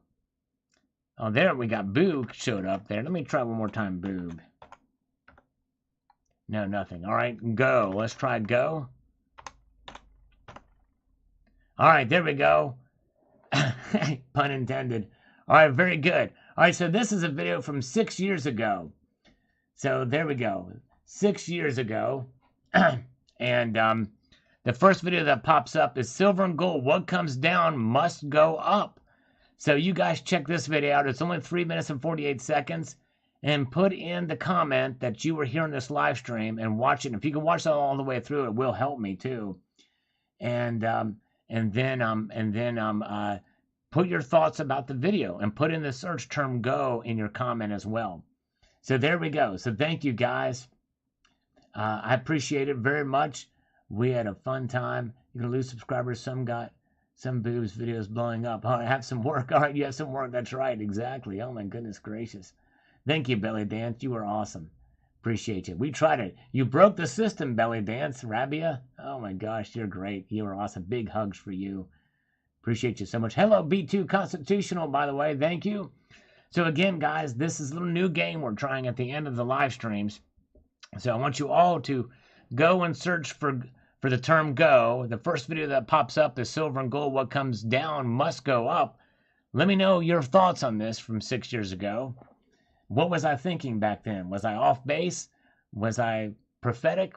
Oh, there we got Boog showed up there. Let me try one more time, Boog. No, nothing. All right, go. Let's try go. All right, there we go. Pun intended. All right, very good. All right, so this is a video from 6 years ago. So there we go. 6 years ago. And the first video that pops up is silver and gold. What comes down must go up. So you guys check this video out. It's only 3 minutes and 48 seconds. And put in the comment that you were here on this live stream and watching. If you can watch that all the way through, it will help me too. And then put your thoughts about the video and put in the search term "go" in your comment as well. So there we go. So thank you guys. I appreciate it very much. We had a fun time. You're gonna lose subscribers. Some got some boobs videos blowing up. All right, have some work. All right, you have some work. That's right, exactly. Oh my goodness gracious. Thank you, Belly Dance. You were awesome. Appreciate you. We tried it. You broke the system, Belly Dance. Rabia. Oh my gosh, you're great. You were awesome. Big hugs for you. Appreciate you so much. Hello, B2 Constitutional, by the way. Thank you. So again, guys, this is a little new game we're trying at the end of the live streams. So I want you all to go and search for the term "go." The first video that pops up is silver and gold. What comes down must go up. Let me know your thoughts on this from 6 years ago. What was I thinking back then? Was I off base? Was I prophetic?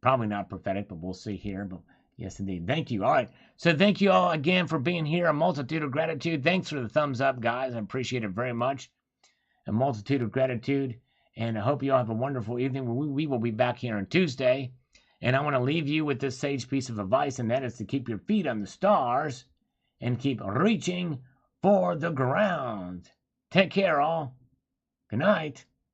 Probably not prophetic, but we'll see here. But yes, indeed. Thank you. All right. So thank you all again for being here. A multitude of gratitude. Thanks for the thumbs up, guys. I appreciate it very much. A multitude of gratitude. And I hope you all have a wonderful evening. We will be back here on Tuesday. And I want to leave you with this sage piece of advice, and that is to keep your feet on the stars and keep reaching for the ground. Take care, all. Good night.